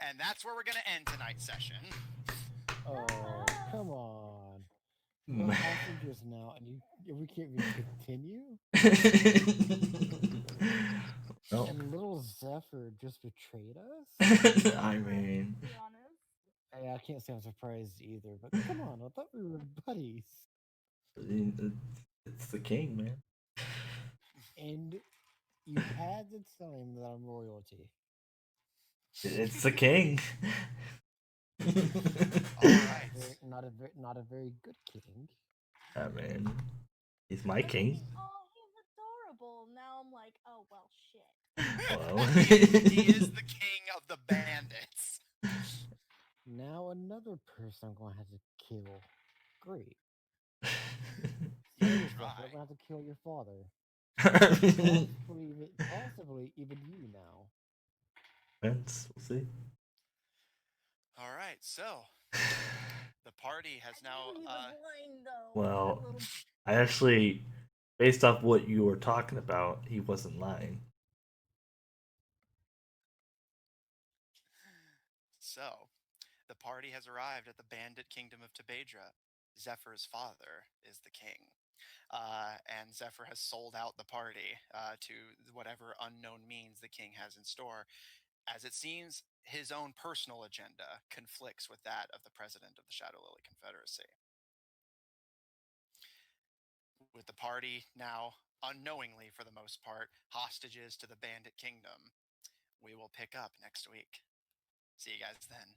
And that's where we're going to end tonight's session. Oh, come on. We're hostages now, and we can't even continue? Oh. And little Zephyr just betrayed us? I mean, To be honest. I can't say I'm surprised either, but come on, I thought we were buddies. it's the king, man. And you had to tell him that I'm royalty. It's the king. All right. Not a very good king. I mean, he's my king. Oh, he's adorable. Now I'm like, oh, well, shit. Well, He is the king of the bandits. Now another person I'm going to have to kill. Great. You So, can Zephyr, try. I'm going to have to kill your father. Possibly even you now. Depends. We'll see. All right, so the party has now. He was lying, though. Well, That little- I actually, based off what you were talking about, he wasn't lying. So, the party has arrived at the bandit kingdom of Tabedra. Zephyr's father is the king. And Zephyr has sold out the party to whatever unknown means the king has in store. As it seems, his own personal agenda conflicts with that of the president of the Shadowlily Confederacy. With the party now, unknowingly for the most part, hostages to the bandit kingdom, we will pick up next week. See you guys then.